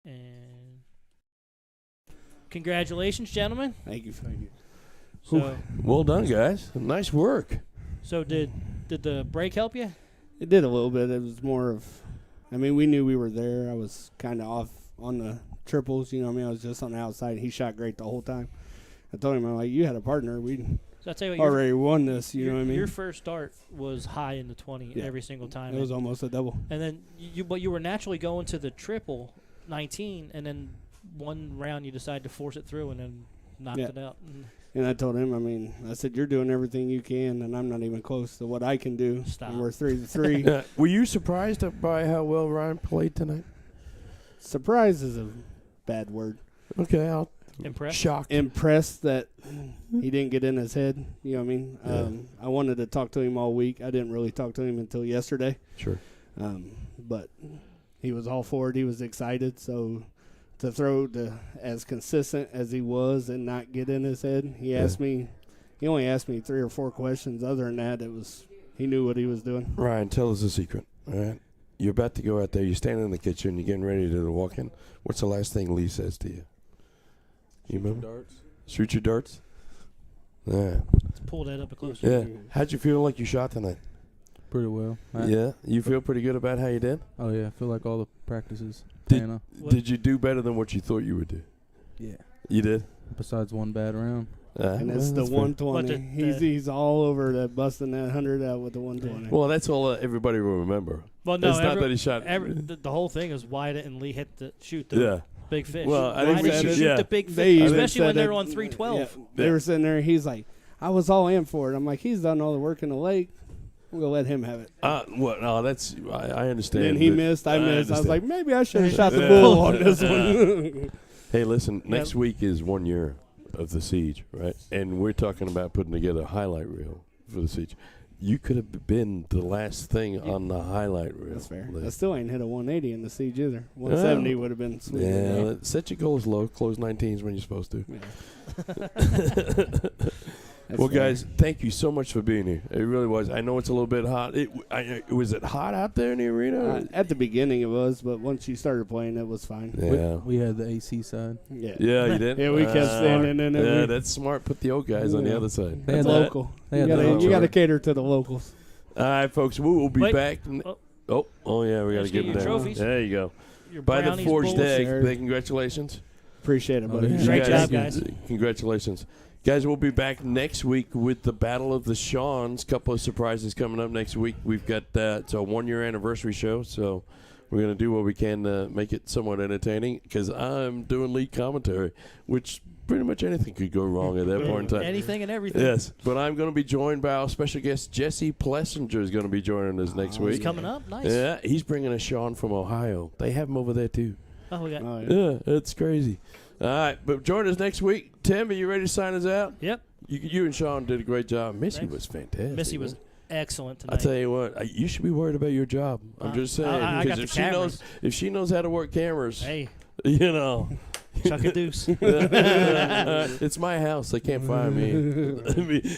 C: and congratulations, gentlemen.
H: Thank you.
C: So,
A: Well done, guys. Nice work.
C: so did the break help you?
H: It did a little bit. It was more of, I mean, we knew we were there. I was kind of off on the triples. You know what I mean? I was just on the outside. He shot great the whole time. I told him, I'm like, you had a partner. We
C: So I tell you what,
H: already won this. You know what I mean?
C: Your first start was high in the 20
H: Yeah.
C: every single time.
H: It was almost a double.
C: And then you were naturally going to the triple 19, and then one round you decided to force it through and then knocked
H: Yeah.
C: it out.
H: And I told him, I mean, I said, you're doing everything you can, and I'm not even close to what I can do.
C: Stop.
H: And we're 3-3.
A: Were you surprised by how well Ryan played tonight?
H: Surprise is a bad word.
A: Okay, I'll
C: Impressed?
A: shocked.
H: Impressed that he didn't get in his head. You know what I mean?
A: Yeah.
H: I wanted to talk to him all week. I didn't really talk to him until yesterday.
A: Sure.
H: But he was all for it. He was excited. So to throw as consistent as he was and not get in his head, he only asked me 3 or 4 questions. Other than that, he knew what he was doing.
A: Ryan, tell us a secret. All right. You're about to go out there. You're standing in the kitchen. You're getting ready to walk in. What's the last thing Lee says to you? You remember?
I: Darts.
A: Shoot your darts? Yeah.
C: Let's pull that up closer.
A: Yeah. How'd you feel like you shot tonight?
I: Pretty well.
A: Yeah. You feel pretty good about how you did?
I: Oh yeah, I feel like all the practices.
A: Did you do better than what you thought you would do?
I: Yeah.
A: You did?
I: Besides one bad round.
H: And it's the
A: that's fair.
H: 120. He's all over that, busting that 100 out with the 120.
A: Well, that's all everybody will remember.
C: Well, no,
A: it's not that he shot.
C: The whole thing is why didn't Lee shoot the
A: Yeah.
C: big fish?
A: Well, I think
C: why
A: we
C: didn't
A: should-
C: you shoot
A: yeah.
C: the big
H: They
C: fish,
H: even
C: especially when
H: said
C: they're
H: it-
C: on 312?
H: Yeah, they were sitting there. He's like, I was all in for it. I'm like, he's done all the work in the lake. I'm going to let him have it.
A: What? No, that's I understand.
H: And he
A: but
H: missed. I missed. I was
A: understand.
H: like, maybe I should have
A: Yeah.
H: shot the
A: Yeah.
H: bull on this one.
A: Hey, listen. Next week is 1 year of the siege, right? And we're talking about putting together a highlight reel for the siege. You could have been the last thing on the highlight reel.
H: That's fair.
A: Like,
H: I still ain't hit a 180 in the siege either. 170 would have been sweet.
A: yeah, set your goals low. Close 19s when you're supposed to.
H: That's
A: Well,
H: fair.
A: guys, thank you so much for being here. It really was. I know it's a little bit hot. Was it hot out there in the arena?
H: At the beginning it was, but once you started playing, it was fine.
A: Yeah.
I: We had the AC side.
H: Yeah.
A: Yeah, you did.
H: Yeah, we kept standing in it.
A: Yeah, that's smart. Put the old guys on the
H: Yeah.
A: other side.
I: They
H: That's
I: had the-
H: local.
I: they
H: You
I: had the-
H: gotta, you gotta cater to the locals.
A: All right, folks. We will be
C: Wait.
A: back. Oh, yeah, we got to
C: Let's
A: give
C: get
A: them
C: your
A: down.
C: trophies.
A: There you go.
C: Your
A: By the
C: Brownies,
A: Forged
C: Bullits.
A: Egg.
H: sir.
A: Congratulations.
H: Appreciate it, buddy.
I: yeah.
C: Great
A: You
C: job, guys.
A: Congratulations. Guys, we'll be back next week with the Battle of the Shawns. Couple of surprises coming up next week. We've got it's a 1-year anniversary show, so we're going to do what we can to make it somewhat entertaining because I'm doing lead commentary, which pretty much anything could go wrong at that point in time.
C: Anything and everything.
A: Yes, but I'm going to be joined by our special guest, Jesse Plessinger is going to be joining us next
C: He's
A: week.
C: coming up. Nice.
A: Yeah, he's bringing us Sean from Ohio. They have him over there, too.
C: Oh, we got.
H: Oh, yeah.
A: Yeah, it's crazy. All right, but join us next week. Tim, are you ready to sign us out?
C: Yep.
A: You and Sean did a great job. Missy
C: Thanks.
A: was fantastic.
C: Missy was
A: man.
C: excellent
A: I
C: tonight.
A: tell you what, you should be worried about your job. I'm just saying,
C: I got
A: because
C: the cameras.
A: if she knows how to work cameras,
C: Hey,
A: you know,
C: chuck a deuce.
A: it's my house. They can't fire me.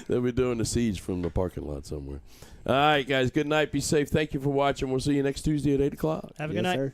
A: They'll be doing the siege from the parking lot somewhere. All right, guys. Good night. Be safe. Thank you for watching. We'll see you next Tuesday at 8 o'clock.
C: Have a
H: Yes,
C: good night.
H: sir.